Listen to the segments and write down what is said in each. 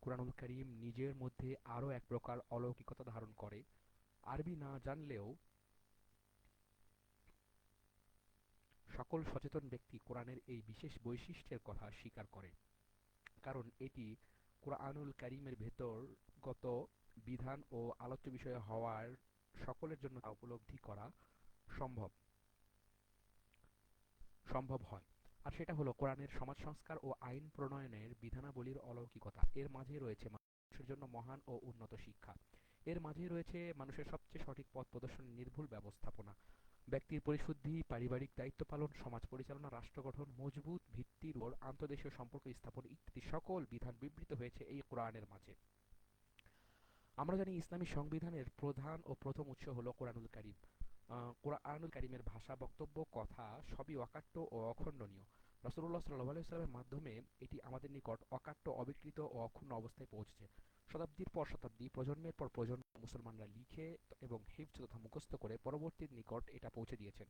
কুরআনুল কারীম নিজের মধ্যে আরও এক প্রকার অলৌকিকতা ধারণ করে। আরবি না জানলেও সকল সচেতন ব্যক্তি কোরআনের এই বিশেষ বৈশিষ্ট্যের কথা স্বীকার করে, কারণ এটি কুরআনুল কারীমের ভেতরগত বিধান ও আলোচ্য বিষয় হওয়ার সকলের জন্য তা উপলব্ধি করা সম্ভব সম্ভব হয়। আর সেটা হলো কোরআনের সমাজ সংস্কার ও আইন প্রণয়নের বিধানাবলীর অলৌকিকতা। এর মাঝে রয়েছে মানুষের জন্য মহান ও উন্নত শিক্ষা। এর মাঝে রয়েছে মানুষের সবচেয়ে সঠিক পথ প্রদর্শনের নির্ভুল ব্যবস্থাপনা, ব্যক্তির পরিশুদ্ধি, পারিবারিক দায়িত্ব পালন, সমাজ পরিচালনা, রাষ্ট্র গঠন, মজবুত ভিত্তির উপর আন্তর্দেশীয় সম্পর্ক স্থাপন ইত্যাদি সকল বিধান বিবৃত হয়েছে এই কোরআনের মাঝে। আমরা জানি ইসলামী সংবিধানের প্রধান ও প্রথম উৎস হলো কোরআনুল কারীম। কোরআনুল কারীমের ভাষা, বক্তব্য, কথা সবই অকাট্য ও অখণ্ডনীয়। রাসূলুল্লাহ সাল্লাল্লাহু আলাইহি ওয়াসাল্লামের মাধ্যমে এটি আমাদের নিকট অকাট্য, অবিকৃত ও অক্ষুণ্ণ অবস্থায় পৌঁছেছে। শতাব্দীর পর শতাব্দী, প্রজন্মের পর প্রজন্ম মুসলমানরা লিখে এবং হিফজ তথা মুখস্থ করে পরবর্তীর নিকট এটা পৌঁছে দিয়েছেন।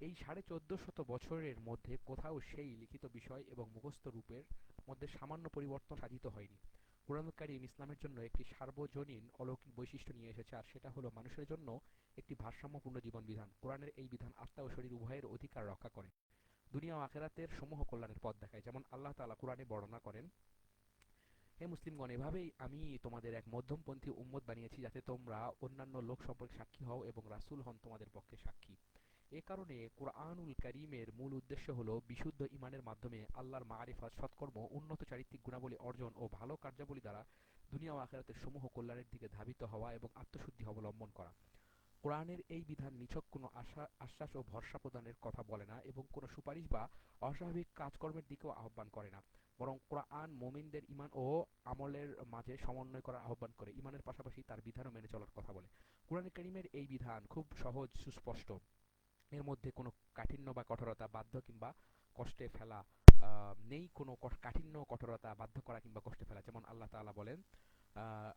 এই 1450 বছরের মধ্যে কোথাও সেই লিখিত বিষয় এবং মুখস্থ রূপের মধ্যে সামান্য পরিবর্তন সাধিত হয়নি। কুরআনুল কারীম ইসলামের জন্য একটি সার্বজনীন অলৌকিক বৈশিষ্ট্য নিয়ে এসেছে, আর সেটা হলো মানুষের জন্য একটি ভারসাম্যপূর্ণ জীবন বিধান। কোরআনের এই বিধান আত্মা ও শরীর উভয়ের অধিকার রক্ষা করে, দুনিয়া ও আখিরাতের সমূহ কল্যাণের পথ দেখায়। যেমন আল্লাহ তাআলা কুরআনে বর্ণনা করেন, হে মুসলিমগণ, এভাবেই আমি তোমাদের এক মধ্যমপন্থী উম্মত বানিয়েছি, যাতে তোমরা অন্যান্য লোক সম্পর্কে সাক্ষী হও এবং রাসূল হন তোমাদের পক্ষে সাক্ষী। এ কারণে কুরআনুল কারীমের মূল উদ্দেশ্য হলো বিশুদ্ধ ঈমানের মাধ্যমে আল্লাহর মারিফাত, সৎকর্ম, উন্নত চারিত্রিক গুণাবলী অর্জন ও ভালো কার্যাবলী দ্বারা দুনিয়া ও আখিরাতের সমূহ কল্যাণের দিকে ধাবিত হওয়া এবং আত্মশুদ্ধি অবলম্বন করা। কোরআনের এই বিধান নিছক কোনো আশ্বাস ও ভরসা প্রদানের কথা বলে না এবং কোনো সুপারিশ বা অস্বাভাবিক কাজকর্মের দিকেও আহ্বান করে না, বরং কোরআন মুমিনদের ঈমান ও আমলের মাঝে সমন্বয় করার আহ্বান করে। ঈমানের পাশাপাশি তার বিধানও মেনে চলার কথা বলে। কোরআন কারীমের এই বিধান খুব সহজ, সুস্পষ্ট। এর মধ্যে কোনো কাঠিন্য বা কঠোরতা, বাধ্য কিংবা কষ্টে ফেলা নেই। কোনো কাঠিন্য, কঠোরতা, বাধ্য করা কিংবা কষ্টে ফেলা। যেমন আল্লাহ তাআলা বলেন,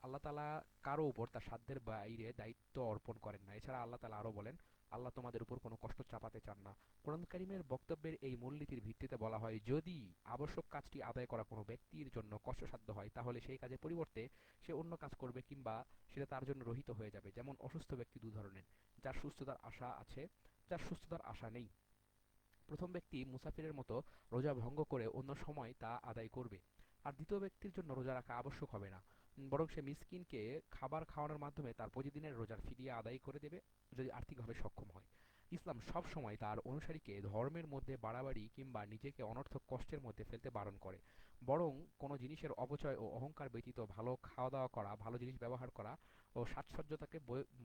আল্লাহ তাআলা কারো উপর তার সাধ্যের বাইরে দায়িত্ব অর্পণ করেন না। এছাড়া আল্লাহ তাআলা আরো বলেন, আল্লাহ তোমাদের উপর কোনো কষ্ট চাপাতে চান না। কোরআন কারীমের বক্তব্যের এই মূলনীতির ভিত্তিতে বলা হয়, যদি আবশ্যক কাজটি আদায় করা কোনো ব্যক্তির জন্য কষ্টসাধ্য হয়, তাহলে সেই কাজের পরিবর্তে সে অন্য কাজ করবে কিংবা সেটা তার জন্য রহিত হয়ে যাবে। যেমন অসুস্থ ব্যক্তি দু ধরনের, যার সুস্থতার আশা আছে, যার সুস্থতার আশা নেই। প্রথম ব্যক্তি মুসাফিরের মতো রোজা ভঙ্গ করে অন্য সময় তা আদায় করবে, আর দ্বিতীয় ব্যক্তির জন্য রোজা রাখা আবশ্যক হবে না, বরং সে মিসকিনকে খাবার খাওয়ানোর মাধ্যমে তার প্রতিদিনের রোজার ফিদিয়া আদায় করে দেবে, যদি আর্থিকভাবে সক্ষম হয়। ইসলাম সব সময় তার অনুসারীকে ধর্মের মধ্যে বাড়াবাড়ি কিংবা নিজেকে অনর্থক কষ্টের মধ্যে ফেলতে বারণ করে, বরং কোনো জিনিসের অপচয় ও অহংকার ব্যতীত ভালো খাওয়া দাওয়া করা, ভালো জিনিস ব্যবহার করা ও সাজসজ্জতাকে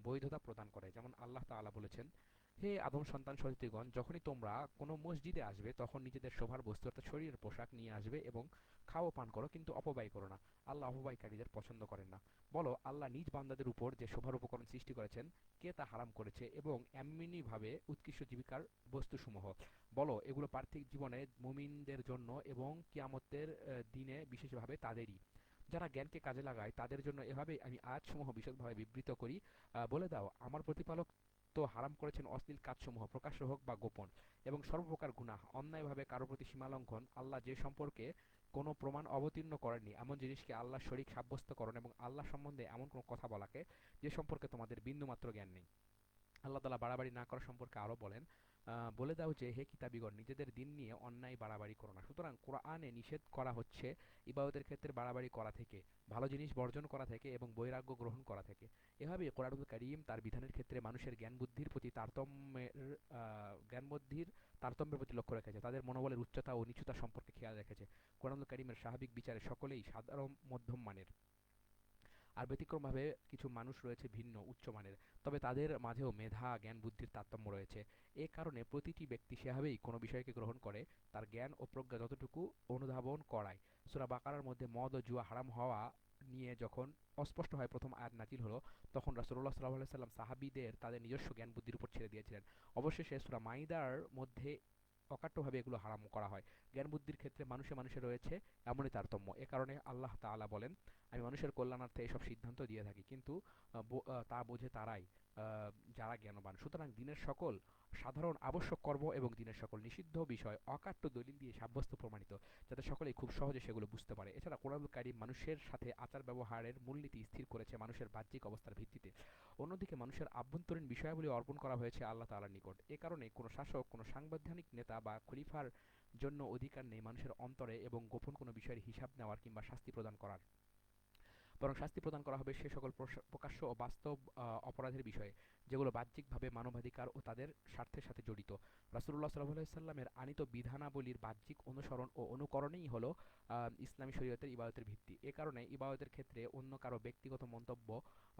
বৈধতা প্রদান করে। যেমন আল্লাহ তাআলা বলেছেন, হে আদম সন্তান সন্ততিগণ, যখনই তোমরা কোনো মসজিদে আসবে, তখন নিজেদের শোভার বস্তু অর্থাৎ শরীরের পোশাক নিয়ে আসবে এবং খাও পান করো, কিন্তু অপব্যয় করো না। আল্লাহ অপব্যয়কারীদের পছন্দ করেন না। বলো, আল্লাহ নিজ বান্দাদের উপর যে শোভার উপকরণ সৃষ্টি করেছেন, কে তা হারাম করেছে, এবং এমনিভাবে উৎকৃষ্ট জীবিকার বস্তুসমূহ। বলো, এগুলো পার্থিব জীবনে মুমিনদের জন্য এবং কিয়ামতের দিনে বিশেষভাবে তাদেরই। যারা জ্ঞানকে কাজে লাগায় তাদের জন্য এভাবেই আমি আয়াতসমূহ বিশদভাবে বিবৃত করি। বলে দাও, আমার প্রতিপালক তো হারাম করেছেন অশ্লীল কাজসমূহ, প্রকাশ্য হোক বা গোপন, এবং সর্বপ্রকার গুনাহ, অন্যায়ভাবে কারো প্রতি সীমালঙ্ঘন, আল্লাহ যে সম্পর্কে কোনো প্রমাণ অবতীর্ণ করেননি এমন জিনিসকে আল্লাহ শরীক সাব্যস্তকরণ, এবং আল্লাহ সম্বন্ধে এমন কোনো কথা বলাকে যে সম্পর্কে তোমাদের বিন্দুমাত্র জ্ঞান নেই। আল্লাহ তাআলা বাড়াবাড়ি না করা সম্পর্কে আরো বলেন, বলে দাও যে, হে কিতাবীগণ, নিজেদের দিন নিয়ে অন্যায় বাড়াবাড়ি করো না। সুতরাং কোরআনে নিষেধ করা হচ্ছে ইবাদতের ক্ষেত্রে বাড়াবাড়ি করা থেকে, ভালো জিনিস বর্জন করা থেকে এবং বৈরাগ্য গ্রহণ করা থেকে। এভাবে কোরআনুল কারীম তার বিধানের ক্ষেত্রে মানুষের জ্ঞান বুদ্ধির তারতম্যের প্রতি লক্ষ্য রেখেছে, তাদের মনোবলের উচ্চতা ও নিচুতা সম্পর্কে খেয়াল রেখেছে। কোরআনুল কারীমের স্বাভাবিক বিচারে সকলেই সাধারণ মধ্যম মানের, আর ব্যতিক্রমভাবে কিছু মানুষ রয়েছে ভিন্ন উচ্চমানের, তবে তাদের মাঝেও মেধা, জ্ঞান, বুদ্ধির তারতম্য রয়েছে। এ কারণে প্রতিটি ব্যক্তি সেভাবেই কোনো বিষয়কে গ্রহণ করে তার জ্ঞান ও প্রজ্ঞা যতটুকু অনুধাবন করায়। সূরা বাকারার মধ্যে মদ ও জুয়া হারাম হওয়া নিয়ে যখন অস্পষ্ট হয় প্রথম আয়াত নাজিল হলো, তখন রাসূলুল্লাহ সাল্লাল্লাহু আলাইহি সাল্লাম সাহাবীদের তাদের নিজস্ব জ্ঞান বুদ্ধির উপর ছেড়ে দিয়েছিলেন। অবশেষে সূরা মাইদার মধ্যে অকাট্যভাবে এগুলো হারাম করা হয়। জ্ঞান বুদ্ধির ক্ষেত্রে মানুষে মানুষে রয়েছে এমনই তারতম্য। এ কারণে আল্লাহ তাআলা বলেন, আমি মানুষের কল্যাণার্থে এসব সিদ্ধান্ত দিয়ে থাকি, কিন্তু তা বোঝে তারাই যারা জ্ঞানবান। সুতরাং দিনের সকল সাধারণ আবশ্যক কর্ম এবং দিনের সকল নিষিদ্ধ বিষয় অকাট্য দলিল দিয়ে সাব্যস্ত প্রমাণিত, যাতে সকলেই খুব সহজে সেগুলো বুঝতে পারে। এছাড়া কোরআনুল কারীম মানুষের সাথে আচার ব্যবহারের মূলনীতি স্থির করেছে মানুষের বাহ্যিক অবস্থার ভিত্তিতে। অন্যদিকে মানুষের আভ্যন্তরীণ বিষয়াবলী অর্পণ করা হয়েছে আল্লাহ তাআলার নিকট। এ কারণে কোনো শাসক, কোনো সাংবিধানিক নেতা বা খলিফার জন্য অধিকার নেই মানুষের অন্তরে এবং গোপন কোনো বিষয়ের হিসাব নেওয়ার কিংবা শাস্তি প্রদান করার। বরং শাস্তি প্রদান করা হবে সে সকল প্রকাশ্য ও বাস্তব অপরাধের বিষয়ে, যেগুলো বাহ্যিকভাবে মানবাধিকার ও তাদের স্বার্থের সাথে জড়িত। রাসূলুল্লাহ সাল্লাল্লাহু আলাইহি ওয়াসাল্লামের আনীত বিধানাবলীর বাহ্যিক অনুসরণ ও অনুকরণেই হলো ইসলামী শরীয়তের ইবাদতের ভিত্তি। এ কারণে ইবাদতের ক্ষেত্রে অন্য কারো ব্যক্তিগত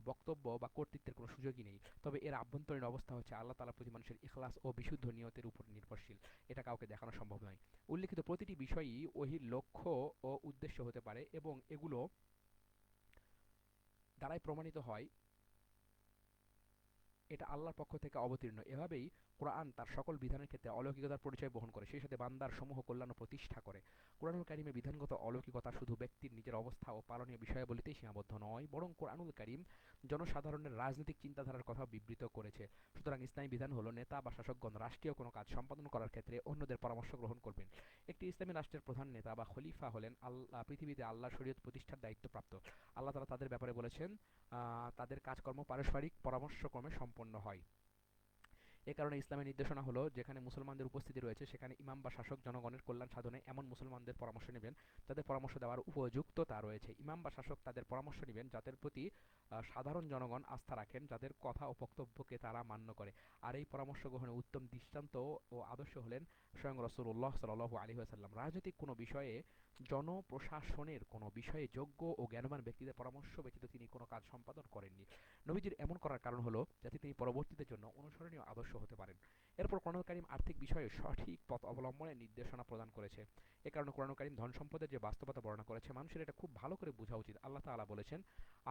বক্তব্য বা কর্তৃত্বের কোনো সুযোগই নেই। তবে এর আভ্যন্তরীণ অবস্থা হচ্ছে আল্লাহ তাআলার প্রতি মানুষের ইখলাস ও বিশুদ্ধ নিয়তের উপর নির্ভরশীল। এটা কাউকে দেখানো সম্ভব নয়। উল্লেখিত প্রতিটি বিষয়ই ওহীর লক্ষ্য ও উদ্দেশ্য হতে পারে এবং এগুলো দ্বারাই প্রমাণিত হয় এটা আল্লাহর পক্ষ থেকে অবতীর্ণ। এভাবেই কোরআন তার সকল বিধানের ক্ষেত্রে অলৌকিকতার পরিচয় বহন করে, সেই সাথে বান্দার সমূহ কল্যাণ ও প্রতিষ্ঠা করে। কোরআনুল কারীমের বিধানগত অলৌকিকতা শুধু ব্যক্তির নিজের অবস্থা ও পালনীয় বিষয়াবলিতেই সীমাবদ্ধ নয়, বরং কোরআনুল কারীম জনসাধারণের রাজনৈতিক চিন্তাধারার কথা বিবৃত করেছে। সুতরাং ইসলামী বিধান হলো নেতা বা শাসকগণ রাষ্ট্রীয় কোনো কাজ সম্পাদন করার ক্ষেত্রে অন্যদের পরামর্শ গ্রহণ করবেন। একটি ইসলামী রাষ্ট্রের প্রধান নেতা বা খলিফা হলেন পৃথিবীতে আল্লাহর শরীয়ত প্রতিষ্ঠার দায়িত্বপ্রাপ্ত। আল্লাহ তাআলা তাদের ব্যাপারে বলেছেন, তাদের কাজকর্ম পারস্পরিক পরামর্শক্রমে সম্পন্ন হয়। এ কারণে ইসলামের নির্দেশনা হলো, যেখানে মুসলমানদের উপস্থিতি রয়েছে সেখানে ইমাম বা শাসক জনগণের কল্যাণ সাধনে এমন মুসলমানদের পরামর্শ নেবেন যাদের পরামর্শ দেওয়ার উপযুক্ততা রয়েছে। ইমাম বা শাসক তাদের পরামর্শ নেবেন যাদের প্রতি সাধারণ জনগণ আস্থা রাখেন, যাদের কথা ও বক্তব্যকে তারা মান্য করে। আর এই পরামর্শ গ্রহণে উত্তম দৃষ্টান্ত ও আদর্শ হলেন স্বয়ং রাসূলুল্লাহ সাল্লাল্লাহু আলাইহি ওয়াসাল্লাম। রাজনৈতিক কোনো বিষয়ে, জনপ্রশাসনের কোনো বিষয়ে যোগ্য ও জ্ঞানবান ব্যক্তিদের পরামর্শ ব্যতীত তিনি কোনো কাজ সম্পাদন করেননি। নবীজির এমন করার কারণ হলো যাতে তিনি পরবর্তীদের জন্য অনুসরণীয় আদর্শ হতে পারেন। এরপর কোরআনুল কারীম আর্থিক বিষয়ে সঠিক পথ অবলম্বনের নির্দেশনা প্রদান করেছে। এ কারণে কোরআনুল কারীম ধন সম্পদের যে বাস্তবতা বর্ণনা করেছে, মানুষের এটা খুব ভালো করে বোঝা উচিত। আল্লাহ তাআলা বলেছেন,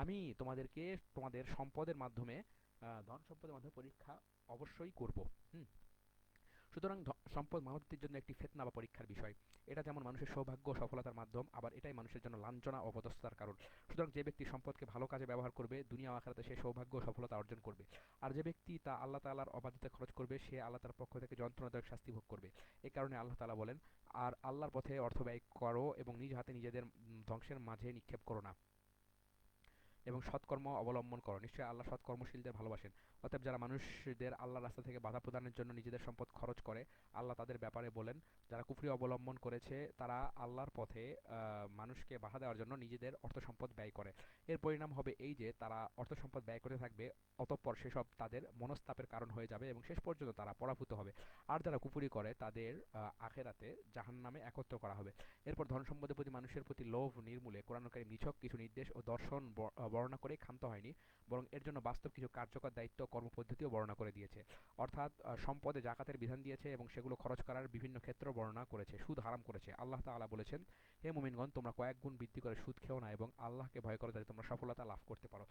আমি তোমাদেরকে তোমাদের সম্পদের মাধ্যমে ধন সম্পদের মাধ্যমে পরীক্ষা অবশ্যই করব। হুম। সুতরাং সম্পদ মানবজাতির জন্য একটি ফিতনা বা পরীক্ষার বিষয়। এটা যেমন মানুষের সৌভাগ্য ও সফলতার মাধ্যম, আবার এটাই মানুষের জন্য লাঞ্ছনা ও অপদস্থতার কারণ। সুতরাং যে ব্যক্তি সম্পদকে ভালো কাজে ব্যবহার করবে, দুনিয়া ও আখিরাতে সে সৌভাগ্য ও সফলতা অর্জন করবে। আর যে ব্যক্তি তা আল্লাহ তাআলার অবাধ্যতে খরচ করবে, সে আল্লাহ তাআলার পক্ষ থেকে যন্ত্রণাদায়ক শাস্তি ভোগ করবে। এ কারণে আল্লাহ তাআলা বলেন, আর আল্লাহর পথে অর্থ ব্যয় করো এবং নিজ হাতে নিজেদের ধ্বংসের মাঝে নিক্ষেপ করো না, এবং সৎকর্ম অবলম্বন করো, নিশ্চয়ই আল্লাহ সৎকর্মশীলদের ভালোবাসেন। অতএব যারা মানুষদের আল্লাহর রাস্তা থেকে বাধা প্রদানের জন্য নিজেদের সম্পদ খরচ করে, আল্লাহ তাদের ব্যাপারে বলেন, যারা কুফরি অবলম্বন করেছে তারা আল্লাহর পথে মানুষকে বাধা দেওয়ার জন্য নিজেদের অর্থ সম্পদ ব্যয় করে। এর পরিণাম হবে এই যে তারা অর্থ সম্পদ ব্যয় করতে থাকবে, অতঃপর সেসব তাদের মনস্তাপের কারণ হয়ে যাবে এবং শেষ পর্যন্ত তারা পরাভূত হবে। আর যারা কুফরি করে তাদের আখেরাতে জাহান্নামে একত্র করা হবে। এরপর ধন সম্পদের প্রতি মানুষের প্রতি লোভ নির্মূলে কোরআনুল কারীম নিছক কিছু নির্দেশ ও দর্শন বর্ণনা করে ক্ষান্ত হয়নি, বরং এর জন্য বাস্তব কিছু কার্যকর দায়িত্ব ও কর্মপদ্ধতিও বর্ণনা করে দিয়েছে। অর্থাৎ সম্পদে জাকাতের বিধান দিয়েছে এবং সেগুলো খরচ করার বিভিন্ন ক্ষেত্র বর্ণনা করেছে। সুদ হারাম করেছে। আল্লাহ তাআলা বলেছেন, হে মুমিনগণ, তোমরা কয়েক গুণ বৃদ্ধি করে সুদ খেও না এবং আল্লাহকে ভয় করো যাতে তোমরা সফলতা লাভ করতে পারো।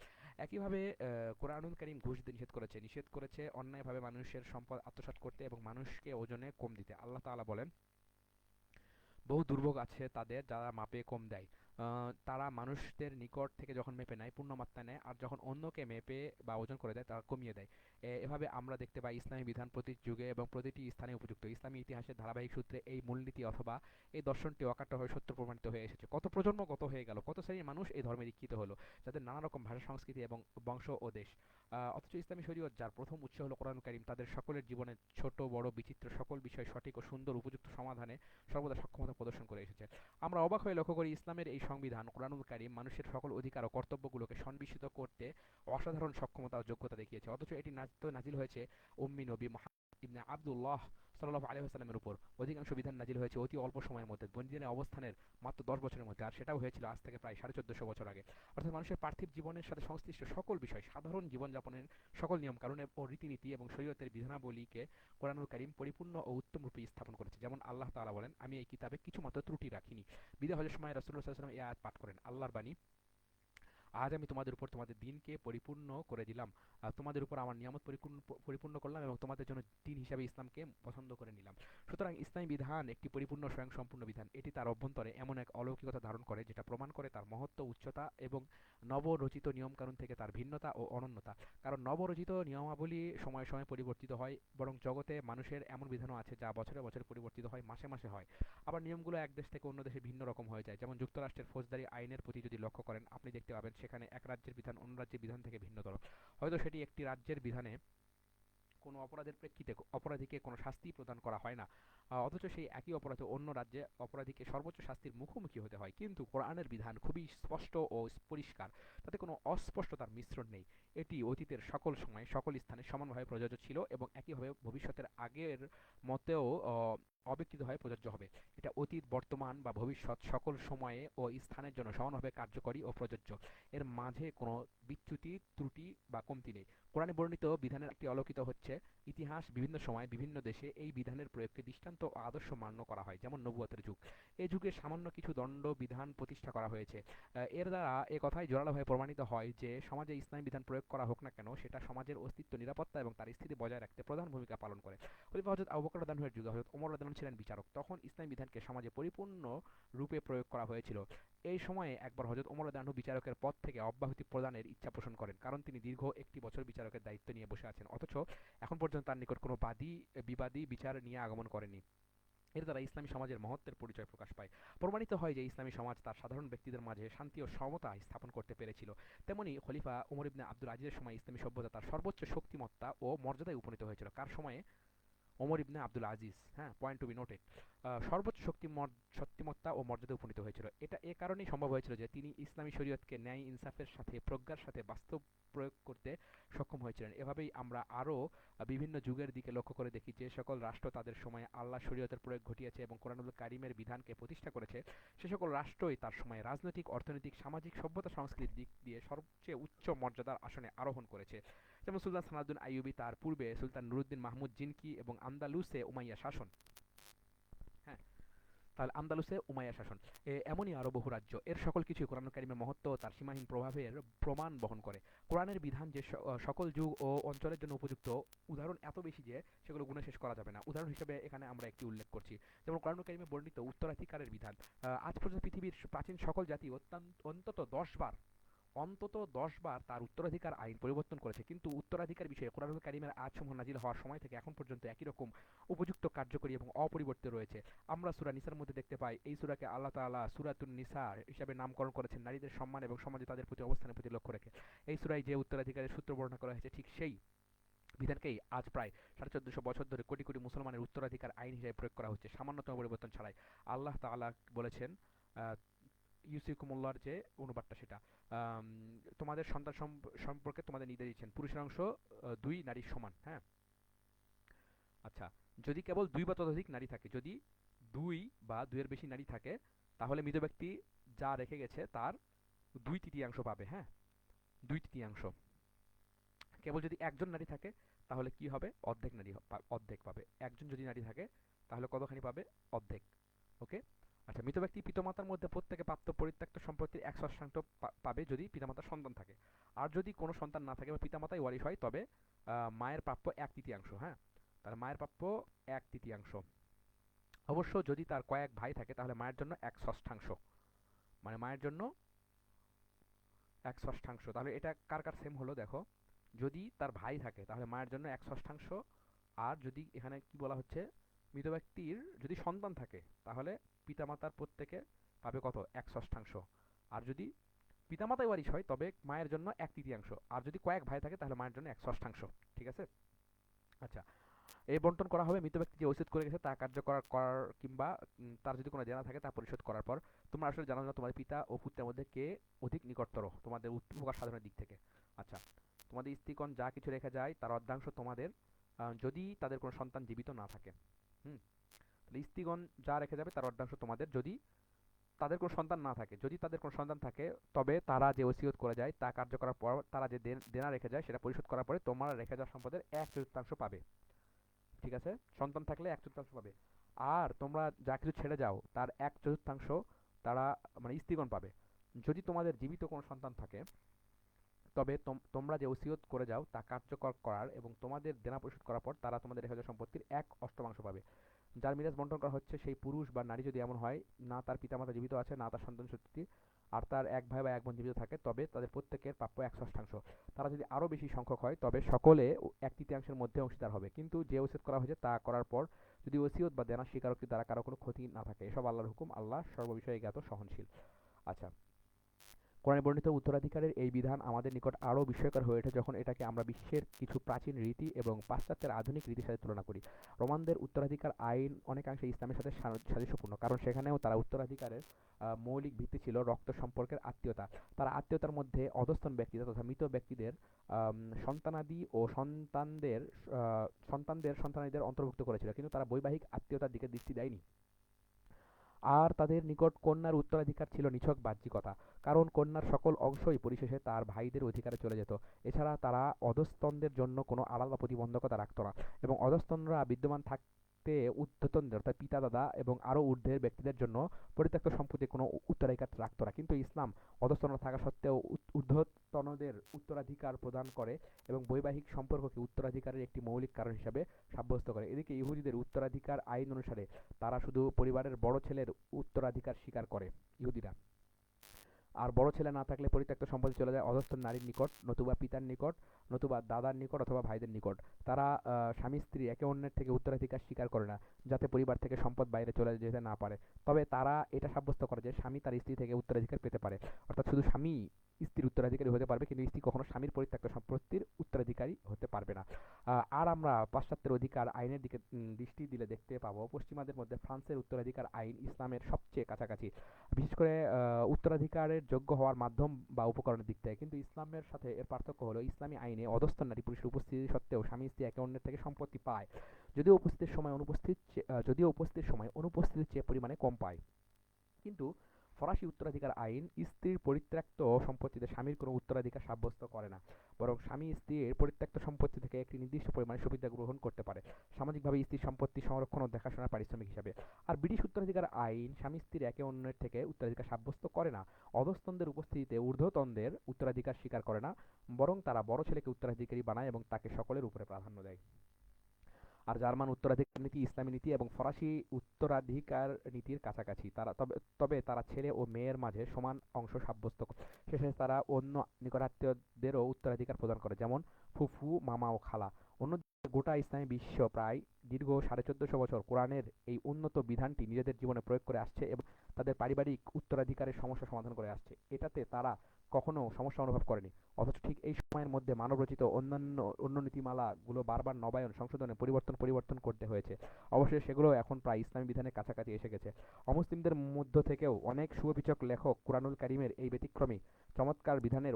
একইভাবে কোরআনুল কারীম ঘুষ দিতে নিষেধ করেছে অন্যায়ভাবে মানুষের সম্পদ আত্মসাৎ করতে এবং মানুষকে ওজনে কম দিতে। আল্লাহ তাআলা বলেন, বহু দুর্ভোগ আছে তাদের যারা মাপে কম দেয়। তারা মানুষদের নিকট থেকে যখন মেপে নেয় পূর্ণ মাত্রা নেয়, আর যখন অন্যকে মেপে বা ওজন করে দেয় তারা কমিয়ে দেয়। এভাবে আমরা দেখতে পাই ইসলামী বিধান প্রতি যুগে এবং প্রতিটি স্থানে উপযুক্ত। ইসলামী ইতিহাসের ধারাবাহিক সূত্রে এই মূলনীতি অথবা এই দর্শনটি অকাট্যভাবে সত্য প্রমাণিত হয়ে এসেছে। কত প্রজন্ম গত হয়ে গেল, কত শ্রেণীর মানুষ এই ধর্মে দীক্ষিত হলো, যাদের নানা রকম ভাষা, সংস্কৃতি এবং বংশ ও দেশ। অথচ ইসলামী শরীয়ত, যার প্রথম উৎস হলো কোরআনুল কারীম, তাদের সকলের জীবনে ছোট বড় বিচিত্র সকল বিষয় সঠিক ও সুন্দর উপযুক্ত সমাধানে সর্বদা সক্ষমতা প্রদর্শন করে এসেছে। আমরা অবাক হয়ে লক্ষ্য করি ইসলামের এই সংবিধান কোরআনুল কারীম মানুষের সকল অধিকার ও কর্তব্যগুলোকে সন্নিবেশিত করতে অসাধারণ সক্ষমতা ও যোগ্যতা দেখিয়েছে। অথচ এটি নাজিল হয়েছে উম্মি নবী মুহাম্মদ ইবনে আব্দুল্লাহ সাল্লাল্লাহু আলাইহি ওয়াসাল্লামের উপর। অধিকাংশ বিধান নাজিল হয়েছে অতি অল্প সময়ের মধ্যে, মদিনায় অবস্থানের মাত্র 10 বছরের মধ্যে, আর সেটাও হয়েছিল আজ থেকে প্রায় 1450 বছর আগে। অর্থাৎ মানুষের পার্থিব জীবনের সাথে সংশ্লিষ্ট সকল বিষয়, সাধারণ জীবনযাপনের সকল নিয়মকানুন ও রীতিনীতি এবং শরীয়তের বিধানাবলীকে কোরআনুল কারীম পরিপূর্ণ ও উত্তম রূপে স্থাপন করেছে। যেমন আল্লাহ তাআলা বলেন, আমি এই কিতাবে কিছুমাত্র ত্রুটি রাখিনি। বিদায় হজের সময় রাসূলুল্লাহ সাল্লাল্লাহু আলাইহি ওয়াসাল্লাম এই আয়াত পাঠ করেন, আল্লাহর বাণী, আজ আমি তোমাদের উপর তোমাদের দিনকে পরিপূর্ণ করে দিলাম, তোমাদের উপর আমার নিয়ামত পরিপূর্ণ করলাম এবং তোমাদের জন্য দিন হিসাবে ইসলামকে পছন্দ করে নিলাম। সুতরাং ইসলামী বিধান একটি পরিপূর্ণ স্বয়ংসম্পূর্ণ বিধান। এটি তার অভ্যন্তরে এমন এক অলৌকিকতা ধারণ করে যেটা প্রমাণ করে তার মহত্ব, উচ্চতা এবং নবরচিত নিয়মকানুন থেকে তার ভিন্নতা ও অনন্যতা। কারণ নবরচিত নিয়মাবলী সময়ে সময়ে পরিবর্তিত হয়, বরং জগতে মানুষের এমন বিধানও আছে যা বছরে বছরে পরিবর্তিত হয়, মাসে মাসে হয়। আবার নিয়মগুলো এক দেশ থেকে অন্য দেশে ভিন্ন রকম হয়ে যায়। যেমন যুক্তরাষ্ট্রের ফৌজদারি আইনের প্রতি যদি লক্ষ্য করেন, আপনি দেখতে পাবেন সেখানে এক রাজ্যের বিধান অন্য রাজ্যের বিধান থেকে ভিন্নতর। হয়তো সেটি একটি রাজ্যের বিধানে কোনো অপরাধের প্রেক্ষিতে অপরাধীকে কোনো শাস্তি প্রদান করা হয় না, অথচ সেই একই অপরাধে অন্য রাজ্যে অপরাধীকে সর্বোচ্চ শাস্তির মুখোমুখি হতে হয়। কিন্তু কোরআনের বিধান খুবই স্পষ্ট ও পরিষ্কার, তাতে কোনো অস্পষ্টতার মিশ্রণ নেই। এটি অতীতের সকল সময় সকল স্থানে সমানভাবে প্রযোজ্য ছিল এবং একইভাবে ভবিষ্যতের আগের মতেও অবিকৃতভাবে প্রযোজ্য হবে। এটা অতীত, বর্তমান বা ভবিষ্যৎ সকল সময়ে ও স্থানের জন্য সমানভাবে কার্যকরী ও প্রযোজ্য। এর মাঝে কোনো বিচ্যুতি, ত্রুটি বা কমতি নেই। কোরআনে বর্ণিত বিধানের একটি অলৌকিত হচ্ছে ইতিহাস বিভিন্ন সময় বিভিন্ন দেশে এই বিধানের প্রয়োগকে দৃষ্টান্ত ও আদর্শ মান্য করা হয়। যেমন নবুয়তের যুগ, এই যুগে সামান্য কিছু দণ্ড বিধান প্রতিষ্ঠা করা হয়েছে। এর দ্বারা এ কথাই জোরালোভাবে প্রমাণিত হয় যে সমাজে ইসলামী বিধান প্রয়োগ করা হোক না কেন, সেটা সমাজের অস্তিত্ব, নিরাপত্তা এবং তার স্থিতি বজায় রাখতে প্রধান ভূমিকা পালন করে। খলিফা হযরত আবু বকর রাদিয়াল্লাহু আনহুর যুগে হযরত ওমর রাদিয়াল্লাহু আনহু ছিলেন বিচারক। তখন ইসলামী বিধানকে সমাজে পরিপূর্ণ রূপে প্রয়োগ করা হয়েছিল। এই সময়ে একবার হযরত ওমর রাদিয়াল্লাহু আনহু বিচারকের পদ থেকে অব্যাহতি প্রদানের ইচ্ছা পোষণ করেন, কারণ তিনি দীর্ঘ একটি বছর বিচারকের দায়িত্ব নিয়ে বসে আছেন, অথচ এখন পর্যন্ত তার নিকট কোনো বিবাদী বিচার নিয়ে আগমন করেনি। এর দ্বারা ইসলামী সমাজের মহত্বের পরিচয় প্রকাশ পায়। প্রমাণিত হয় যে ইসলামী সমাজ তার সাধারণ ব্যক্তিদের মাঝে শান্তি ও সমতা স্থাপন করতে পেরেছিল। তেমনি খলিফা উমর ইবনে আব্দুল আজিজের সময় ইসলামী সভ্যতা তার সর্বোচ্চ শক্তিমত্তা ও মর্যাদায় উপনীত হয়েছিল। কার সময়ে? ওমর ইবনে আব্দুল আজিজ, হ্যাঁ, পয়েন্ট টু বি নোটেড। সর্বোচ্চ শক্তিমত্তা ও মর্যাদায় উপনীত হয়েছিল। এটা এ কারণেই সম্ভব হয়েছিল যে তিনি ইসলামী শরীয়তকে ন্যায়, ইনসাফের সাথে প্রজ্ঞার সাথে বাস্তব প্রয়োগ করতে সক্ষম হয়েছিলেন। এভাবেই আমরা আরও বিভিন্ন যুগের দিকে লক্ষ্য করে দেখি যে সকল রাষ্ট্র তাদের সময়ে আল্লাহ শরীয়তের প্রয়োগ ঘটিয়েছে এবং কোরআনুল কারিমের বিধানকে প্রতিষ্ঠা করেছে, সে সকল রাষ্ট্রই তার সময়ে রাজনৈতিক, অর্থনৈতিক, সামাজিক, সভ্যতা, সংস্কৃতির দিক দিয়ে সবচেয়ে উচ্চ মর্যাদার আসনে আরোহণ করেছে। যেমন সুলতান সালাউদ্দিন আইয়ুবী, তার পূর্বে সুলতান নুরুদ্দিন মাহমুদ জিনকি এবং আন্দালুসে উমাইয়া শাসন। হ্যাঁ, তাহলে আন্দালুসে উমাইয়া শাসন, এমনই আরও বহু রাজ্য, এর সকল কিছুই কোরআনুল কারিমের মহত্ব ও তার সীমাহীন প্রভাবের প্রমাণ বহন করে। কোরআনের বিধান যে সকল যুগ ও অঞ্চলের জন্য উপযুক্ত, উদাহরণ এত বেশি যে সেগুলো গুণে শেষ করা যাবে না। উদাহরণ হিসেবে এখানে আমরা একটি উল্লেখ করছি, যেমন কোরআনুল কারিমে বর্ণিত উত্তরাধিকারের বিধান। আজ পর্যন্ত পৃথিবীর প্রাচীন সকল জাতি অন্তত 10 বার তার উত্তরাধিকার আইন পরিবর্তন করেছে, কিন্তু উত্তরাধিকার বিষয়ে কোরআনুল কারিমের আয়াতসমূহ নাজিল হওয়ার সময় থেকে এখন পর্যন্ত একই রকম উপযুক্ত, কার্যকরী এবং অপরিবর্তিত রয়েছে। আমরা সূরা নিসার মধ্যে দেখতে পাই, এই সূরাকে আল্লাহ তাআলা সূরাতুন নিসা হিসাবে নামকরণ করেছেন নারীদের সম্মান এবং সমাজে তাদের প্রতি অবস্থানের প্রতি লক্ষ্য রেখে। এই সূরায় যে উত্তরাধিকারের সূত্র বর্ণনা করা হয়েছে, ঠিক সেই বিধানকেই আজ প্রায় 1450 বছর ধরে কোটি কোটি মুসলমানের উত্তরাধিকার আইন হিসেবে প্রয়োগ করা হচ্ছে, সামান্যতম পরিবর্তন ছাড়াই। আল্লাহ তাআলা বলেছেন, ইউসিকুমুল্লাহর যে অনুবাদটা সেটা, আম, তোমাদের সন্তান সম্পর্কে তোমাদের নির্দেশ দিচ্ছেন, পুরুষের অংশ 2, নারীর সমান। হ্যাঁ, আচ্ছা, যদি কেবল 2 বা ততোধিক নারী থাকে, যদি 2 বা 2-এর বেশি নারী থাকে, তাহলে মৃত ব্যক্তি যা রেখে গেছে তার 2/3 পাবে। হ্যাঁ, 2/3। কেবল যদি একজন নারী থাকে তাহলে কি হবে? অর্ধেক নারী অর্ধেক পাবে। একজন যদি নারী থাকে তাহলে কতখানি পাবে? অর্ধেক। ওকে। আচ্ছা, মৃত ব্যক্তি পিতামাতার মধ্যে প্রত্যেকে প্রাপ্ত পরিত্যক্ত সম্পত্তির 1/8 পাবে যদি পিতামাতার সন্তান থাকে। আর যদি কোনো সন্তান না থাকে বা পিতামাতাই ওয়ারিশ হয়, তবে মায়ের প্রাপ্য 1/3। হ্যাঁ, তাহলে মায়ের প্রাপ্য 1/3। অবশ্য যদি তার কয়েক ভাই থাকে তাহলে মায়ের জন্য 1/6, মানে মায়ের জন্য 1/6। তাহলে এটা কার কার সেম হলো দেখো, যদি তার ভাই থাকে তাহলে মায়ের জন্য 1/6, আর যদি এখানে কি বলা হচ্ছে, মৃত ব্যক্তির যদি সন্তান থাকে তাহলে পিতামাতার প্রত্যেকে পাবে কত? 1/6। আর যদি পিতামাতাই ওয়ারিশ হয় তবে মায়ের জন্য 1/3, আর যদি কয়েক ভাই থাকে তাহলে মায়ের জন্য 1/6। ঠিক আছে? আচ্ছা, এই বন্টন করা হবে মৃত ব্যক্তি যে ওসিয়ত করে গেছে তা কার্যকর করার কিংবা তার যদি কোনো দেনা থাকে তা পরিশোধ করার পর। তোমরা আসলে জানো না তোমাদের পিতা ও পুত্রের মধ্যে কে অধিক নিকটতর তোমাদের উপকার সাধনের দিক থেকে। আচ্ছা, তোমাদের স্ত্রীগণ যা কিছু রেখে যায় তার অর্ধাংশ তোমাদের, যদি তাদের কোনো সন্তান জীবিত না থাকে। হুম, তাহলে স্ত্রীগণ যা রেখে যাবে তার অর্ধাংশ তোমাদের, যদি তাদের কোনো সন্তান না থাকে। যদি তাদের কোনো সন্তান থাকে তবে তারা যে ওসিয়ত করে যায় তা কার্য করার পর, তারা যে দেনা রেখে যায় সেটা পরিশোধ করার পরে তোমরা রেখে যাওয়া সম্পদের 1/4 পাবে। ঠিক আছে? সন্তান থাকলে 1/4 পাবে। আর তোমরা যা কিছু ছেড়ে যাও তার 1/4 তারা, মানে স্ত্রীগণ পাবে। যদি তোমাদের জীবিত কোনো সন্তান থাকে, তবে তোমরা যে ওসিয়ত করে যাও তা কার্যকর করার এবং তোমাদের দেনা পরিশোধ করার পর তারা তোমাদের রেখে যাওয়া সম্পত্তির 1/8 পাবে। যার মিরাজ বন্টন করা হচ্ছে সেই পুরুষ বা নারী যদি এমন হয় না তার পিতামাতা জীবিত আছে না তার সন্তান সন্ততি আর তার এক ভাই বা এক বোন জীবিত থাকে, তবে তাদের প্রত্যেকের প্রাপ্য 1/6। তারা যদি আরও বেশি সংখ্যক হয় তবে সকলে 1/3 মধ্যে অংশীদার হবে, কিন্তু যে ওসিয়ত করা হয়েছে তা করার পর যদি ওসিয়ত বা দেনা স্বীকারোক্তি দ্বারা কারো কোনো ক্ষতি না থাকে। এসব আল্লাহর হুকুম, আল্লাহ সর্ববিষয়ে জ্ঞাত, সহনশীল। আচ্ছা, কোরআনে বর্ণিত উত্তরাধিকারের এই বিধান আমাদের নিকট আরও বিস্ময়কর হয়ে ওঠে যখন এটাকে আমরা বিশ্বের কিছু প্রাচীন রীতি এবং পাশ্চাত্যের আধুনিক রীতির সাথে তুলনা করি। রোমানদের উত্তরাধিকার আইন অনেকাংশে ইসলামের সাথে সাদৃশ্যপূর্ণ, কারণ সেখানেও তারা উত্তরাধিকারের মৌলিক ভিত্তি ছিল রক্ত সম্পর্কের আত্মীয়তা। তারা আত্মীয়তার মধ্যে অধস্তন ব্যক্তিদের তথা মৃত ব্যক্তিদের সন্তানাদি ও সন্তানদের সন্তানাদিদের অন্তর্ভুক্ত করেছিল, কিন্তু তারা বৈবাহিক আত্মীয়তার দিকে দৃষ্টি দেয়নি। আর তাদের নিকট কন্যার উত্তরাধিকার ছিল নিছক বাহ্যিকতা, কারণ কন্যার সকল অংশই পরিশেষে তার ভাইদের অধিকারে চলে যেত। এছাড়া তারা অধস্তনদের জন্য কোনো আড়াল বা প্রতিবন্ধকতা রাখত না, এবং অধস্তনরা বিদ্যমান থাকতে ঊর্ধ্বতনদের অর্থাৎ পিতা দাদা এবং আরও ঊর্ধ্বের ব্যক্তিদের জন্য পরিত্যক্ত সম্পত্তি কোনো উত্তরাধিকার রাখত না। কিন্তু ইসলাম অধস্তনরা থাকা সত্ত্বেও ঊর্ধ্বতনদের উত্তরাধিকার প্রদান করে এবং বৈবাহিক সম্পর্ককে উত্তরাধিকারের একটি মৌলিক কারণ হিসাবে সাব্যস্ত করে। এদিকে ইহুদিদের উত্তরাধিকার আইন অনুসারে তারা শুধু পরিবারের বড় ছেলের উত্তরাধিকার স্বীকার করে। ইহুদিরা আর বড় ছেলে না থাকলে পরিত্যক্ত সম্পত্তি চলে যায় অধস্তন নারীর নিকট, নতুবা পিতার নিকট, নতুবা দাদার নিকট অথবা ভাইদের নিকট। তারা স্বামী স্ত্রী একে অন্যের থেকে উত্তরাধিকার স্বীকার করে না, যাতে পরিবার থেকে সম্পদ বাইরে চলে যেতে না পারে। তবে তারা এটা সাব্যস্ত করে যে স্বামী তার স্ত্রী থেকে উত্তরাধিকার পেতে পারে, অর্থাৎ শুধু স্বামী স্ত্রীর উত্তরাধিকারী হতে পারবে, কিন্তু স্ত্রী কখনো স্বামীর পরিত্যক্ত সম্পত্তির উত্তরাধিকারী হতে পারবে না। আর আমরা পাশ্চাত্যের অধিকার আইনের দিকে দৃষ্টি দিলে দেখতে পাবো পশ্চিমাদের মধ্যে ফ্রান্সের উত্তরাধিকার আইন ইসলামের সবচেয়ে কাছাকাছি, বিশেষ করে উত্তরাধিকারের যোগ্য হওয়ার মাধ্যম বা উপকরণের দিক থেকে। কিন্তু ইসলামের সাথে এর পার্থক্য হলো ইসলামী আইনে অধস্তন নারী পুরুষের উপস্থিতি সত্ত্বেও স্বামী স্ত্রী একে অন্যের থেকে সম্পত্তি পায়, যদিও উপস্থিতির সময় অনুপস্থিতির চেয়ে পরিমাণে কম পায়। কিন্তু ফরাসি উত্তরাধিকার আইন স্ত্রীর পরিত্যক্ত সম্পত্তিতে স্বামীর কোনো উত্তরাধিকার সাব্যস্ত করে না, বরং স্বামী স্ত্রীর পরিত্যক্ত সম্পত্তি থেকে একটি নির্দিষ্ট পরিমাণে সুবিধা গ্রহণ করতে পারে, সামাজিকভাবে স্ত্রীর সম্পত্তি সংরক্ষণ ও দেখাশোনার পারিশ্রমিক হিসাবে। আর ব্রিটিশ উত্তরাধিকার আইন স্বামী স্ত্রীর একে অন্যের থেকে উত্তরাধিকার সাব্যস্ত করে না, অধস্তনদের উপস্থিতিতে ঊর্ধ্বতনদের উত্তরাধিকার স্বীকার করে না, বরং তারা বড় ছেলেকে উত্তরাধিকারী বানায় এবং তাকে সকলের উপরে প্রাধান্য দেয়। আর জার্মান উত্তরাধিকার নীতি ইসলামী নীতি এবং ফরাসি উত্তরাধিকার নীতির কাছাকাছি। তবে তারা ছেলে ও মেয়ের মাঝে সমান অংশ সাব্যস্ত করে। শেষে তারা অন্য নিকটাত্মীয়দেরও উত্তরাধিকার প্রদান করে, যেমন ফুফু, মামা ও খালা। অন্যদিকে গোটা ইসলামী বিশ্ব প্রায় দীর্ঘ 1450 বছর কোরআনের এই উন্নত বিধানটি নিজেদের জীবনে প্রয়োগ করে আসছে এবং তাদের পারিবারিক উত্তরাধিকারের সমস্যা সমাধান করে আসছে। এটাতে তারা কখনো সমস্যা অনুভব করেনি। অথচ ঠিক এই সময়ের মধ্যে মানবরচিত অন্য নীতিমালাগুলো বারবার নবায়ন, সংশোধনে পরিবর্তন করতে হয়েছে। অবশেষে সেগুলো এখন প্রায় ইসলামী বিধানের কাছাকাছি এসে গেছে। অমুসলিমদের মধ্য থেকেও অনেক সুবিবেচক লেখক কুরআনুল কারীমের এই ব্যতিক্রমী চমৎকার বিধানের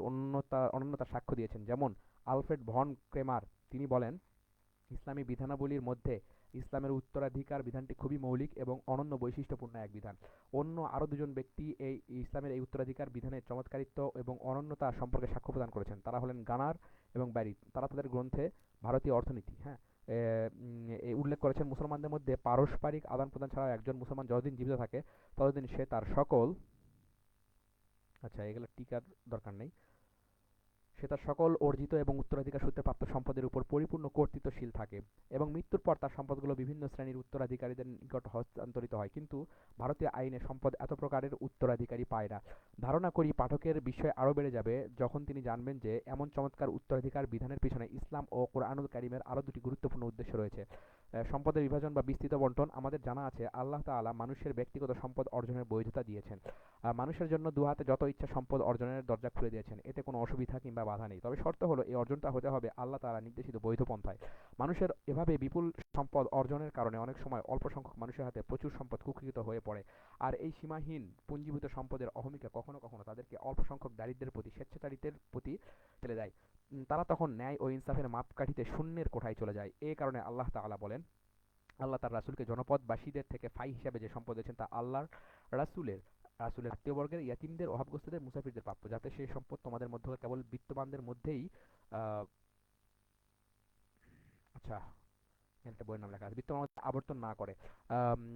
অনন্যতার সাক্ষ্য দিয়েছেন। যেমন আলফ্রেড ভন ক্রেমার, তিনি বলেন, ইসলামী বিধানাবলীর মধ্যে ইসলামের উত্তরাধিকার বিধানটি খুবই মৌলিক এবং অনন্য বৈশিষ্ট্যপূর্ণ এক বিধান। অন্য আরও দুজন ব্যক্তি এই ইসলামের এই উত্তরাধিকার বিধানের চমৎকারিত্ব এবং অনন্যতা সম্পর্কে সাক্ষ্য প্রদান করেছেন। তারা হলেন গানার এবং ব্যারি। তারা তাদের গ্রন্থে ভারতীয় অর্থনীতি উল্লেখ করেছেন, মুসলমানদের মধ্যে পারস্পরিক আদান প্রদান ছাড়াও একজন মুসলমান যতদিন জীবিত থাকে ততদিন সে তার সকল, আচ্ছা এগুলো টিকার দরকার নেই, সে তার সকল অর্জিত এবং উত্তরাধিকার সূত্রে প্রাপ্ত সম্পদের উপর পরিপূর্ণ কর্তৃত্বশীল থাকে এবং মৃত্যুর পর তার সম্পদগুলো বিভিন্ন শ্রেণীর উত্তরাধিকারীদের নিকট হস্তান্তরিত হয়। কিন্তু ভারতীয় আইনে সম্পদ এত প্রকারের উত্তরাধিকারী পায় না। ধারণা করি পাঠকের বিস্ময় আরও বেড়ে যাবে যখন তিনি জানবেন যে এমন চমৎকার উত্তরাধিকার বিধানের পিছনে ইসলাম ও কুরআনুল কারীমের আরও দুটি গুরুত্বপূর্ণ উদ্দেশ্য রয়েছে। সম্পদের বিভাজন বা বিস্তৃত বণ্টন। আমাদের জানা আছে আল্লাহ তাআলা মানুষের ব্যক্তিগত সম্পদ অর্জনের বৈধতা দিয়েছেন। মানুষের জন্য দুহাতে যত ইচ্ছা সম্পদ অর্জনের দরজা খুলে দিয়েছেন, এতে কোনো অসুবিধা কিংবা বাধা নেই। তবে শর্ত হলো এই অর্জনটা হতে হবে আল্লাহ তাআলা নির্দেশিত বৈধ পন্থায়। মানুষের এভাবে বিপুল সম্পদ অর্জনের কারণে অনেক সময় অল্প সংখ্যক মানুষের হাতে প্রচুর সম্পদ কুক্ষিগত হয়ে পড়ে, আর এই সীমাহীন পুঞ্জীভূত সম্পদের অহমিকা কখনো কখনো তাদেরকে অল্প সংখ্যক দারিদ্রের প্রতি, স্বেচ্ছাচারিতার প্রতি ঠেলে দেয়। তারা তখন ন্যায় ও ইনসাফের মাপকাঠিতে শূন্যের কোঠায় চলে যায়। এ কারণে আল্লাহ তাআলা বলেন, আল্লাহ তার রাসূলকে জনপদবাসীদের থেকে ফাই হিসাবে যে সম্পদ দিয়েছেন তা আল্লাহর রাসূলের আত্মীয়বর্গের, ইয়াতীমদের, অভাবগ্রস্তদের, মুসাফিরদের প্রাপ্য, যাতে সেই সম্পদ তোমাদের মধ্যে কেবল বিত্তবানদের মধ্যেই আহ, আচ্ছা একটা বইয়ের নাম লেখা আছে, তোমাদের আবর্তন না করে।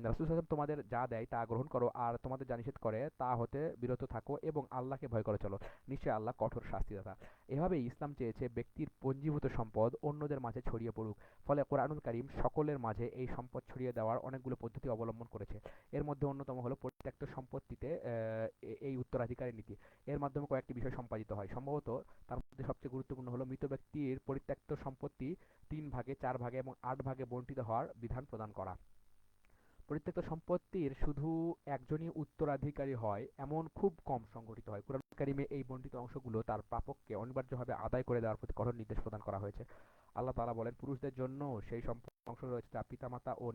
রাসূল সাল্লাল্লাহু আলাইহি ওয়াসাল্লাম তোমাদের যা দেয় তা গ্রহণ করো, আর তোমাদের যা নিষেধ করে তা হতে বিরত থাকো এবং আল্লাহকে ভয় করে চলো, নিশ্চয়ই আল্লাহ কঠোর শাস্তিদাতা। এভাবেই ইসলাম চেয়েছে ব্যক্তির পঞ্জীভূত সম্পদ অন্যদের মাঝে ছড়িয়ে পড়ুক। ফলে কোরআনুল কারীম সকলের মাঝে এই সম্পদ ছড়িয়ে দেওয়ার অনেকগুলো পদ্ধতি অবলম্বন করেছে। এর মধ্যে অন্যতম হলো পরিত্যক্ত সম্পত্তিতে এই উত্তরাধিকারের নীতি। এর মাধ্যমে কয়েকটি বিষয় সম্পাদিত হয়। সম্ভবত তার মধ্যে সবচেয়ে গুরুত্বপূর্ণ হলো মৃত ব্যক্তির পরিত্যক্ত সম্পত্তি ৩ ভাগে, ৪ ভাগে এবং ৮ ভাগে বণ্টিত হওয়ার বিধান প্রদান করা। পরিত্যক্ত সম্পত্তির শুধু একজনই উত্তরাধিকারী হয় এমন খুব কম সংঘটিত হয়। কুরআন কারিমে এই বণ্টিত অংশগুলো তার প্রাপককে অনিবার্যভাবে আদায় করে দেওয়ার প্রতি কঠোর নির্দেশ প্রদান করা হয়েছে। আল্লাহ তাআলা বলেন, পুরুষদের জন্য সেই সম্পদের অংশ রয়েছে যা পিতামাতা ও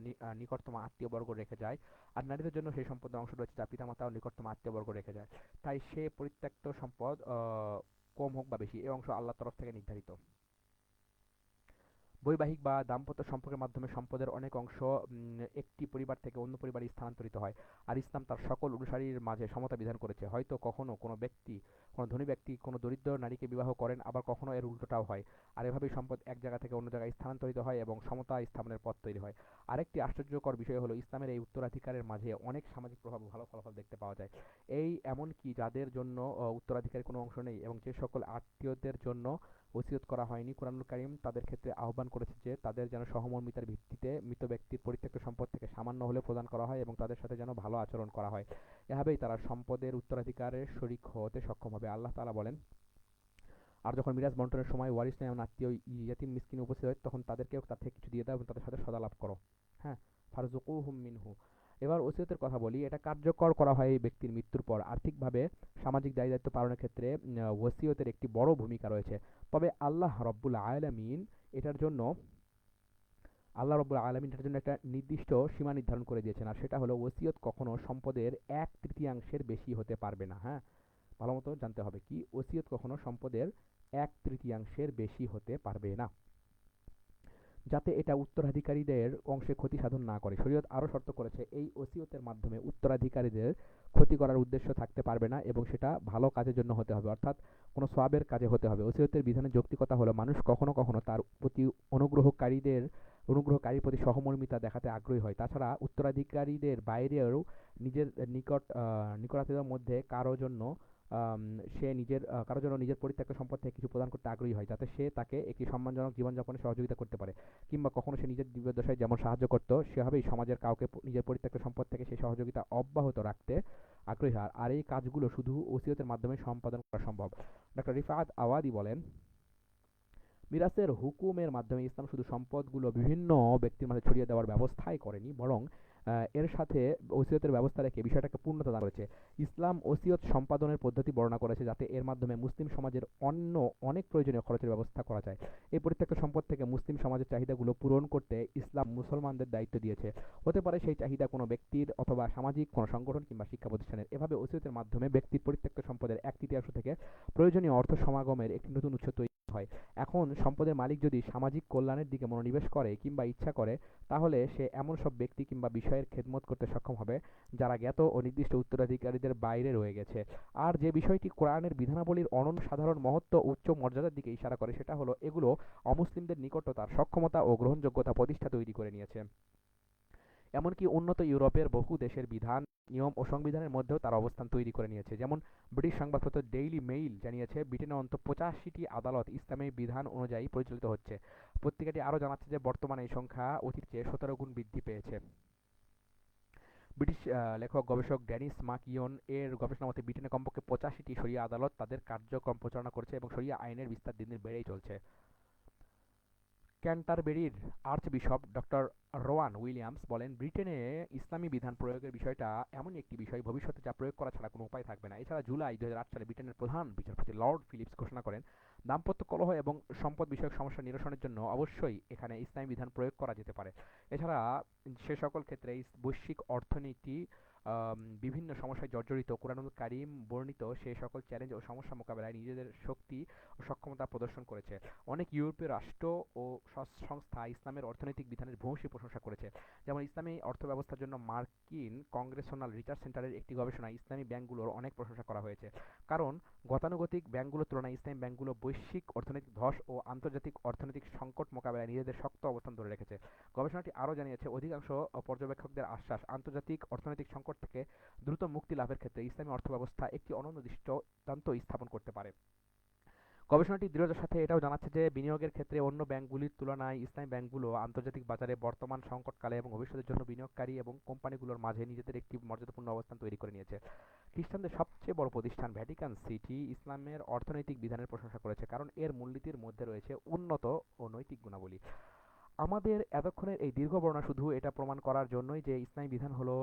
নিকটতম আত্মীয়বর্গ রেখে যায়, আর নারীদের জন্য সেই সম্পদের অংশ রয়েছে যা পিতামাতা ও নিকটতম আত্মীয়বর্গ রেখে যায়। তাই সে পরিত্যক্ত সম্পদ কম হোক বা বেশি, এই অংশ আল্লাহর তরফ থেকে নির্ধারিত। বৈবাহিক বা দাম্পত্য সম্পর্কের মাধ্যমে সম্পদের অনেক অংশ একটি পরিবার থেকে অন্য পরিবারে স্থানান্তরিত হয়, আর ইসলাম তার সকল অনুসারীর মাঝে সমতা বিধান করেছে। হয়তো কখনো কোনো ধনী ব্যক্তি কোনো দরিদ্র নারীকে বিবাহ করেন, আবার কখনো এর উল্টোটাও হয়। আর এভাবেই সম্পদ এক জায়গা থেকে অন্য জায়গায় স্থানান্তরিত হয় এবং সমতা স্থাপনের পথ তৈরি হয়। আরেকটি আশ্চর্যকর বিষয় হলো ইসলামের এই উত্তরাধিকারের মাঝে অনেক সামাজিক প্রভাব ও ভালো ফলাফল দেখতে পাওয়া যায়। এমনকি যাদের জন্য উত্তরাধিকারের কোনো অংশ নেই এবং যে সকল আত্মীয়দের জন্য ওসিয়ত করা হয়নি, কুরআনুল কারীম তাদের ক্ষেত্রে আহ্বান করেছে যে তাদের যেন সহমর্মিতার ভিত্তিতে মৃত ব্যক্তির পরিত্যক্ত সম্পদ থেকে সামান্য হলেও প্রদান করা হয় এবং তাদের সাথে যেন ভালো আচরণ করা হয়। এভাবেই তারা সম্পদের উত্তরাধিকারের শরিক হতে সক্ষম হবে। আল্লাহ তাআলা বলেন, আর যখন মিরাজ বন্টনের সময় ওয়ারিশ এমন আত্মীয় ইয়াতিম মিসকিন উপস্থিত হয় তখন তাদেরকেও তার থেকে কিছু দিয়ে দাও এবং তাদের সাথে সদালাপ করো। হ্যাঁ, ফারজুকুহুম মিনহু। এবার ওসিয়তের কথা বলি। এটা কার্যকর করা হয় এই ব্যক্তির মৃত্যুর পর। আর্থিকভাবে সামাজিক দায়িত্ব পালনের ক্ষেত্রে ওসিয়তের একটি বড় ভূমিকা রয়েছে। তবে আল্লাহ রব্বুল আলামিন এটার জন্য একটা নির্দিষ্ট সীমা নির্ধারণ করে দিয়েছেন, আর সেটা হলো ওসিয়ত কখনো সম্পদের 1/3 বেশি হতে পারবে না। হ্যাঁ, ভালো মতো জানতে হবে কি ওসিয়ত কখনো সম্পদের 1/3 বেশি হতে পারবে না, যাতে এটা উত্তরাধিকারীদের অংশে ক্ষতি সাধন না করে। শরীয়ত আরও শর্ত করেছে এই ওসিয়তের মাধ্যমে উত্তরাধিকারীদের ক্ষতি করার উদ্দেশ্য থাকতে পারবে না এবং সেটা ভালো কাজের জন্য হতে হবে, অর্থাৎ কোনো সওয়াবের কাজে হতে হবে। ওসিয়তের বিধানের যৌক্তিকতা হলো মানুষ কখনো কখনো তার প্রতি অনুগ্রহকারীর প্রতি সহমর্মিতা দেখাতে আগ্রহী হয়। তাছাড়া উত্তরাধিকারীদের বাইরেও নিজের নিকটাত্মীয়দের মধ্যে আম কারো জন্য নিজের পরিত্যক্ত সম্পদ থেকে কিছু প্রদান করতে আগ্রহী হয়, যাতে সে তাকে একটি সম্মানজনক জীবনযাপনে সহযোগিতা করতে পারে। কিংবা কখনো সে নিজের জীবদ্দশায় যেমন সাহায্য করত, সেভাবেই সমাজের কাউকে নিজের পরিত্যক্ত সম্পদ থেকে সেই সহযোগিতা অব্যাহত রাখতে আগ্রহী হয়। আর এই কাজগুলো শুধু ওসিয়তের মাধ্যমে সম্পাদন করা সম্ভব। ডক্টর রিফাত আওয়াদি বলেন, মিরাসের হুকুমের মাধ্যমে ইসলাম শুধু সম্পদগুলো বিভিন্ন ব্যক্তির মাঝে ছড়িয়ে দেওয়ার ব্যবস্থাই করেনি, বরং এর সাথে ওসিয়তের ব্যবস্থা রেখে বিষয়টাকে পূর্ণতা দান করেছে। ইসলাম ওসিয়ত সম্পাদনের পদ্ধতি বর্ণনা করেছে যাতে এর মাধ্যমে মুসলিম সমাজের অন্য অনেক প্রয়োজনীয় খরচের ব্যবস্থা করা যায়। এই পরিত্যক্ত সম্পদ থেকে মুসলিম সমাজের চাহিদাগুলো পূরণ করতে ইসলাম মুসলমানদের দায়িত্ব দিয়েছে। হতে পারে সেই চাহিদা কোনো ব্যক্তির অথবা সামাজিক কোনো সংগঠন কিংবা শিক্ষা প্রতিষ্ঠানের। এভাবে ওসিয়তের মাধ্যমে ব্যক্তির পরিত্যক্ত সম্পদের 1/3 থেকে প্রয়োজনীয় অর্থ সমাগমের একটি নতুন উৎস তৈরি হয়। এখন সম্পদের মালিক যদি সামাজিক কল্যাণের দিকে মনোনিবেশ করে কিংবা ইচ্ছা করে, তাহলে সে এমন সব ব্যক্তি কিংবা বিষয়ের খেদমত করতে সক্ষম হবে যারা জ্ঞাত ও নির্দিষ্ট উত্তরাধিকারীদের বাইরে রয়ে গেছে। আর যে বিষয়টি কোরআনের বিধানাবলীর অনন্য সাধারণ মহত্ব ও উচ্চ মর্যাদার দিকে ইশারা করে, সেটা হলো এগুলো অমুসলিমদের নিকট তার সক্ষমতা ও গ্রহণযোগ্যতা প্রতিষ্ঠা তৈরি করে নিয়েছে। এমনকি উন্নত ইউরোপের বহু দেশের বিধান, নিয়ম ও সংবিধানের মধ্যেও তার অবস্থান তৈরি করে নিয়েছে। যেমন ব্রিটিশ সংবাদপত্র ডেইলি মেইল জানিয়েছে, ব্রিটেনে অন্তত 85টি আদালত ইসলামী বিধান অনুযায়ী পরিচালিত হচ্ছে। পত্রিকাটি আরও জানাচ্ছে যে বর্তমানে এই সংখ্যা অতীতের চেয়ে 17 গুণ বৃদ্ধি পেয়েছে। ব্রিটিশ লেখক গবেষক ড্যানিস মাকইয়ন এর গবেষণা মতে ব্রিটেনে কমপক্ষে 85টি শরিয়া আদালত তাদের কার্যক্রম পরিচালনা করছে এবং শরিয়া আইনের বিস্তার দিন দিন বেড়েই চলছে। ক্যান্টারবেরির আর্চবিশপ ডক্টর রোয়ান উইলিয়ামস বলেন, ব্রিটেনে ইসলামী বিধান প্রয়োগের বিষয়টা এমনই একটি বিষয় ভবিষ্যতে যা প্রয়োগ করা ছাড়া কোনো উপায় থাকবে না। এছাড়া জুলাই 2008 সালে ব্রিটেনের প্রধান বিচারপতি লর্ড ফিলিপস ঘোষণা করেন, দাম্পত্য কলহ এবং সম্পদ বিষয়ক সমস্যা নিরসনের জন্য অবশ্যই এখানে ইসলামী বিধান প্রয়োগ করা যেতে পারে। এছাড়া সে সকল ক্ষেত্রে বৈশ্বিক অর্থনীতি বিভিন্ন সমস্যায় জর্জরিত কুরআনুল কারীম বর্ণিত সে সকল চ্যালেঞ্জ ও সমস্যা মোকাবেলায় নিজেদের শক্তি ও সক্ষমতা প্রদর্শন করেছে। অনেক ইউরোপীয় রাষ্ট্র ও সংস্থা ইসলামের অর্থনৈতিক বিধানের ভূয়সী প্রশংসা করেছে। যেমন ইসলামী অর্থব্যবস্থার জন্য মার্কিন কংগ্রেশনাল রিসার্চ সেন্টারের একটি গবেষণায় ইসলামী ব্যাংকগুলোর অনেক প্রশংসা করা হয়েছে, কারণ গতানুগতিক ব্যাংকগুলোর তুলনায় ইসলামী ব্যাংকগুলো বৈশ্বিক অর্থনৈতিক ধস ও আন্তর্জাতিক অর্থনৈতিক সংকট মোকাবেলায় নিজেদের শক্ত অবস্থান ধরে রেখেছে। গবেষণাটি আরও জানিয়েছে, অধিকাংশ পর্যবেক্ষকদের আশ্বাস, আন্তর্জাতিক অর্থনৈতিক সংকট থেকে দ্রুত মুক্তি লাভের ক্ষেত্রে ইসলামী অর্থব্যবস্থা একটি অনন্য দৃষ্টান্ত স্থাপন করতে পারে। গবেষণাটি দৃঢ়তার সাথে এটাও জানাচ্ছে যে বিনিয়োগের ক্ষেত্রে অন্য ব্যাংকগুলির তুলনায় ইসলামী ব্যাংকগুলো আন্তর্জাতিক বাজারে বর্তমান সংকটকালে এবং ভবিষ্যতের জন্য বিনিয়োগকারী এবং কোম্পানিগুলোর মাঝে নিজেদের একটি মর্যাদাপূর্ণ অবস্থান তৈরি করে নিয়েছে। খ্রিস্টানদের সবচেয়ে বড় প্রতিষ্ঠান ভ্যাটিকান সিটি ইসলামের অর্থনৈতিক বিধানের প্রশংসা করেছে, কারণ এর মূলনীতির মধ্যে রয়েছে উন্নত ও নৈতিক গুণাবলী। আমাদের এতক্ষণের এই দীর্ঘ বর্ণনা শুধু এটা প্রমাণ করার জন্যই যে ইসলামী বিধান হলো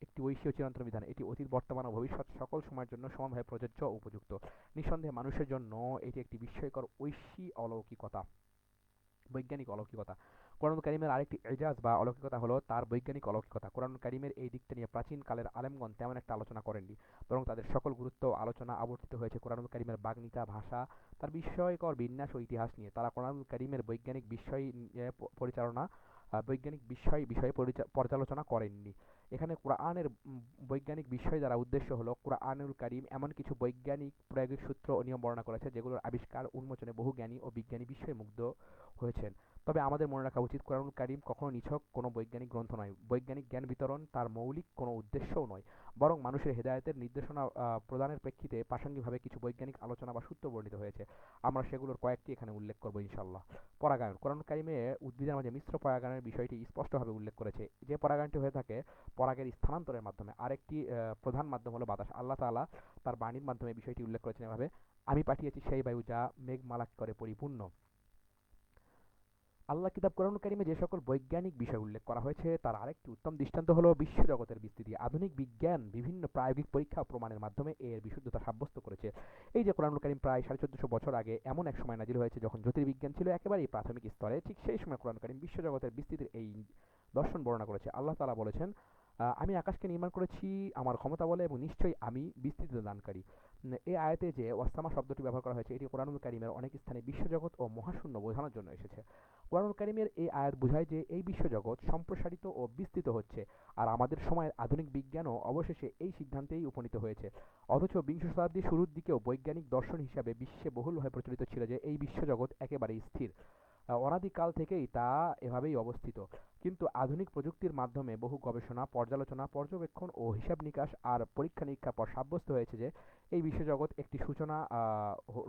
একটি ঐশী ও চিরন্তন বিধান। এটি অতীত, বর্তমান ও ভবিষ্যৎ সকল সময়ের জন্য সমানভাবে প্রযোজ্য ও উপযুক্ত। নিঃসন্দেহে মানুষের জন্য এটি একটি বিস্ময়কর ঐশী অলৌকিকতা, বৈজ্ঞানিক অলৌকিকতা। কোরআনুল কারীমের আরেকটি এজাজ বা অলৌকিকতা হলো তার বৈজ্ঞানিক অলৌকিকতা। কোরআনুল কারীমের এই দিকটা নিয়ে প্রাচীন কালের আলেমগণ তেমন একটা আলোচনা করেননি, বরং তাদের সকল গুরুত্ব ও আলোচনা আবর্তিত হয়েছে কোরআনুল কারীমের বাগ্মিতা, ভাষা, তার বিস্ময়কর বিন্যাস ও ইতিহাস নিয়ে। তারা কোরআনুল কারীমের বৈজ্ঞানিক বিষয় পরিচালনা বৈজ্ঞানিক বিষয়ে পর্যালোচনা করেননি। এখানে কোরআনের বৈজ্ঞানিক বিষয় দ্বারা উদ্দেশ্য হলো কোরআনুল কারীম এমন কিছু বৈজ্ঞানিক প্রায়োগিক সূত্র ও নিয়ম বর্ণনা করেছে যেগুলোর আবিষ্কার উন্মোচনে বহু জ্ঞানী ও বিজ্ঞানী বিস্ময়ে মুগ্ধ হয়েছেন। তবে আমাদের মনে রাখা উচিত, কোরআনুল কারীম কখনো নিছক কোনো বৈজ্ঞানিক গ্রন্থ নয়। বৈজ্ঞানিক জ্ঞান বিতরণ তার মৌলিক কোনো উদ্দেশ্যও নয়, বরং মানুষের হেদায়েতের নির্দেশনা প্রদানের প্রেক্ষিতে প্রাসঙ্গিকভাবে কিছু বৈজ্ঞানিক আলোচনা বা সূত্র বর্ণিত হয়েছে। আমরা সেগুলোর কয়েকটি এখানে উল্লেখ করব ইনশাআল্লাহ। পরাগায়ন। কোরআনুল কারীমে উদ্ভিদের মাঝে মিশ্র পরাগায়নের বিষয়টি স্পষ্টভাবে উল্লেখ করেছে। যে পরাগায়নটি হয়ে থাকে পরাগের স্থানান্তরের মাধ্যমে। আরেকটি প্রধান মাধ্যম হলো বাতাস। আল্লাহ তাআলা তার বাণীর মাধ্যমে বিষয়টি উল্লেখ করেছেন এভাবে, আমি পাঠিয়েছি সেই বায়ু যা মেঘমালা করে পরিপূর্ণ। আল্লাহ কিতাব কোরআনুল কারীমে যে সকল বৈজ্ঞানিক বিষয় উল্লেখ করা হয়েছে তার আরেকটি উত্তম দৃষ্টান্ত হলো বিশ্বজগতের বিস্তৃতি। আধুনিক বিজ্ঞান বিভিন্ন প্রায়োগিক পরীক্ষা ও প্রমাণের মাধ্যমে এর বিশুদ্ধতা সাব্যস্ত করেছে। এই যে কোরআনুল কারীম প্রায় 1450 বছর আগে এমন এক সময় নাজিল হয়েছে যখন জ্যোতির্বিজ্ঞান ছিল একেবারেই প্রাথমিক স্তরে, ঠিক সেই সময় কোরআনুল কারীম বিশ্বজগতের বিস্তৃতির এই দর্শন বর্ণনা করেছে। আল্লাহ তাআলা বলেছেন, আমি আকাশকে নির্মাণ করেছি আমার ক্ষমতা বলে এবং নিশ্চয়ই আমি বিস্তৃত দানকারী। এই আয়াতে যে ওয়াসামা শব্দটি ব্যবহার করা হয়েছে এটি কোরআনুল কারীমের অনেক স্থানে বিশ্বজগৎ ও মহাশূন্য বোঝানোর জন্য এসেছে। কোরআনুল কারীমের এই আয়াত বোঝায় যে এই বিশ্বজগৎ সম্প্রসারিত ও বিস্তৃত হচ্ছে, আর আমাদের সময়ের আধুনিক বিজ্ঞানও অবশেষে এই সিদ্ধান্তেই উপনীত হয়েছে। অথচ বিংশ শতাব্দীর শুরুর দিকেও বৈজ্ঞানিক দর্শন হিসাবে বিশ্বে বহুলভাবে প্রচলিত ছিল যে এই বিশ্বজগৎ একেবারেই স্থির। অনাদিকাল থেকেই তা এভাবেই অবস্থিত। কিন্তু আধুনিক প্রযুক্তির মাধ্যমে বহু গবেষণা, পর্যালোচনা, পর্যবেক্ষণ ও হিসাব নিকাশ আর পরীক্ষা নিরীক্ষার পর সাব্যস্ত হয়েছে যে এই বিশ্বজগৎ একটি সূচনা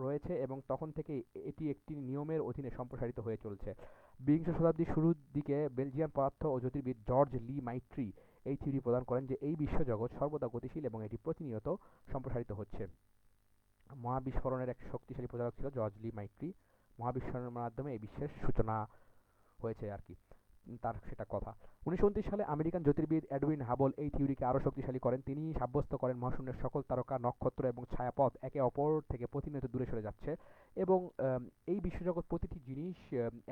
রয়েছে এবং তখন থেকেই এটি একটি নিয়মের অধীনে সম্প্রসারিত হয়ে চলছে। বিংশ শতাব্দীর শুরুর দিকে বেলজিয়ান পদার্থ ও জ্যোতির্বিদ জর্জ লি মাইট্রি এই থিওরি প্রদান করেন যে এই বিশ্বজগৎ সর্বদা গতিশীল এবং এটি প্রতিনিয়ত সম্প্রসারিত হচ্ছে। মহাবিস্ফোরণের এক শক্তিশালী প্রচারক ছিল জর্জ লি মাইট্রি। মহাবিস্ফোরণের মাধ্যমে এই বিশ্বের সূচনা হয়েছে আর কি, তার সেটা কথা। 1929 সালে আমেরিকান জ্যোতির্বিদ এডউইন হাবল এই থিওরিকে আরও শক্তিশালী করেন। তিনি সাব্যস্ত করেন মহাশূন্যের সকল তারকা, নক্ষত্র এবং ছায়াপথ একে অপর থেকে প্রতিনিয়ত দূরে সরে যাচ্ছে এবং এই বিশ্বজগৎ প্রতিটি জিনিস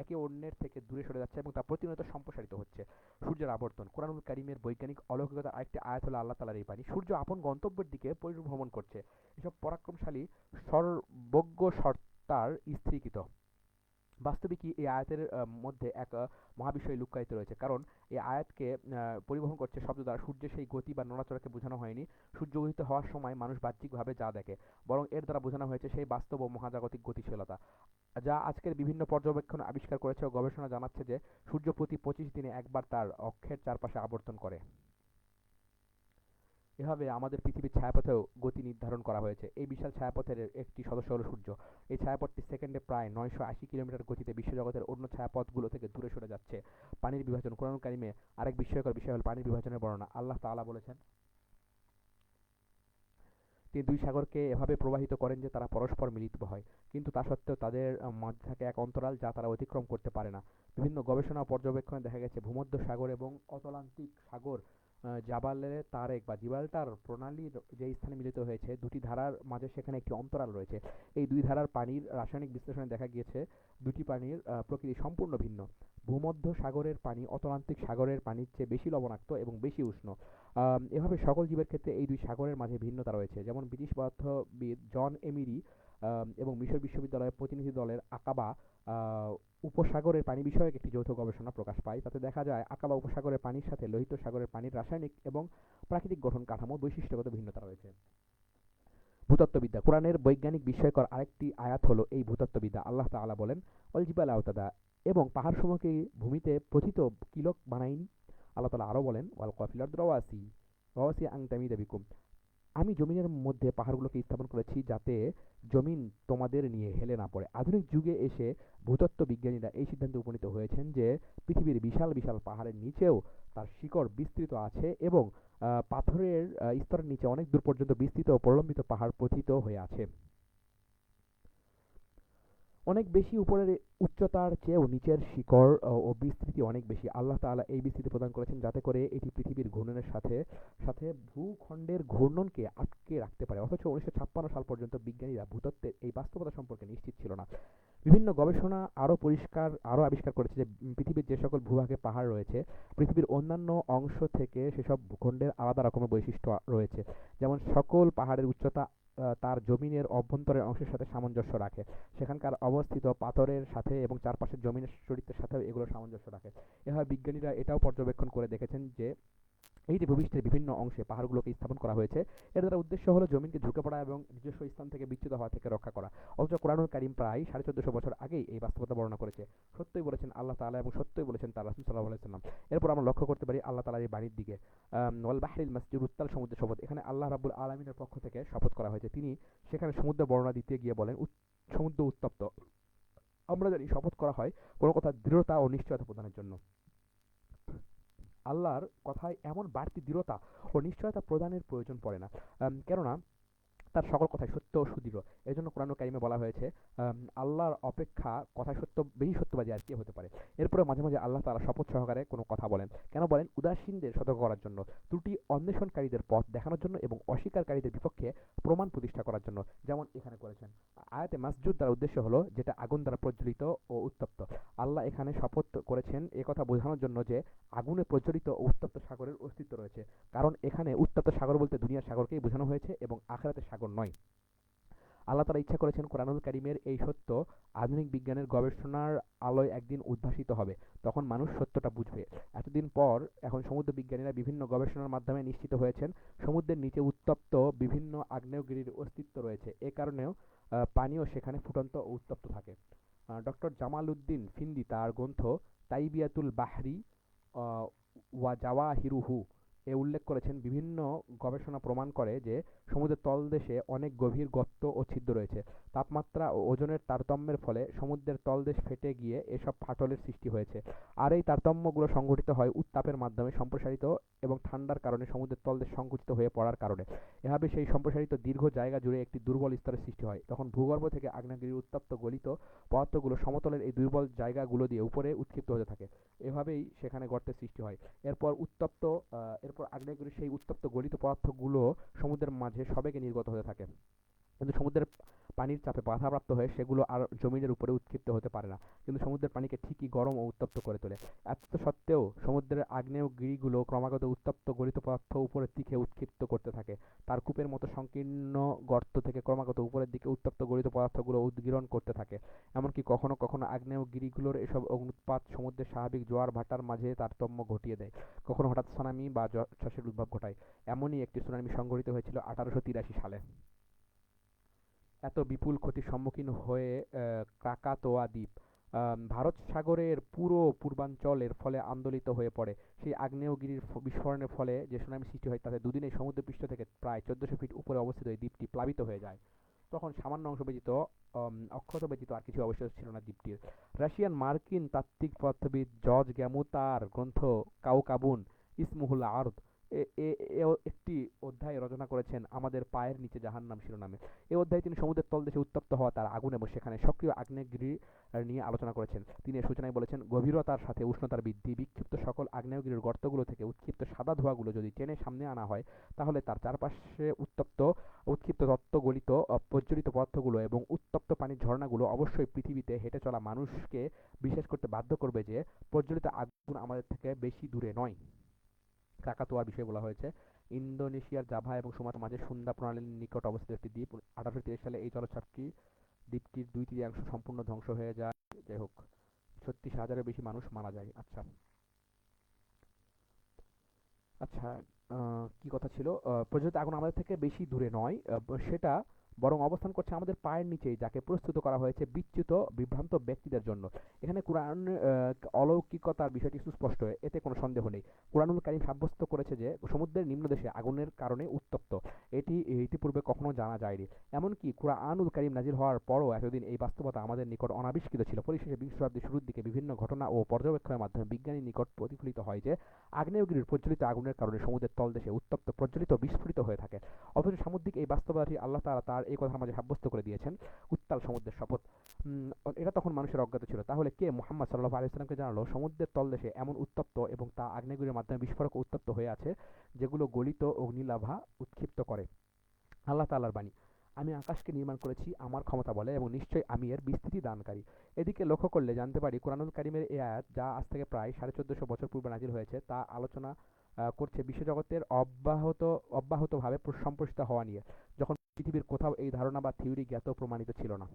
একে অন্যের থেকে দূরে সরে যাচ্ছে এবং তা প্রতিনিয়ত সম্প্রসারিত হচ্ছে। সূর্যের আবর্তন। কোরআনুল কারীমের বৈজ্ঞানিক অলৌকিকতার আরেকটি আয়াত হলো আল্লাহ তাআলার এই বাণী, সূর্য আপন গন্তব্যের দিকে পরিভ্রমণ করছে। এসব পরাক্রমশালী সর্বজ্ঞ সত্তার স্থিরীকৃত। বাস্তবিকই এই আয়াতের মধ্যে এক মহাবিষয় লুক্কায়িত রয়েছে, কারণ এই আয়াতকে পরিবহন করছে শব্দ দ্বারা সূর্যের সেই গতি বা নড়াচড়াকে বোঝানো হয়নি সূর্য উদিত হওয়ার সময় মানুষ বাহ্যিকভাবে যা দেখে, বরং এর দ্বারা বোঝানো হয়েছে সেই বাস্তব ও মহাজাগতিক গতিশীলতা যা আজকের বিভিন্ন পর্যবেক্ষণ আবিষ্কার করেছে ও গবেষণা জানাচ্ছে যে সূর্য প্রতি 25 দিনে একবার তার অক্ষের চারপাশে আবর্তন করে। এভাবে আমাদের পৃথিবীর ছায়াপথেও গতি নির্ধারণ করা হয়েছে। এই বিশাল ছায়াপথের একটি সদস্য হলো সূর্য। এই ছায়াপথটি সেকেন্ডে প্রায় 980 কিলোমিটার গতিতে বিশ্বজগতের অন্য ছায়াপথগুলো থেকে দূরে সরে যাচ্ছে। পানির বিভাজন। কোরআনুল কারীমে আরেক বিস্ময়কর বিষয় হল পানির বিভাজনের বর্ণনা। আল্লাহ তাআলা বলেছেন, তিনি দুই সাগরকে এভাবে প্রবাহিত করেন যে তারা পরস্পর মিলিত হয়, কিন্তু তা সত্ত্বেও তাদের মাঝে থাকে এক অন্তরাল যা তারা অতিক্রম করতে পারে না। বিভিন্ন গবেষণা ও পর্যবেক্ষণে দেখা গেছে ভূমধ্য সাগর এবং অতলান্তিক সাগর জাবালে তারেক বা জিব্রাল্টার প্রণালীর যে স্থানে মিলিত হয়েছে দুটি ধারার মাঝে সেখানে একটি অন্তরাল রয়েছে। এই দুই ধারার পানির রাসায়নিক বিশ্লেষণে দেখা গিয়েছে দুটি পানির প্রকৃতি সম্পূর্ণ ভিন্ন। ভূমধ্য সাগরের পানি অতলান্তিক সাগরের পানির চেয়ে বেশি লবণাক্ত এবং বেশি উষ্ণ। এভাবে সকল জীবের ক্ষেত্রে এই দুই সাগরের মাঝে ভিন্নতা রয়েছে। যেমন ব্রিটিশ পদার্থবিদ জন এমিরি এবং মিশর বিশ্ববিদ্যালয়ের প্রতিনিধি দলের আকাবা উপসাগরের পানি বিষয়ক একটি যৌথ গবেষণা প্রকাশ পায়। তাতে দেখা যায় আকাবা উপসাগরের পানির সাথে লোহিত সাগরের পানির রাসায়নিক এবং প্রাকৃতিক গঠন কাঠামো বৈশিষ্ট্যগত ভিন্নতা রয়েছে। ভূতত্ত্ববিদ্যা কোরআনের বৈজ্ঞানিক বিস্ময়কর আরেকটি আয়াত হলো এই ভূতত্ত্ববিদ্যা। আল্লাহ তাআলা বলেন, অল জিবালা আওতাদা, এবং পাহাড়সমূহকে ভূমিতে প্রথিত কিলক বানাইনি। আল্লাহ তাআলা আরো বলেন, ওয়াল কাফিল আরদ রাওয়াসি রাওয়াসি আন তামিদা বিকুম, আমি জমিনের মধ্যে পাহাড়গুলোকে স্থাপন করেছি যাতে জমিন তোমাদের নিয়ে হেলে না পড়ে। আধুনিক যুগে এসে ভূতত্ত্ব বিজ্ঞানীরা এই সিদ্ধান্তে উপনীত হয়েছেন যে পৃথিবীর বিশাল বিশাল পাহাড়ের নিচেও তার শিকড় বিস্তৃত আছে এবং পাথরের স্তরের নিচে অনেক দূর পর্যন্ত বিস্তৃত ও প্রলম্বিত পাহাড় পতিত হয়ে আছে। অনেক বেশি উপরের উচ্চতার চেয়েও নিচের শিকড় ও বিস্তৃতি অনেক বেশি। আল্লাহ তাআলা এই বিস্তৃতি প্রদান করেছেন যাতে করে এটি পৃথিবীর ঘূর্ণনের সাথে সাথে ভূখণ্ডের ঘূর্ণনকে আটকে রাখতে পারে। অথচ 1956 সাল পর্যন্ত বিজ্ঞানীরা ভূতত্ত্বের এই বাস্তবতা সম্পর্কে নিশ্চিত ছিল না। বিভিন্ন গবেষণা আরও আবিষ্কার করেছে যে পৃথিবীর যে সকল ভূভাগে পাহাড় রয়েছে, পৃথিবীর অন্যান্য অংশ থেকে সেসব ভূখণ্ডের আলাদা রকমের বৈশিষ্ট্য রয়েছে। যেমন সকল পাহাড়ের উচ্চতা তার জমিনের অভ্যন্তরের অংশের সাথে সামঞ্জস্য রাখে। সেখানকার অবস্থিত পাথরের সাথে এবং চারপাশের জমিনের চরিত্রের সাথেও এগুলোর সামঞ্জস্য রাখে। এভাবে বিজ্ঞানীরা এটাও পর্যবেক্ষণ করে দেখেছেন যে এই যে ভূপৃষ্ঠের বিভিন্ন অংশে পাহাড়গুলোকে স্থাপন করা হয়েছে, এর দ্বারা উদ্দেশ্য হলো জমিনকে ঝুঁকে পড়া এবং নিজস্ব স্থান থেকে বিচ্যুত হওয়া থেকে রক্ষা করা। অথচ কোরআনুল কারীম প্রায় 1450 বছর আগেই এই বাস্তবতা বর্ণনা করেছে। সত্যই বলেছেন আল্লাহ তাআলা এবং সত্যই বলেছেন তার রাসূল সাল্লাল্লাহু আলাইহি ওয়াসাল্লাম। এরপর আমরা লক্ষ্য করতে পারি আল্লাহ তাআলার এই বাণীর দিকে। ওয়াল বাহরিল মাসজুর, উত্তাল সমুদ্রের শপথ। এখানে আল্লাহ রাব্বুল আলামিনের পক্ষ থেকে শপথ করা হয়েছে। তিনি সেখানে সমুদ্র বর্ণনা দিতে গিয়ে বলেন, সমুদ্র উত্তপ্ত। আমরা জানি শপথ করা হয় কোনো কথা দৃঢ়তা ও নিশ্চয়তা প্রদানের জন্য। আল্লাহর কথায় এমন বাড়তি দৃঢ়তা ও নিশ্চয়তা প্রদানের প্রয়োজন পড়ে না, কেননা তার সকল কথাই সত্য ও সুদৃঢ়। এজন্য কোরআনুল কারীমে বলা হয়েছে, আল্লাহর অপেক্ষা কথায় বেশি সত্যবাদী আর কে হতে পারে। এরপরে মাঝে মাঝে আল্লাহ তাআলা শপথ সহকারে কোনো কথা বলেন। কেন বলেন? উদাসীনদের সতর্ক করার জন্য, ত্রুটি অন্বেষণকারীদের পথ দেখানোর জন্য এবং অস্বীকারীদের বিপক্ষে প্রমাণ প্রতিষ্ঠা করার জন্য, যেমন এখানে করেছেন। আয়াতে মাসজুদ দ্বারা উদ্দেশ্য হলো যেটা আগুন দ্বারা প্রজ্বলিত ও উত্তপ্ত। আল্লাহ এখানে শপথ করেছেন একথা বোঝানোর জন্য যে আগুনে প্রজ্বলিত ও উত্তপ্ত সাগরের অস্তিত্ব রয়েছে। কারণ এখানে উত্তপ্ত সাগর বলতে দুনিয়ার সাগরকেই বোঝানো হয়েছে এবং আখিরাতের সাগর নয়। আল্লাহ তাআলা ইচ্ছা করেছেন কোরআনুল কারীমের এই সত্য আধুনিক বিজ্ঞানের গবেষণার আলোয় একদিন উদ্ভাসিত হবে। তখন মানুষ সত্যটা বুঝবে। এতদিন পর এখন সমুদ্র বিজ্ঞানীরা বিভিন্ন গবেষণার মাধ্যমে নিশ্চিত হয়েছেন সমুদ্রের নিচে উত্তপ্ত বিভিন্ন আগ্নেয়গিরির অস্তিত্ব রয়েছে। এ কারণেও পানিও সেখানে ফুটন্ত ও উত্তপ্ত থাকে। ডক্টর জামাল উদ্দিন ফিন্দি তার গ্রন্থ তাইবিয়াতুল বাহরি ওয়া জাওয়াহিরুহু এ উল্লেখ করেছেন, বিভিন্ন গবেষণা প্রমাণ করে যে সমুদ্রের তলদেশে অনেক গভীর গর্ত ও ছিদ্র রয়েছে। তাপমাত্রা ও ওজনের তারতম্যের ফলে সমুদ্রের তলদেশ ফেটে গিয়ে এসব ফাটলের সৃষ্টি হয়েছে। আর এই তারতম্যগুলো সংঘটিত হয় উত্তাপের মাধ্যমে সম্প্রসারিত এবং ঠান্ডার কারণে সমুদ্রের তলদেশ সংকুচিত হয়ে পড়ার কারণে। এভাবে সেই সম্প্রসারিত দীর্ঘ জায়গা জুড়ে একটি দুর্বল স্তরের সৃষ্টি হয়। তখন ভূগর্ভ থেকে আগ্নেয়গিরির উত্তপ্ত গলিত পদার্থগুলো সমতলের এই দুর্বল জায়গাগুলো দিয়ে উপরে উৎক্ষিপ্ত হতে থাকে। এভাবেই সেখানে গর্তের সৃষ্টি হয়। এরপর আগ্নেয়গিরির সেই উত্তপ্ত গলিত পদার্থগুলো সমুদ্রের মাঝে সবেগে নির্গত হতে থাকে। কিন্তু সমুদ্রের পানির চাপে বাধাপ্রাপ্ত হয়ে সেগুলো আর জমিনের উপরে উৎক্ষিপ্ত হতে পারে না, কিন্তু সমুদ্রের পানিকে ঠিকই গরম ও উত্তপ্ত করে তোলে। এত সত্ত্বেও সমুদ্রের আগ্নেয়গিরিগুলো ক্রমাগত উত্তপ্ত গলিত পদার্থ উপরের দিকে উৎক্ষিপ্ত করতে থাকে। তার কূপের মতো সংকীর্ণ গর্ত থেকে ক্রমাগত উপরের দিকে উত্তপ্ত গলিত পদার্থগুলো উদগীরণ করতে থাকে। এমনকি কখনো কখনো আগ্নেয়গিরিগুলোর এসব অগ্ন্যুৎপাত সমুদ্রের স্বাভাবিক জোয়ার ভাটার মাঝে তারতম্য ঘটিয়ে দেয়। কখনো হঠাৎ সুনামি বা জলোচ্ছ্বাসের উদ্ভব ঘটায়। এমনই একটি সুনামি সংঘটিত হয়েছিল 1883 সালে। এত বিপুল ক্ষতির সম্মুখীন হয়ে ক্রাকাতোয়া দ্বীপ ভারত সাগরের পুরো পূর্বাঞ্চল এর ফলে আন্দোলিত হয়ে পড়ে। সেই আগ্নেয়গিরির বিস্ফোরণের ফলে যে সুনামি সৃষ্টি হয় তাতে দুদিনেই সমুদ্রপৃষ্ঠ থেকে প্রায় 1400 ফিট উপরে অবস্থিত এই দ্বীপটি প্লাবিত হয়ে যায়। তখন সামান্য অংশ ব্যতীত অক্ষত ব্যতীত আর কিছু অবশিষ্ট ছিল না দ্বীপটির। রাশিয়ান মার্কিন তাত্ত্বিক পদার্থবিদ জর্জ গ্যামো তার গ্রন্থ কাউকাবুন ইসমুহুল আরদ এ এ- এও একটি অধ্যায় রচনা করেছেন আমাদের পায়ের নিচে জাহান্নাম শিরোনামে। এই অধ্যায়ে তিনি সমুদ্রের তলদেশে উত্তপ্ত হওয়া তার আগুন এবং সেখানে সক্রিয় আগ্নেয়গিরি নিয়ে আলোচনা করেছেন। তিনি এর সূচনায় বলেছেন, গভীরতার সাথে উষ্ণতার বৃদ্ধি, বিক্ষিপ্ত সকল আগ্নেয়গিরির গর্তগুলো থেকে উৎক্ষিপ্ত সাদা ধোঁয়াগুলো যদি টেনে সামনে আনা হয়, তাহলে তার চারপাশে উৎক্ষিপ্ত তত্ত্ব গলিত প্রজ্বলিত পদার্থগুলো এবং উত্তপ্ত পানির ঝর্ণাগুলো অবশ্যই পৃথিবীতে হেঁটে চলা মানুষকে বিশ্বাস করতে বাধ্য করবে যে প্রজ্বলিত আগুন আমাদের থেকে বেশি দূরে নয়। কাকাতুয়ার বিষয়ে বলা হয়েছে, ইন্দোনেশিয়ার জাভা এবং সুমাত্রার মাঝে সুন্দা প্রণালীর নিকট অবস্থিত একটি দ্বীপ। 1830 সালে এই জলোচ্ছ্বাসটি দ্বীপটির 2/3 সম্পূর্ণ ধ্বংস হয়ে যায়। যাই হোক, 36,000-এর বেশি মানুষ মারা যায়। আচ্ছা আচ্ছা কি কথা ছিল? প্রজ্বলিত আগুন আমাদের থেকে বেশি দূরে নয়, সেটা বরং অবস্থান করছে আমাদের পায়ের নিচেই, যাকে প্রস্তুত করা হয়েছে বিচ্যুত বিভ্রান্ত ব্যক্তিদের জন্য। এখানে কুরআন অলৌকিকতার বিষয়টি সুস্পষ্ট, এতে কোনো সন্দেহ নেই। কুরআনুল কারীম সাব্যস্ত করেছে যে সমুদ্রের নিম্নদেশে আগুনের কারণে উত্তপ্ত, এটি ইতিপূর্বে কখনো জানা যায়নি। এমনকি কুরআনুল কারীম নাজিল হওয়ার পরও এতদিন এই বাস্তবতা আমাদের নিকট অনাবিষ্কৃত ছিল। পরিশেষে বিংশ শতাব্দীর শুরুর দিকে বিভিন্ন ঘটনা ও পর্যবেক্ষণের মাধ্যমে বিজ্ঞানীর নিকট প্রতিফলিত হয় যে আগ্নেয়গিরির প্রজ্বলিত আগুনের কারণে সমুদ্রের তলদেশে উত্তপ্ত প্রজ্বলিত বিস্ফোরিত হয়ে থাকে। অথচ সামুদ্রিক এই বাস্তবতাটি আল্লাহ তাআলা তার এই কথার মাঝে সাব্যস্ত করে দিয়েছেন। উত্তাল সমুদ্রের শপথ। এটা তখন মানুষের অজ্ঞাত ছিল। তাহলে কে মুহাম্মদ সাল্লাল্লাহু আলাইহি ওয়াসাল্লামকে জানালো সমুদ্রের তলদেশে এমন উত্তপ্ত এবং তা আগ্নেয়গিরির মাধ্যমে বিস্ফোরক উত্তপ্ত হয়ে আছে, যেগুলো গলিত অগ্নিলাভা উৎক্ষিপ্ত করে? আল্লাহ তাআলার বাণী, আমি আকাশকে নির্মাণ করেছি আমার ক্ষমতা বলে এবং নিশ্চয়ই আমি এর বিস্তৃতি দানকারী। এদিকে লক্ষ্য করলে জানতে পারি কুরআনুল কারীমের এই আয়াত, যা আজ থেকে প্রায় 1450 বছর পূর্বে নাজিল হয়েছে, তা আলোচনা করছে বিশ্বজগতের অব্যাহতভাবে সম্প্রসারিত হওয়া নিয়ে, যখন পৃথিবীর কোথাও এই ধারণা বা থিওরি জ্ঞাত প্রমাণিত ছিল না।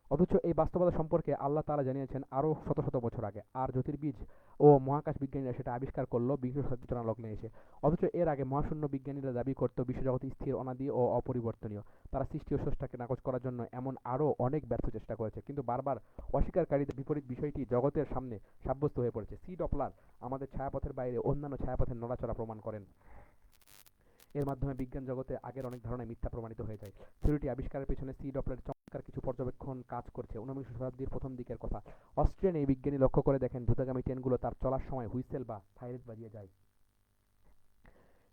অথচ এই বাস্তবতা সম্পর্কে আল্লাহ তাআলা জানিয়েছেন আরও শত শত বছর আগে, আর জ্যোতির্বিদ ও মহাকাশ বিজ্ঞানীরা সেটা আবিষ্কার করলো বিংশ শতাব্দীর লগ্নে এসে। অথচ এর আগে মহাশূন্য বিজ্ঞানীরা দাবি করত বিশ্বজগৎ স্থির, অনাদি ও অপরিবর্তনীয়। তারা সৃষ্টি ও স্রষ্টাকে নাকচ করার জন্য এমন আরও অনেক ব্যর্থ চেষ্টা করেছে, কিন্তু বারবার অস্বীকারীদের বিপরীত বিষয়টি জগতের সামনে সাব্যস্ত হয়ে পড়েছে। সি ডপলার আমাদের ছায়াপথের বাইরে অন্যান্য ছায়াপথের নড়াচড়া প্রমাণ করেন। এর মাধ্যমে বিজ্ঞান জগতে আগের অনেক ধারণাই মিথ্যা প্রমাণিত হয়ে যায়। থিওরিটি আবিষ্কারের পেছনে সি ডপলারের চমৎকার কিছু পর্যবেক্ষণ কাজ করছে। 19 শতাব্দীর প্রথম দিকের কথা। অস্ট্রিয়ান এই বিজ্ঞানী লক্ষ্য করে দেখেন দ্রুতগামী ট্রেনগুলো তার চলার সময় হুইসেল বা সাইরেন বাজিয়ে যায়।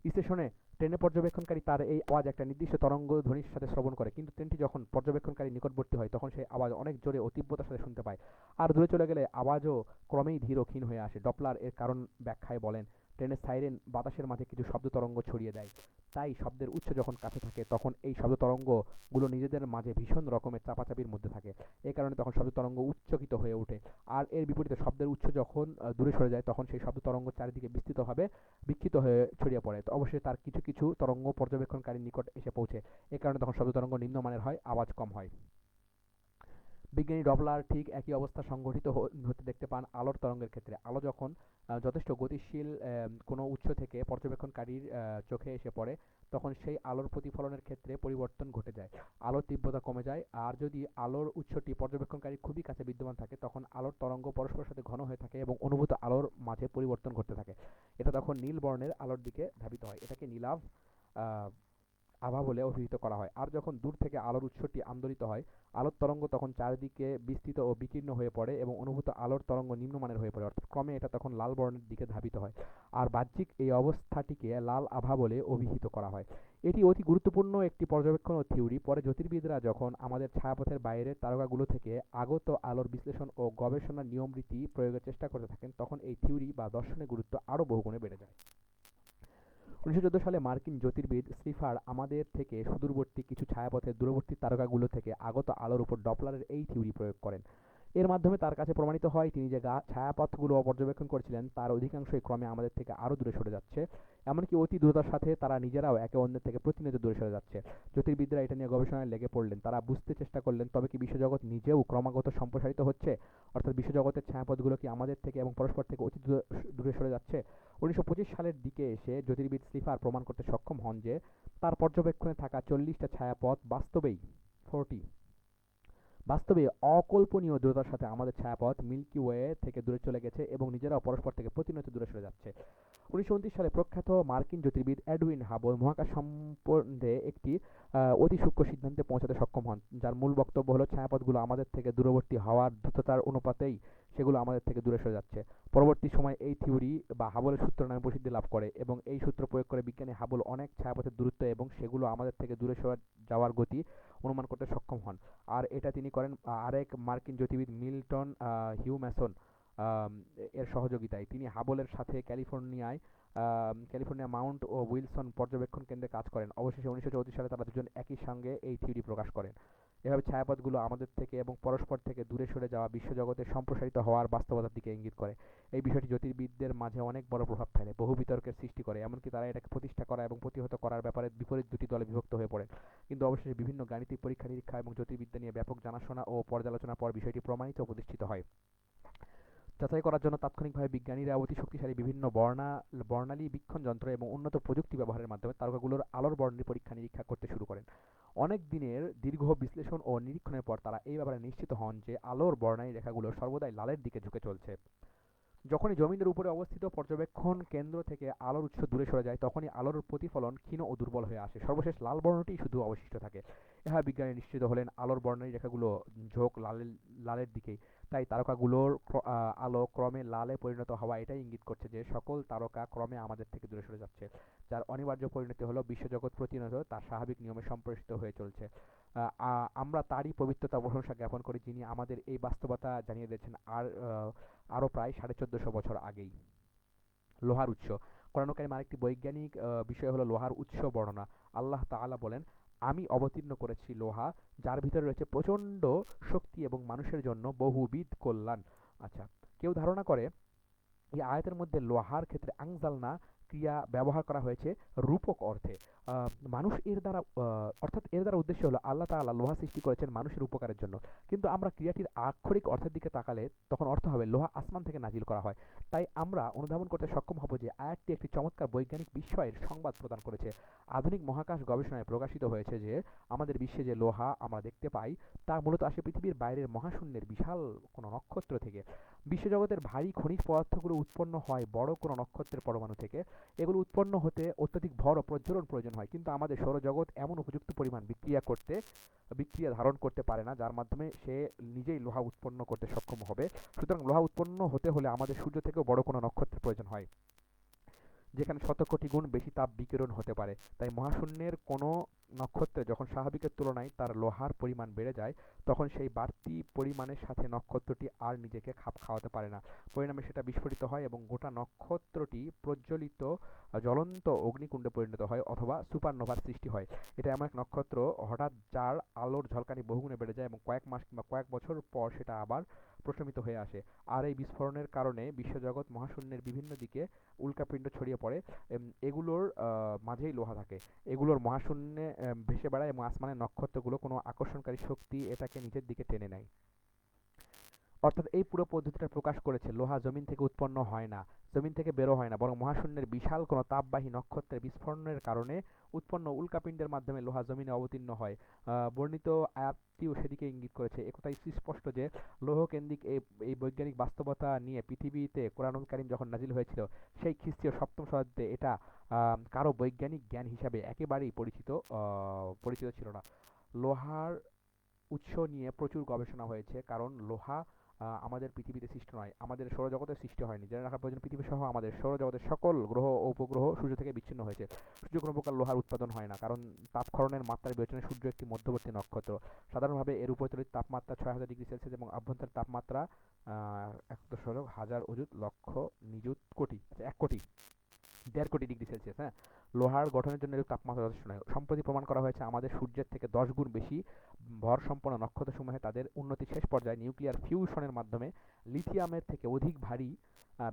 স্টেশনে ট্রেনে পর্যবেক্ষণকারী তার এই আওয়াজ একটা নির্দিষ্ট তরঙ্গ ধ্বনির সাথে শ্রবণ করে, কিন্তু ট্রেনটি যখন পর্যবেক্ষণকারী নিকটবর্তী হয় তখন সেই আওয়াজ অনেক জোরে ও তীব্রতার সাথে শুনতে পায়। আর দূরে চলে গেলে আওয়াজও ক্রমেই ধীর ও ক্ষীণ হয়ে আসে। ডপলার এর কারণ ব্যাখ্যায় বলেন, ট্রেনের সাইরেন বাতাসের মাঝে কিছু শব্দ তরঙ্গ ছড়িয়ে দেয়। তাই শব্দের উৎস যখন কাছে থাকে তখন এই শব্দ তরঙ্গগুলো নিজেদের মাঝে ভীষণ রকমের চাপাচাপির মধ্যে থাকে। এই কারণে তখন শব্দ তরঙ্গ উচ্চকিত হয়ে ওঠে। আর এর বিপরীতে শব্দের উৎস যখন দূরে সরে যায় তখন সেই শব্দ তরঙ্গ চারিদিকে বিক্ষিপ্ত হয়ে ছড়িয়ে পড়ে। তো অবশ্যই তার কিছু কিছু তরঙ্গ পর্যবেক্ষণকারীর নিকট এসে পৌঁছে। এ কারণে তখন শব্দ তরঙ্গ নিম্নমানের হয়, আওয়াজ কম হয়। বিজ্ঞানী ডপলার ঠিক একই অবস্থা সংঘটিত হতে দেখতে পান আলোর তরঙ্গের ক্ষেত্রে। আলো যখন যথেষ্ট গতিশীল কোনো উৎস থেকে পর্যবেক্ষণকারীর চোখে এসে পড়ে, তখন সেই আলোর প্রতিফলনের ক্ষেত্রে পরিবর্তন ঘটে যায়। আলোর তীব্রতা কমে যায়। আর যদি আলোর উৎসটি পর্যবেক্ষণকারীর খুবই কাছে বিদ্যমান থাকে, তখন আলোর তরঙ্গ পরস্পরের সাথে ঘন হয়ে থাকে এবং অনুভূত আলোর মাঝে পরিবর্তন ঘটতে থাকে। এটা তখন নীল বর্ণের আলোর দিকে ধাবিত হয়। এটাকে নীলাভ আহ আভা বলে অভিহিত করা হয়। আর যখন দূর থেকে আলোর উৎসটি আন্দোলিত হয়, আলোর তরঙ্গ তখন চারিদিকে বিস্তৃত ও বিকীর্ণ হয়ে পড়ে এবং অনুভূত আলোর তরঙ্গ নিম্নমানের হয়ে পড়ে, অর্থাৎ ক্রমে এটা তখন লাল বর্ণের দিকে ধাবিত হয়। আর বাহ্যিক এই অবস্থাটিকে লাল আভা বলে অভিহিত করা হয়। এটি অতি গুরুত্বপূর্ণ একটি পর্যবেক্ষণ ও থিওরি। পরে জ্যোতির্বিদরা যখন আমাদের ছায়াপথের বাইরের তারকাগুলো থেকে আগত আলোর বিশ্লেষণ ও গবেষণার নিয়ম রীতি প্রয়োগের চেষ্টা করতে থাকেন, তখন এই থিওরি বা দর্শনের গুরুত্ব আরও বহুগুণে বেড়ে যায়। 1914 সালে মার্কিন জ্যোতির্বিদ স্লিফার আমাদের থেকে সুদূরবর্তী কিছু ছায়াপথের দূরবর্তী তারকাগুলো থেকে আগত আলোর উপর ডপলারের এই থিওরি প্রয়োগ করেন। এর মাধ্যমে তার কাছে প্রমাণিত হয় তিনি যে ছায়াপথগুলো পর্যবেক্ষণ করেছিলেন তার অধিকাংশই ক্রমে আমাদের থেকে আরও দূরে সরে যাচ্ছে। এমনকি অতি দ্রুততার সাথে তারা নিজেরাও একে অন্যের থেকে প্রতিনিয়ত দূরে সরে যাচ্ছে। জ্যোতির্বিদরা এটা নিয়ে গবেষণায় লেগে পড়লেন। তারা বুঝতে চেষ্টা করলেন, তবে কি বিশ্বজগৎ নিজেও ক্রমাগত সম্প্রসারিত হচ্ছে? অর্থাৎ বিশ্বজগতের ছায়াপথগুলো কি আমাদের থেকে এবং পরস্পর থেকে অতি দূরে সরে যাচ্ছে? 1925 সালের দিকে এসে জ্যোতির্বিদ স্লিফার প্রমাণ করতে সক্ষম হন যে তার পর্যবেক্ষণে থাকা 40টা ছায়াপথ বাস্তবে অকল্পনীয় দ্রুততার সাথে আমাদের ছায়াপথ মিল্কি ওয়ে থেকে দূরে চলে গেছে এবং নিজেরাও পরস্পর থেকে প্রতিনিয়ত দূরে সরে যাচ্ছে। 1929 সালে প্রখ্যাত মার্কিন জ্যোতির্বিদ এডউইন হাবল মহাকাশ সম্বন্ধে একটি অতি সূক্ষ্ম সিদ্ধান্তে পৌঁছাতে সক্ষম হন, যার মূল বক্তব্য হলো ছায়াপথগুলো আমাদের থেকে দূরবর্তী হওয়ার দ্রুততার অনুপাতেই সেগুলো আমাদের থেকে দূরে সরে যাচ্ছে। পরবর্তী সময়ে এই থিওরি বা হাবলের সূত্র নামে প্রসিদ্ধি লাভ করে এবং এই সূত্র প্রয়োগ করে বিজ্ঞানী হাবল অনেক ছায়াপথের দূরত্ব এবং সেগুলো আমাদের থেকে দূরে সরে যাওয়ার গতি অনুমান করতে সক্ষম হন। আর এটা তিনি করেন আরেক মার্কিন জ্যোতির্বিদ মিল্টন হিউম্যাসন এর সহযোগিতায়। তিনি হাবলের সাথে ক্যালিফোর্নিয়া মাউন্ট ও উইলসন পর্যবেক্ষণ কেন্দ্রে কাজ করেন। অবশেষে 1934 সালে তারা দুজন একই সঙ্গে এই থিওরি প্রকাশ করেন। এভাবে ছায়াপথগুলো আমাদের থেকে এবং পরস্পর থেকে দূরে সরে যাওয়া বিশ্বজগতের সম্প্রসারিত হওয়ার বাস্তবতার দিকে ইঙ্গিত করে। এই বিষয়টি জ্যোতির্বিদদের মাঝে অনেক বড় প্রভাব ফেলে, বহু বিতর্কের সৃষ্টি করে, এমনকি তারা এটাকে প্রতিষ্ঠা করা এবং প্রতিহত করার ব্যাপারে বিপরীত দুটি দলে বিভক্ত হয়ে পড়ে। কিন্তু অবশেষে বিভিন্ন গাণিতিক পরীক্ষা নিরীক্ষা এবং জ্যোতির্বিদ্যা নিয়ে ব্যাপক জানাশোনা ও পর্যালোচনার পর বিষয়টি প্রমাণিত ও প্রতিষ্ঠিত হয়। যাচাই করার জন্য তাৎক্ষণিকভাবে বিজ্ঞানীরা অতি শক্তিশালী বিভিন্ন বর্ণালী বীক্ষণ যন্ত্র এবং উন্নত প্রযুক্তি ব্যবহারের মাধ্যমে তারকাগুলোর আলোর বর্ণের পরীক্ষা নিরীক্ষা করতে শুরু করেন। অনেক দিনের দীর্ঘ বিশ্লেষণ ও নিরীক্ষণের পর তারা এই ব্যাপারে নিশ্চিত হন যে আলোর বর্ণালী রেখাগুলো সর্বদাই লালের দিকে ঝুঁকে চলছে। যখনই জমিনের উপরে অবস্থিত পর্যবেক্ষণ কেন্দ্র থেকে আলোর উৎস দূরে সরে যায়, তখনই আলোর প্রতিফলন ক্ষীণ ও দুর্বল হয়ে আসে। সর্বশেষ লাল বর্ণটিই শুধু অবশিষ্ট থাকে। এভাবে বিজ্ঞানী নিশ্চিত হলেন আলোর বর্ণালী রেখাগুলো ঝোঁক লালের দিকেই। তাই তারকাগুলোর আলো ক্রমে লালে পরিণত হওয়া এটাই ইঙ্গিত করছে যে সকল তারকা ক্রমে আমাদের থেকে দূরে সরে যাচ্ছে, যার অনিবার্য পরিণতি হলো বিশ্বজগৎ প্রতিনিয়ত তার স্বাভাবিক নিয়মে সম্প্রসারিত হয়ে চলছে। আমরা তারই পবিত্রতা প্রশংসা জ্ঞাপন করি, যিনি আমাদের এই বাস্তবতা জানিয়ে দিয়েছেন আরও প্রায় 1450 বছর আগেই। লোহার উৎস। কোরআন কারীমের আরেকটি বৈজ্ঞানিক বিষয় হলো লোহার উৎস বর্ণনা। আল্লাহ তাআলা বলেন, আমি অবতীর্ণ করেছি লোহা, যার ভিতরে রয়েছে প্রচণ্ড শক্তি এবং মানুষের জন্য বহুবিধ কল্যাণ। আচ্ছা, কেউ ধারণা করে এই আয়াতের মধ্যে লোহার ক্ষেত্রে আনজালনা ক্রিয়া ব্যবহার করা হয়েছে রূপক অর্থে। মানুষ এর দ্বারা অর্থাৎ এর দ্বারা উদ্দেশ্য হলো আল্লাহ তাআলা লোহা সৃষ্টি করেছেন মানুষের উপকারের জন্য। কিন্তু আমরা ক্রিয়াটির আক্ষরিক অর্থের দিকে তাকালে তখন অর্থ হবে লোহা আসমান থেকে নাজিল করা হয়। তাই আমরা অনুধাবন করতে সক্ষম হব যে আয়াতটি একটি চমৎকার বৈজ্ঞানিক বিস্ময়ের সংবাদ প্রদান করেছে। আধুনিক মহাকাশ গবেষণায় প্রকাশিত হয়েছে যে আমাদের বিশ্বে যে লোহা আমরা দেখতে পাই তা মূলত আসে পৃথিবীর বাইরের মহাশূন্যের বিশাল কোনো নক্ষত্র থেকে। বিশ্বজগতের ভারী খনিজ পদার্থগুলো উৎপন্ন হয় বড় কোনো নক্ষত্রের পরমাণু থেকে। এগুলো উৎপন্ন হতে অত্যধিক ভর ও প্রজ্বলন প্রয়োজন হয়, কিন্তু আমাদের সৌরজগৎ এমন উপযুক্ত পরিমাণ বিক্রিয়া ধারণ করতে পারে না যার মাধ্যমে সে নিজেই লোহা উৎপন্ন করতে সক্ষম হবে। সুতরাং লোহা উৎপন্ন হতে হলে আমাদের সূর্য থেকেও বড় কোনো নক্ষত্রের প্রয়োজন হয়, যেখানে শত কোটি গুণ বেশি তাপ বিকিরণ হতে পারে। তাই মহাশূন্যের কোনো নক্ষত্রে যখন স্বাভাবিকের তুলনায় তার লোহার পরিমাণ বেড়ে যায়, তখন সেই বাড়তি পরিমাণের সাথে নক্ষত্রটি আর নিজেকে খাপ খাওয়াতে পারে না। পরিণামে সেটা বিস্ফোরিত হয় এবং গোটা নক্ষত্রটি প্রজ্বলিত জ্বলন্ত অগ্নিকুণ্ডে পরিণত হয় অথবা সুপারনোভার সৃষ্টি হয়। এটা এমন এক নক্ষত্র হঠাৎ যার আলোর ঝলকানি বহুগুণে বেড়ে যায় এবং কয়েক মাস কিংবা কয়েক বছর পর সেটা আবার প্রশমিত হয়ে আসে। আর এই বিস্ফোরণের কারণে বিশ্বজগৎ মহাশূন্যের বিভিন্ন দিকে উল্কাপিণ্ড ছড়িয়ে পড়ে। এগুলোর মাঝেই লোহা থাকে। এগুলোর মহাশূন্যে ভেসে বেড়ায় এবং আসমানের নক্ষত্রগুলো কোনো আকর্ষণকারী শক্তি এটাকে নিচের দিকে টেনে নেয়। অর্থাৎ এই পুরো পদ্ধতিটা প্রকাশ করেছে লোহা জমিন থেকে উৎপন্ন হয় না, জমিন থেকে বেরো হয় না, বরং মহাশূন্যের বিশাল কোনো তাপবাহী নক্ষত্রের বিস্ফোরণের কারণে উৎপন্ন উল্কাপিণ্ডের মাধ্যমে লোহা জমিনে অবতীর্ণ হয়। বর্ণিত আয়াতটিও সেদিকে ইঙ্গিত করেছে। একথাই সুস্পষ্ট যে লৌহকেন্দ্রিক এই বৈজ্ঞানিক বাস্তবতা নিয়ে পৃথিবীতে কোরআনুল কারীম যখন নাজিল হয়েছিল, সেই খ্রিস্টীয় সপ্তম শতাব্দীতে এটা কারো বৈজ্ঞানিক জ্ঞান হিসাবে একেবারেই পরিচিত ছিল না। লোহার উৎস নিয়ে প্রচুর গবেষণা হয়েছে, কারণ লোহা আমাদের পৃথিবীতে সৃষ্টি নয়, আমাদের সৌরজগতে সৃষ্টি হয়নি। জেনে রাখার প্রয়োজন, পৃথিবী সহ আমাদের সৌরজগতের সকল গ্রহ ও উপগ্রহ সূর্য থেকে বিচ্ছিন্ন হয়েছে। সূর্য কোনো প্রকার লোহার উৎপাদন হয় না, কারণ তাপক্ষরণের মাত্রার বিবেচনায় সূর্য একটি মধ্যবর্তী নক্ষত্র। সাধারণভাবে এর উপর তড়িৎ তাপমাত্রা 6000 ডিগ্রি সেলসিয়াস এবং আভ্যন্তরের তাপমাত্রা 1,10,000 অযুত লক্ষ নিযুত কোটি, আচ্ছা 1 কোটি 1.5 কোটি ডিগ্রি সেলসিয়াস। হ্যাঁ, লোহার গঠনের জন্য এরূপ তাপমাত্রা যথেষ্ট নয়। সম্প্রতি প্রমাণ করা হয়েছে আমাদের সূর্যের থেকে 10 গুণ বেশি ভরসম্পন্ন নক্ষত্রসমূহে তাদের উন্নতির শেষ পর্যায়ে নিউক্লিয়ার ফিউশনের মাধ্যমে লিথিয়ামের থেকে অধিক ভারী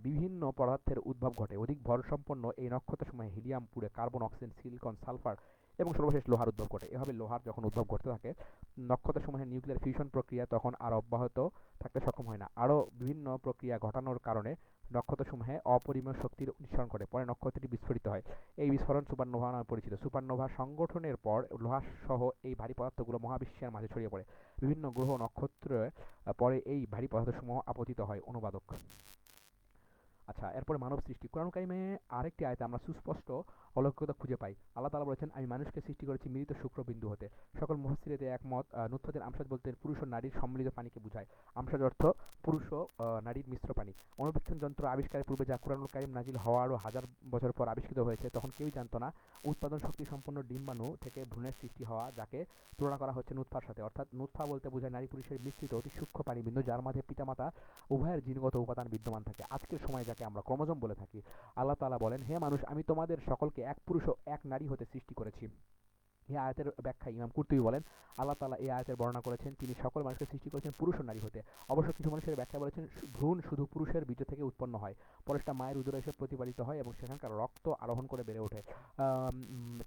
বিভিন্ন পদার্থের উদ্ভব ঘটে। অধিক ভরসম্পন্ন এই নক্ষত্রসমূহে হিলিয়াম পুড়ে কার্বন, অক্সিজেন, সিলিকন, সালফার এবং সর্বশেষ লোহার উদ্ভব ঘটে। এভাবে লোহার যখন উদ্ভব ঘটতে থাকে, নক্ষত্রসমূহের নিউক্লিয়ার ফিউশন প্রক্রিয়া তখন আর অব্যাহত থাকতে সক্ষম হয় না। আরও বিভিন্ন প্রক্রিয়া ঘটানোর কারণে নক্ষত্রসমূহে অপরিমেয় শক্তির নিঃসরণ ঘটে। পরে নক্ষত্রটি বিস্ফোরিত হয়। এই বিস্ফোরণ সুপারনোভা নামে পরিচিত। সুপারনোভা সংগঠনের পর লোহা সহ এই ভারী পদার্থগুলো মহাবিশ্বের মাঝে ছড়িয়ে পড়ে। বিভিন্ন গ্রহ নক্ষত্রে পরে এই ভারী পদার্থসমূহ আপতিত হয়। অনুবাদক। আচ্ছা, এরপরে মানব সৃষ্টি। কোরআন কারিমে আরেকটি আয়াতে আমরা সুস্পষ্ট অলৌকিকতা খুঁজে পাই। আল্লাহ তাআলা বলেছেন, আমি মানুষকে সৃষ্টি করেছি মৃত শুক্রবিন্দু হতে। সকল মুফাসসির এতে একমত। নুতফাতের আমসাজ বলতে পুরুষ ও নারীর সম্মিলিত পানিকে বোঝায়। আমসাজ অর্থ পুরুষ ও নারীর মিশ্র পানি। অণুবীক্ষণ যন্ত্র আবিষ্কারের পূর্বে যা কুরআনুল কারীম নাজিল হওয়ারও হাজার বছর পর আবিষ্কৃত হয়েছে, তখন কেউই জানত না উৎপাদন শক্তি সম্পন্ন ডিম্বাণু থেকে ভ্রূণের সৃষ্টি হওয়া, যাকে তুলনা করা হচ্ছে নুতফার সাথে। অর্থাৎ নুতফা বলতে বোঝায় নারী পুরুষের মিশ্রিত অতি সূক্ষ্ম পানিবিন্দু, যার মাঝে পিতামাতা উভয়ের জিনগত উপাদান বিদ্যমান থাকে। আজকের সময়ে যাকে আমরা ক্রোমোজোম বলে থাকি। আল্লাহ তাআলা বলেন, হে মানুষ, আমি তোমাদের সকলকে এক পুরুষ ও এক নারী হতে সৃষ্টি করেছি। এই আয়াতের ব্যাখ্যায় ইমাম কুরতুবী বলেন, আল্লাহ তাআলা এই আয়াতের বর্ণনা করেছেন তিনি সকল মানুষকে সৃষ্টি করেছেন পুরুষ ও নারী হতে। অবশ্য কিছু মানুষের ব্যাখ্যা বলেছেন ভ্রূণ শুধু পুরুষের বীর্য থেকে উৎপন্ন হয়, পরে সেটা মায়ের উদরে এসে প্রতিপালিত হয় এবং সেখানকার রক্ত আরোহণ করে বেড়ে ওঠে।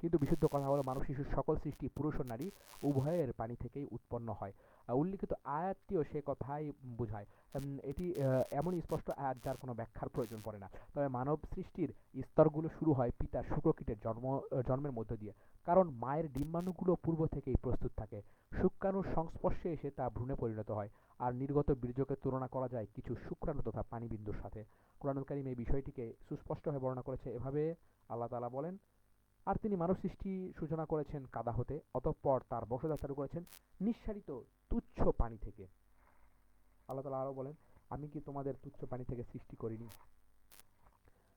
কিন্তু বিশুদ্ধ কথা হলো মানব শিশুর সকল সৃষ্টি পুরুষ ও নারী উভয়ের পানি থেকেই উৎপন্ন হয়। উল্লিখিত আয়াতটিও সে কথাই বোঝায়। এটি এমনই স্পষ্ট আয়াত যার কোনো ব্যাখ্যার প্রয়োজন পড়ে না। তবে মানব সৃষ্টির স্তরগুলো শুরু হয় পিতার শুক্রকীটের জন্মের মধ্য দিয়ে, কারণ মায়ের ডিম্বাণুগুলো পূর্ব থেকেই প্রস্তুত থাকে। শুক্রাণুর সংস্পর্শে এসে তা ভ্রূণে পরিণত হয়, আর নির্গত বীর্যকে তুলনা করা যায় কিছু শুক্রাণু তথা পানিবিন্দুর সাথে। কুরআনুল কারীম এই বিষয়টিকে সুস্পষ্টভাবে বর্ণনা করেছে এভাবে, আল্লাহ তাআলা বলেন, আর তিনি মানব সৃষ্টি সূচনা করেছেন কাদা হতে, অতঃপর তার বংশধার চালু করেছেন নিঃসারিত তুচ্ছ পানি থেকে। আল্লাহ তাআলা আরো বলেন, আমি কি তোমাদের তুচ্ছ পানি থেকে সৃষ্টি করিনি?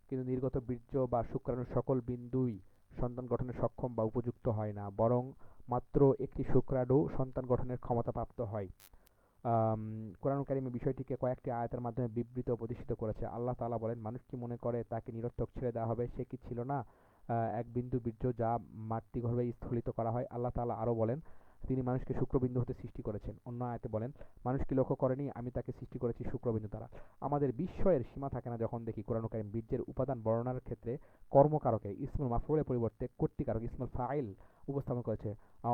কিন্তু নির্গত বীর্য বা শুক্রাণুর সকল বিন্দুই সন্তান গঠনে সক্ষম বা উপযুক্ত হয় না, বরং মাত্র একটি শুক্রাণু সন্তান গঠনের ক্ষমতা প্রাপ্ত হয়। আম কোরআনুল কারীম বিষয়টিকে কয়েকটি আয়াতের মাধ্যমে বিবৃত ও প্রতিষ্ঠিত করেছে। আল্লাহ তাআলা বলেন, মানুষ কি মনে করে তাকে নিরর্থক ছেড়ে দেওয়া হবে? সে কি ছিল না এক বিন্দু বীর্য যা মাতৃগর্ভে স্খলিত করা হয়? আল্লাহ তাআলা আরো বলেন, তিনি মানুষকে শুক্রবিন্দু হতে সৃষ্টি করেছেন। অন্য আয়াতে বলেন, মানুষ কি লক্ষ্য করেনি আমি তাকে সৃষ্টি করেছি শুক্রবিন্দু দ্বারা? আমাদের বিস্ময়ের সীমা থাকে না যখন দেখি কোরআনুল কারীম বীর্যের উপাদান বর্ণনার ক্ষেত্রে কর্মকারকে ইসমুল মাফউলের পরিবর্তে কর্তৃকারক ইসমুল ফাইল উপস্থাপন করেছে।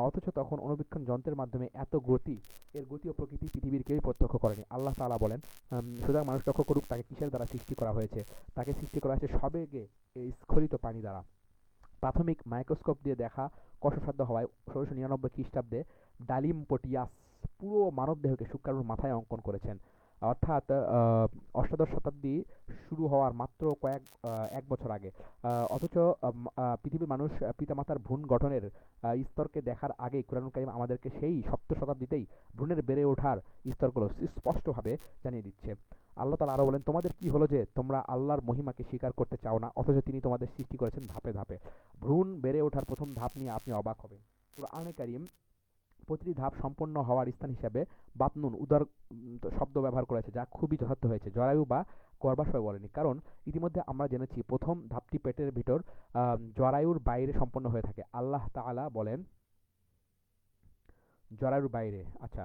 অথচ তখন অণুবীক্ষণ যন্ত্রের মাধ্যমে এত গতি, এর গতি ও প্রকৃতি পৃথিবীর কেউই প্রত্যক্ষ করেনি। আল্লাহ তাআলা বলেন, সুতরাং মানুষ লক্ষ্য করুক তাকে কিসের দ্বারা সৃষ্টি করা হয়েছে। তাকে সৃষ্টি করা হয়েছে সবেগে এই স্খলিত পানি দ্বারা। প্রাথমিক মাইক্রোস্কোপ দিয়ে দেখা কষ্টসাধ্য হওয়ায় ১৬৯৯ খ্রিস্টাব্দে ডালিমপটিয়াস পুরো মানবদেহকে শুক্রাণুর মাথায় অঙ্কন করেছেন। অর্থাৎ অষ্টাদশ শতাব্দী শুরু হওয়ার মাত্র এক বছর আগে। অথচ পৃথিবীর মানুষ পিতামাতার ভ্রূণ গঠনের স্তরকে দেখার আগেই কুরআনুল কারীম আমাদেরকে সেই সপ্তম শতাব্দীতেই ভ্রূণের বেড়ে ওঠার স্তরগুলো স্পষ্টভাবে জানিয়ে দিচ্ছে। আল্লাহ তাআলা আরো বলেন, তোমাদের কি হলো যে তোমরা আল্লাহর মহিমাকে স্বীকার করতে চাও না, অথচ তিনি তোমাদের সৃষ্টি করেছেন ধাপে ধাপে। ভ্রূণ বেড়ে ওঠার প্রথম ধাপ নিয়ে আপনি অবাক হবেন। কুরআনে কারীম প্রতিটি ধাপ সম্পন্ন হওয়ার স্থান হিসাবে বাতনুন উদার শব্দ ব্যবহার করেছে, যা খুবই যথার্থ হয়েছে। জরায়ু বা গর্ভাশয় বলেনি, কারণ ইতিমধ্যে আমরা জেনেছি প্রথম ধাপটি পেটের ভিতর জরায়ুর বাইরে সম্পন্ন হয়ে থাকে। আল্লাহ তাআলা বলেন, জরায়ুর বাইরে, আচ্ছা,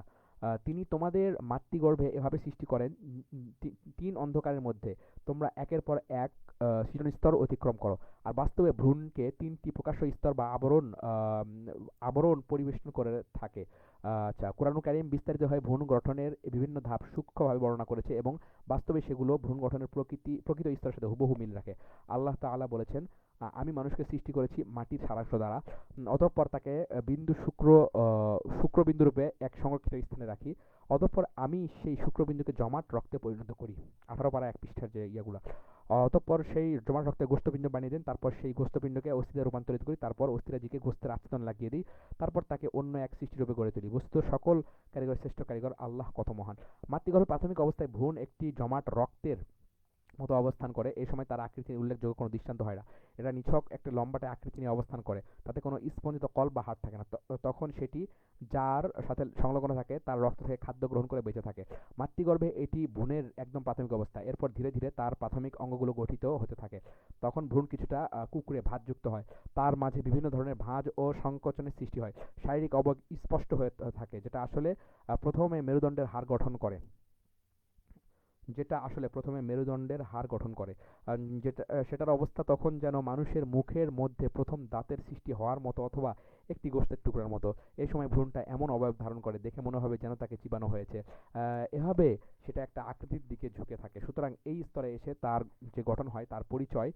তিনি তোমাদের মাতৃগর্ভে এভাবে সৃষ্টি করেন তিন অন্ধকারের মধ্যে তোমরা একের পর এক সৃজন স্তর অতিক্রম করো। আর বাস্তবে ভ্রূণকে তিনটি প্রকাশ্য স্তর বা আবরণ পরিবেষ্টন করে থাকে। আচ্ছা, কুরআনুল কারীম বিস্তারিতভাবে ভ্রূণ গঠনের বিভিন্ন ধাপ সূক্ষ্মভাবে বর্ণনা করেছে এবং বাস্তবে সেগুলো ভ্রূণ গঠনের প্রকৃত স্তরের সাথে হুবহু মিল রাখে। আল্লাহ তাআলা বলেছেন, আমি মানুষকে সৃষ্টি করেছি মাটির সারাংশ দ্বারা, অতঃপর তাকে বিন্দু শুক্রবিন্দুরূপে এক সংরক্ষিত স্থানে রাখি। অতঃপর আমি সেই শুক্রবিন্দুকে জমাট রক্তে পরিণত করি। ১৮ পারা ১ পৃষ্ঠার যে ইয়াগুলা। অতঃপর সেই জমাট রক্তে গোশতপিণ্ড বানিয়ে দেন, তারপর সেই গোশতপিণ্ডকে অস্থিতে রূপান্তরিত করি, তারপর অস্থিরাজিকে গোশতের আচ্ছাদন লাগিয়ে দিই, তারপর তাকে অন্য এক সৃষ্টিরূপে গড়ে তুলি। বস্তুত সকল কারিগর শ্রেষ্ঠ কারিগর আল্লাহ কত মহান। মাতৃগর্ভে প্রাথমিক অবস্থায় ভ্রূণ একটি জমাট রক্তের মতো অবস্থান করে। এই সময় তার আকৃতির উল্লেখযোগ্য কোনো দৃষ্টান্ত হয় না। এটা নিছক একটা লম্বাটে আকৃতি নিয়ে অবস্থান করে, তাতে কোনো স্পঞ্জিত কল্প বা হাড় থাকে না। তখন সেটি যার সাথে সংলগ্ন থাকে তার রক্ত থেকে খাদ্য গ্রহণ করে বেঁচে থাকে। মাতৃগর্ভে এটি ভ্রূণের একদম প্রাথমিক অবস্থা। এরপর ধীরে ধীরে তার প্রাথমিক অঙ্গগুলো গঠিত হতে থাকে। তখন ভ্রূণ কিছুটা কুঁকড়ে ভাঁজযুক্ত হয়, তার মাঝে বিভিন্ন ধরনের ভাঁজ ও সংকোচনের সৃষ্টি হয়। শারীরিক অবয়ব স্পষ্ট হয়ে থাকে, প্রথমে মেরুদণ্ডের হাড় গঠন করে যেটা আসলে প্রথমে মেরুদণ্ডের হাড় গঠন করে। সেটার অবস্থা তখন যেন মানুষের মুখের মধ্যে প্রথম দাঁতের সৃষ্টি হওয়ার মতো, অথবা একটি গোশতের টুকরার মতো। এই সময় ভ্রূণটা এমন অবয়ব ধারণ করে দেখে মনে হবে যেন তাকে চিবানো হয়েছে। এভাবে সেটা একটা আকৃতির দিকে ঝুঁকে থাকে। সুতরাং এই স্তরে এসে তার যে গঠন হয় তার পরিচয়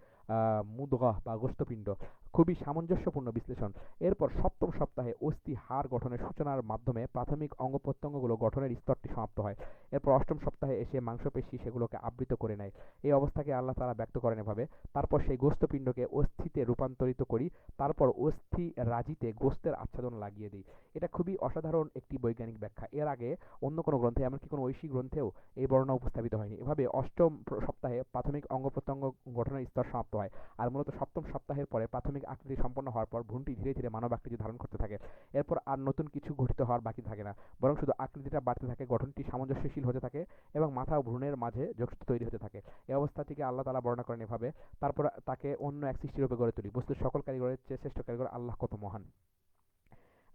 মুদগাহ বা গোশতপিণ্ড। খুবই সামঞ্জস্যপূর্ণ বিশ্লেষণ। এরপর সপ্তম সপ্তাহে অস্থি হাড় গঠনের সূচনার মাধ্যমে প্রাথমিক অঙ্গ প্রত্যঙ্গগুলো গঠনের স্তরটি সমাপ্ত হয়। এরপর অষ্টম সপ্তাহে এসে মাংসপেশি সেগুলোকে আবৃত করে নেয়। এই অবস্থাকে আল্লাহ তাআলা ব্যক্ত করেন এভাবে, তারপর সেই গোশতপিণ্ডকে অস্থিতে রূপান্তরিত করি, তারপর অস্থি রাজিতে গোশতের আচ্ছাদন লাগিয়ে দিই। এটা খুবই অসাধারণ একটি বৈজ্ঞানিক ব্যাখ্যা। এর আগে অন্য কোনো গ্রন্থে, এমনকি কোনো ঐশী গ্রন্থেও এই বর্ণনা উপস্থাপিত হয়নি। এভাবে অষ্টম সপ্তাহে প্রাথমিক অঙ্গ প্রত্যঙ্গ গঠনের স্তর সমাপ্ত হয়। আর মূলত সপ্তম সপ্তাহের পরে প্রাথমিক আকৃতি সম্পন্ন হওয়ার পর ভ্রূণটি ধীরে ধীরে মানব আকৃতি ধারণ করতে থাকে। এরপর আর নতুন কিছু ঘটিত হওয়ার বাকি থাকে না, বরং শুধু আকৃতিটা বাড়তে থাকে, গঠনটি সামঞ্জস্যশীল হতে থাকে এবং মাথা ও ভ্রূণের মাঝে যোগসূত্র তৈরি হতে থাকে। এই অবস্থাটিকে আল্লাহ তাআলা বর্ণনা করেন এভাবে, তারপর তাকে অন্য এক সৃষ্টিরূপে গড়ে তুলি। বস্তুত সকল কারিগরের চেয়ে শ্রেষ্ঠ কারিগর আল্লাহ কত মহান।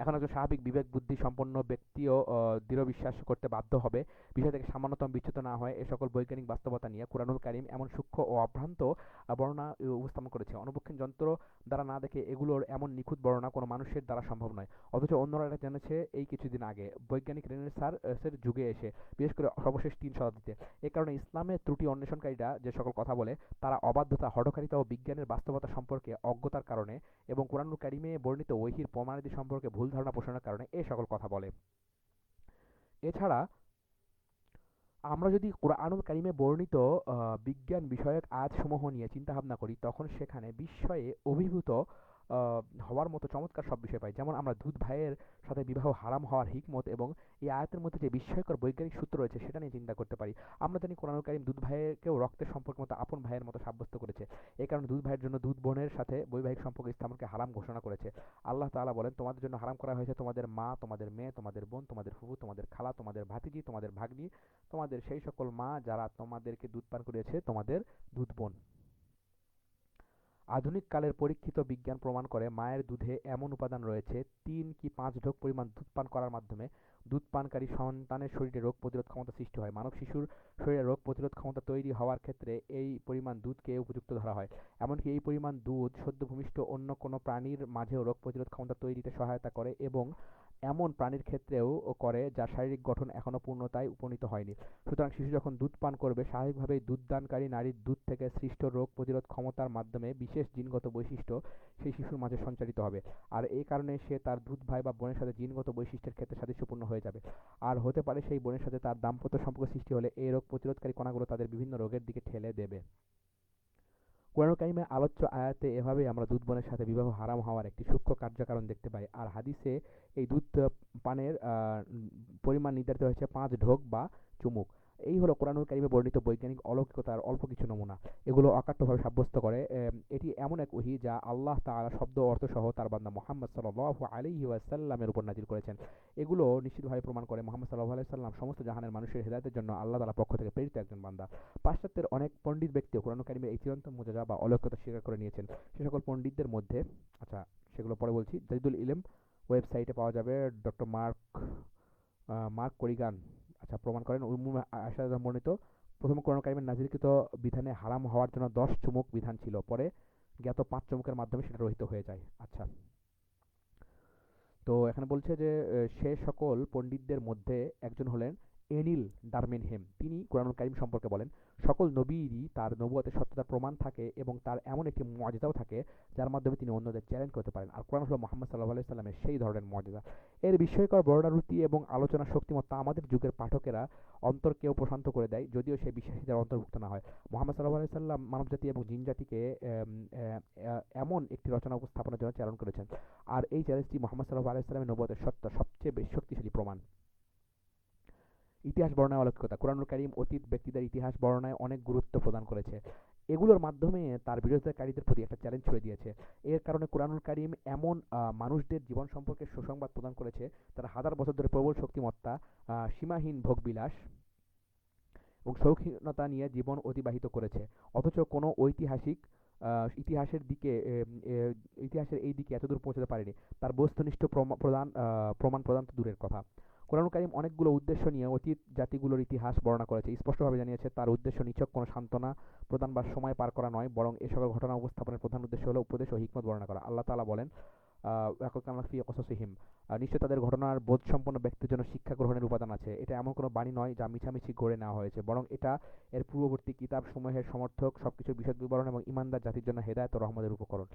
এখন একজন স্বাভাবিক বিবেক বুদ্ধি সম্পন্ন ব্যক্তিও দৃঢ় বিশ্বাস করতে বাধ্য হবে, বিষয় থেকে সামান্যতম বিচ্যুত না হয় এ সকল বৈজ্ঞানিক বাস্তবতা নিয়ে কুরআনুল কারীম এমন সূক্ষ্ম ও অভ্রান্ত বর্ণনা উপস্থাপন করেছে, অনুবীক্ষণ যন্ত্র দ্বারা না দেখে এগুলোর এমন নিখুঁত বর্ণনা কোনো মানুষের দ্বারা সম্ভব নয়। অথচ অন্যরা এটা জেনেছে এই কিছুদিন আগে, বৈজ্ঞানিক রেনেসাঁর যুগে এসে, বিশেষ করে সর্বশেষ 3 শতাব্দীতে। এ কারণে ইসলামের ত্রুটি অন্বেষণকারীরা যে সকল কথা বলে, তারা অবাধ্যতা, হঠকারিতা ও বিজ্ঞানের বাস্তবতা সম্পর্কে অজ্ঞতার কারণে এবং কুরআনুল কারীমে বর্ণিত ওহীর প্রমাণাদি সম্পর্কে ভুল ধারণা পোষণের কারণে এ সকল কথা বলে। এছাড়া আমরা যদি কুরআনুল কারীমে বর্ণিত বিজ্ঞান বিষয়ক আয়াতসমূহ নিয়ে চিন্তাভাবনা করি, তখন সেখানে বিস্ময়ে অভিভূত হওয়ার মতো চমৎকার সব বিষয় পাই। যেমন আমরা দুধ ভাইয়ের সাথে বিবাহ হারাম হওয়ার হিকমত এবং এই আয়াতের মধ্যে যে বিস্ময়কর বৈজ্ঞানিক সূত্র রয়েছে সেটা নিয়ে চিন্তা করতে পারি। আমরা জানি কুরআনুল কারীম দুধ ভাইকেও রক্তের সম্পর্ক মতো আপন ভাইয়ের মতো সাব্যস্ত করেছে। এই কারণে দুধ ভাইয়ের জন্য দুধ বোনের সাথে বৈবাহিক সম্পর্ক স্থাপনকে হারাম ঘোষণা করেছে। আল্লাহ তাআলা বলেন, তোমাদের জন্য হারাম করা হয়েছে তোমাদের মা, তোমাদের মেয়ে, তোমাদের বোন, তোমাদের ফুফু, তোমাদের খালা, তোমাদের ভাতিজি, তোমাদের ভাগ্নি, তোমাদের সেই সকল মা যারা তোমাদেরকে দুধ পান করিয়েছে, তোমাদের দুধ বোন। আধুনিক কালের পরীক্ষিত বিজ্ঞান প্রমাণ করে মায়ের দুধে এমন উপাদান রয়েছে 3 কি 5 ঢোক পরিমাণ দুধ পান করার মাধ্যমে দুধ পানকারী সন্তানের শরীরে রোগ প্রতিরোধ ক্ষমতা সৃষ্টি হয়। মানব শিশুর শরীরে রোগ প্রতিরোধ ক্ষমতা তৈরি হওয়ার ক্ষেত্রে এই পরিমাণ দুধকে উপযুক্ত ধরা হয়। এমনকি এই পরিমাণ দুধ সদ্য ভূমিষ্ঠ অন্য কোনো প্রাণীর মাঝেও রোগ প্রতিরোধ ক্ষমতা তৈরিতে সহায়তা করে এবং এমন প্রাণীর ক্ষেত্রেও করে যার শারীরিক গঠন এখনো পূর্ণতায় উপনীত হয়নি। সুতরাং শিশু যখন দুধ পান করবে, স্বাভাবিকভাবেই দুধদানকারী নারীর দুধ থেকে সৃষ্ট রোগ প্রতিরোধ ক্ষমতার মাধ্যমে বিশেষ জিনগত বৈশিষ্ট্য সেই শিশুর মাঝে সঞ্চারিত হবে। আর এই কারণে সে তার দুধ ভাই বা বোনের সাথে জিনগত বৈশিষ্ট্যের ক্ষেত্রে সাদৃশ্যপূর্ণ হয়ে যাবে। আর হতে পারে সেই বোনের সাথে তার দাম্পত্য সম্পর্ক সৃষ্টি হলে এই রোগ প্রতিরোধকারী কণাগুলো তাদের বিভিন্ন রোগের দিকে ঠেলে দেবে। কোরআনুল কারীমে আলোচ্য আয়াতে এভাবেই আমরা দুধ বোনের সাথে বিবাহ হারাম হওয়ার একটি সূক্ষ্ম কার্যকারণ দেখতে পাই। আর হাদিসে এই দুধ পানের পরিমাণ নির্ধারিত হয়েছে 5 ঢোক বা চুমুক। এই হলো কোরআনুল কারীমে বর্ণিত বৈজ্ঞানিক অলৌকিকতার অল্প কিছু নমুনা। এগুলো অকাট্যভাবে সাব্যস্ত করে এটি এমন এক ওহী যা আল্লাহ তাআলা শব্দ ও অর্থ সহ তার বান্দা মুহাম্মদ সাল্লাল্লাহু আলাইহি ওয়াসাল্লামের উপর নাজিল করেছেন। এগুলো নিশ্চিতভাবে প্রমাণ করে মুহাম্মদ সাল্লাল্লাহু আলাইহি ওয়াসাল্লাম সমস্ত জাহানের মানুষের হেদায়েতের জন্য আল্লাহ তাআলার পক্ষ থেকে প্রেরিত একজন বান্দা। পাশ্চাত্যের অনেক পণ্ডিত ব্যক্তিও কোরআনুল কারীমের এই চিরন্তন মুজিজা বা অলৌকিকতা স্বীকার করে নিয়েছেন। সে সকল পণ্ডিতদের মধ্যে, আচ্ছা সেগুলো পরে বলছি, জাদিদুল ইলম ওয়েবসাইটে পাওয়া যাবে ডক্টর মার্ক করিগান প্রমাণ করেন উম্মে আয়েশা দ্বারা বর্ণিত প্রথম কোরআনুল কারীমের নাযিলকৃত বিধানে হারাম হওয়ার জন্য 10 চুমুক বিধান ছিল, পরে জ্ঞাত 5 চুমুকের মাধ্যমে সেটা রহিত হয়ে যায়। আচ্ছা, তো এখানে বলছে যে সে সকল পণ্ডিতদের মধ্যে একজন হলেন এনিল ডারমিনহেম। তিনি কুরআনুল কারীম সম্পর্কে বলেন, সকল নবীরই তার নবুয়তের সত্যতার প্রমাণ থাকে এবং তার এমন একটি মুআজিজাও থাকে যার মাধ্যমে তিনি অন্যদের চ্যালেঞ্জ করতে পারেন। আর কোরআন হলো মুহাম্মদ সাল্লাল্লাহু আলাইহি সাল্লামের সেই ধরনের মুআজিজা। এর বিস্ময়কর বর্ণনারুতি এবং আলোচনার শক্তিমত্তা আমাদের যুগের পাঠকেরা অন্তরকেও প্রশান্ত করে দেয়, যদিও সে বিশ্বাসীদের অন্তর্ভুক্ত না হয়। মুহাম্মদ সাল্লাল্লাহু আলাইহি সাল্লাম মানবজাতি এবং জিনজাতিকে এমন একটি রচনা উপস্থাপনের জন্য চ্যালেঞ্জ করেছেন, আর এই চ্যালেঞ্জটি মুহাম্মদ সাল্লাল্লাহু আলাইহি সাল্লামের নবুয়তের সবচেয়ে বেশি শক্তিশালী প্রমাণ। ইতিহাস বর্ণনায় অলৌকিকতা। কুরআনুল কারীম অতীত ব্যক্তিদের ইতিহাস বর্ণনায় অনেক গুরুত্ব প্রদান করেছে। এগুলোর মাধ্যমে তার বিরোধিতাকারীদের প্রতি একটা চ্যালেঞ্জ ছুড়ে দিয়েছে। এর কারণে কুরআনুল কারীম এমন মানুষদের জীবন সম্পর্কে সুসংবাদ প্রদান করেছে যারা হাজার বছর ধরে প্রবল শক্তিমত্তা, সীমাহীন ভোগবিলাস এবং শৌখিনতা নিয়ে জীবন অতিবাহিত করেছে, অথচ কোনো ইতিহাসের এই দিকে এতদূর পৌঁছাতে পারেনি। তার বস্তুনিষ্ঠ প্রমাণ প্রদান তো দূরের কথা। কুরআনুল কারীম অনেকগুলো উদ্দেশ্য নিয়ে অতীত জাতিগুলোর ইতিহাস বর্ণনা করেছে, স্পষ্টভাবে জানিয়েছে তার উদ্দেশ্য নিছক কোনো সান্ত্বনা প্রদান বা সময় পার করা নয়, বরং এ সকল ঘটনা উপস্থাপনের প্রধান উদ্দেশ্য হলো উপদেশ ও হিকমত বর্ণনা করা। আল্লাহ তাআলা বলেন, নিশ্চয় তাদের ঘটনার বোধসম্পন্ন ব্যক্তির জন্য শিক্ষা গ্রহণের উপাদান আছে। এটা এমন কোনো বাণী নয় যা মিছামিছি গড়ে নেওয়া হয়েছে, বরং এটা এর পূর্ববর্তী কিতাব সমূহের সমর্থক, সবকিছুর বিশদ বিবরণ এবং ঈমানদার জাতির জন্য হেদায়েত ও রহমতের উপকরণ।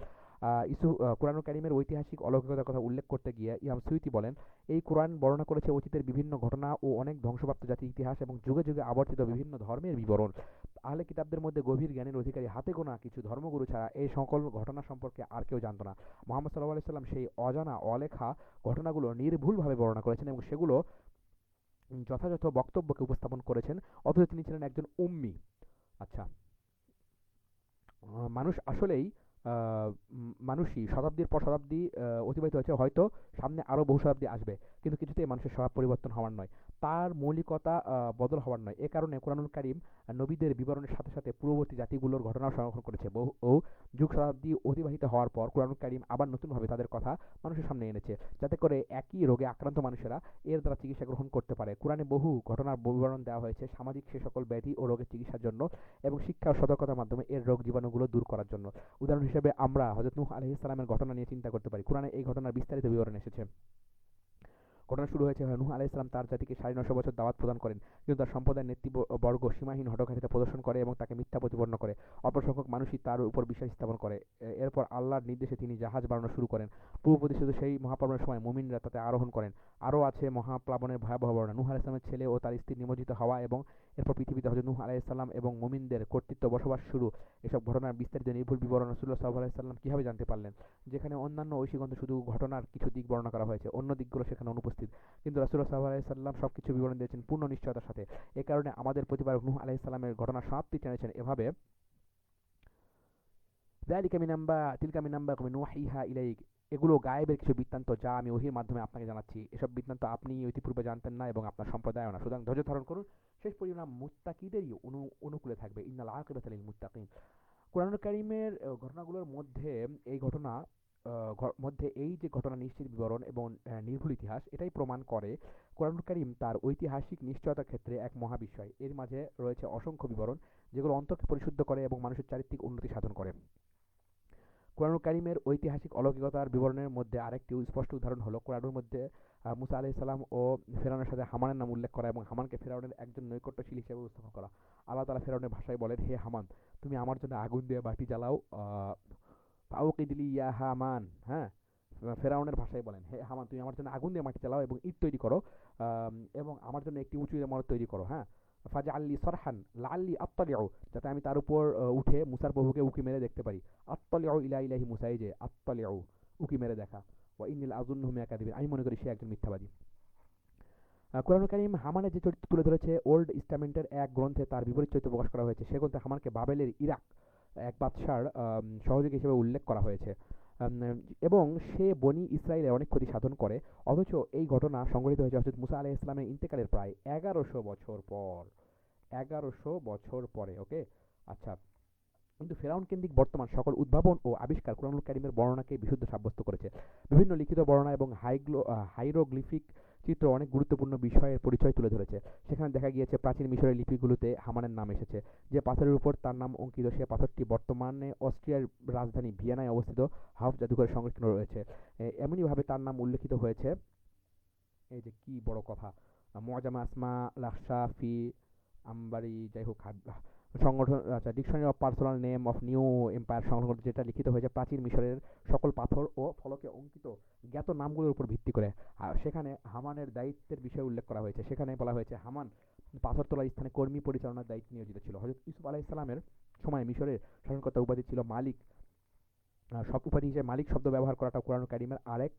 কুরআনুল কারীমের ঐতিহাসিক অলৌকিকতার কথা উল্লেখ করতে গিয়ে ইমাম সুয়ুতী বলেন, এই কুরআন বর্ণনা করেছে অতীতের বিভিন্ন ঘটনা ও অনেক ধ্বংসপ্রাপ্ত জাতির ইতিহাস এবং যুগে যুগে আবর্তিত বিভিন্ন ধর্মের বিবরণ। আহলে কিতাবদের মধ্যে গভীর জ্ঞানের অধিকারী হাতে গোনা কিছু ধর্মগুরু ছাড়া এই সকল ঘটনা সম্পর্কে আর কেউ জানত না। মুহাম্মদ সাল্লাল্লাহু আলাইহি সাল্লাম সেই অজানা অলেখা ঘটনাগুলো নির্ভুলভাবে বর্ণনা করেছেন এবং সেগুলো যথাযথ বক্তব্যকে উপস্থাপন করেছেন, অথচ তিনি ছিলেন একজন উম্মি। আচ্ছা, মানুষ আসলেই মানুষই শতাব্দীর পর শতাব্দী অতিবাহিত হয়েছে, হয়তো সামনে আরও বহু শতাব্দী আসবে, কিন্তু কিছুতেই মানুষের স্বভাব পরিবর্তন হওয়ার নয়। তার মৌলিকতা বদল হওয়ার নয়। এ কারণে কোরআনুল কারীম নবীদের বিবরণের সাথে সাথে পূর্ববর্তী জাতিগুলোর ঘটনাও সংরক্ষণ করেছে। বহু যুগ শতাব্দী অতিবাহিত হওয়ার পর কোরআনুল কারীম আবার নতুনভাবে তাদের কথা মানুষের সামনে এনেছে, যাতে করে একই রোগে আক্রান্ত মানুষেরা এর দ্বারা চিকিৎসা গ্রহণ করতে পারে। কোরআনে বহু ঘটনার বিবরণ দেওয়া হয়েছে সামাজিক সে সকল ব্যাধি ও রোগের চিকিৎসার জন্য এবং শিক্ষা ও সতর্কতার মাধ্যমে এর রোগ জীবাণুগুলো দূর করার জন্য। উদাহরণ হিসেবে আমরা হযরত নূহ আলাইহিস সালামের ঘটনা নিয়ে চিন্তা করতে পারি। কোরআনে এই ঘটনার বিস্তারিত বিবরণ এসেছে। ঘটনা শুরু হয়েছে নূহ আলাইহিস সালাম তার জাতিকে ৯৫০ বছর দাওয়াত প্রদান করেন, কিন্তু তার সম্প্রদায়ের নেতৃবর্গ সীমাহীন হঠকারিতা প্রদর্শন করে এবং তাকে মিথ্যা প্রতিপন্ন করে। অল্প সংখ্যক মানুষই তার উপর বিশ্বাস স্থাপন করে। এরপর আল্লাহর নির্দেশে তিনি জাহাজ বানানো শুরু করেন। পূর্ব প্রতিষ্ঠিত সেই মহাপ্লাবনের সময় মুমিনরা তাতে আরোহণ করেন। আরও আছে মহাপ্লাবনের ভয়াবহ বর্ণনা। নূহ আলাইহিস সালামের ছেলে ও তার স্ত্রী নিমজ্জিত হওয়া এবং এরপর পৃথিবীতে হযরত নূহ আলাইহিস সালাম এবং মুমিনদের কর্তৃত্ব বসবাস শুরু। এসব ঘটনার বিস্তারিত নির্ভুল বিবরণ রাসূলুল্লাহ সাল্লাল্লাহু আলাইহি ওয়াসাল্লাম কিভাবে জানতে পারলেন? যেখানে অন্যান্য ঐশী গ্রন্থে শুধু ঘটনার কিছু দিক বর্ণনা করা হয়েছে, অন্য দিকগুলো সেখানে অনুপস্থিত, কিন্তু রাসূলুল্লাহ সাল্লাল্লাহু আলাইহি ওয়াসাল্লাম সবকিছু বিবরণ দিয়েছেন পূর্ণ নিশ্চয়তার সাথে। এ কারণে আমাদের প্রতিপালক নূহ আলাইহিস সালামের ঘটনার সমাপ্তি টেনেছেন এভাবে, যালিকা মিন আম্বা তিলকা মিন আম্বা নুহিহা ইলাইক, এগুলো গায়েবের কিছু বৃত্তান্ত যা আমি ওহীর মাধ্যমে আপনাকে জানাচ্ছি। এসব বৃত্তান্ত আপনি ইতিপূর্বে জানতেন না এবং আপনার সম্প্রদায়ও না। সুতরাং ধৈর্য ধারণ করুন, শেষ পরিণাম মুত্তাকিদেরই অনুকূলে থাকবে। ইন্নাল আকিবাতা লিল মুত্তাকিন। কোরআনুল কারীমের ঘটনাগুলোর মধ্যে এই ঘটনা এই যে ঘটনা নিশ্চিত বিবরণ এবং নির্ভুল ইতিহাস, এটাই প্রমাণ করে কোরআনুল কারীম তার ঐতিহাসিক নিশ্চয়তার ক্ষেত্রে এক মহাবিস্ময়। এর মাঝে রয়েছে অসংখ্য বিবরণ যেগুলো অন্তরকে পরিশুদ্ধ করে এবং মানুষের চারিত্রিক উন্নতি সাধন করে। কোরআনুল কারীমের ঐতিহাসিক অলৌকিকতার বিবরণের মধ্যে আরেকটি স্পষ্ট উদাহরণ হলো কোরআনের মধ্যে মুসা আলাইহিস সালাম ও ফেরাউনের সাথে হামানের নাম উল্লেখ করা এবং হামানকে ফেরাউনের একজন নৈকট্যশীল হিসেবে উপস্থাপন করা। আল্লাহ তাআলা ফেরাউনের ভাষায় বলেন, হে হামান, তুমি আমার জন্য আগুন দিয়ে বাতি জ্বালাও। ফাউকিদ লি ইয়া হামান, হ্যাঁ, ফেরাউনের ভাষায় বলেন, হে হামান, তুমি আমার জন্য আগুন দিয়ে মাটি জ্বালাও এবং ইট তৈরি করো, এবং আমার জন্য একটি উঁচু ইমারত তৈরি করো, হ্যাঁ। ফাজআললি সরহান লাআল্লি আত্তালিউ, যাতে আমি তার উপর উঠে মুসার প্রভুকে উকি মেরে দেখতে পারি। আত্তালিউ ইলা ইলাহি মুসা, এই যে আত্তালিউ, উকি মেরে দেখা। ওয়া ইন্নী লাআযুন্নুহু মিনাল কাযিবিন, আমি মনে করি সে একজন মিথ্যাবাদী। কোরআনুল কারীম হামানের যে চরিত্র তুলে ধরেছে, ওল্ড টেস্টামেন্টের এক গ্রন্থে তার বিপরীত চরিত্র প্রকাশ করা হয়েছে। সে গ্রন্থে হামানকে বাবেলের ইরাক এক বাদশার সহযোগী হিসেবে উল্লেখ করা হয়েছে, এবং সে বনি ইসরায়েলের অনেক ক্ষতি সাধন করে। অথচ এই ঘটনা সংঘটিত হয়েছে হযরত মুসা আলাইহিস সালামের ইন্তেকালের প্রায় 1100 বছর পর। 1100 বছর পরে, ওকে। আচ্ছা, কিন্তু ফেরাউন কেন্দ্রিক বর্তমান সকল উদ্ভাবন ও আবিষ্কার কোরআনুল কারীমের বর্ণনাকে বিশুদ্ধ সাব্যস্ত করেছে। বিভিন্ন লিখিত বর্ণনা এবং হাইরোগ্লিফিক চিত্র অনেক গুরুত্বপূর্ণ বিষয়ের পরিচয় তুলে ধরেছে। সেখানে দেখা গিয়েছে প্রাচীন মিশরের লিপিগুলোতে হামানের নাম এসেছে। যে পাথরের উপর তার নাম অঙ্কিত, সে পাথরটি বর্তমানে অস্ট্রিয়ার রাজধানী ভিয়েনায় অবস্থিত হাউফ জাদুঘরে সংরক্ষিত রয়েছে। এমনইভাবে তার নাম উল্লেখিত হয়েছে, এই যে কি বড় কথা, মুআজাম আসমা লাহশা ফি আম্বারি, যাই হোক, সংগঠন, আচ্ছা, dictionary of personal name of new empire সংগঠন, যেটা লিখিত হয়েছে প্রাচীন মিশরের সকল পাথর ও ফলকে অঙ্কিত জ্ঞাত নামগুলোর উপর ভিত্তি করে। সেখানে হামানের দায়িত্বের বিষয়ে উল্লেখ করা হয়েছে। সেখানে বলা হয়েছে হামান পাথর তোলার স্থানে কর্মী পরিচালনার দায়িত্বে নিয়োজিত ছিল। হযরত ইউসুফ আলাইহিস সালামের সময় মিশরের শাসনকর্তা উপাধি ছিল মালিক। সব উপাধি হিসেবে মালিক শব্দ ব্যবহার করাটা কোরআনুল কারীমের আরেক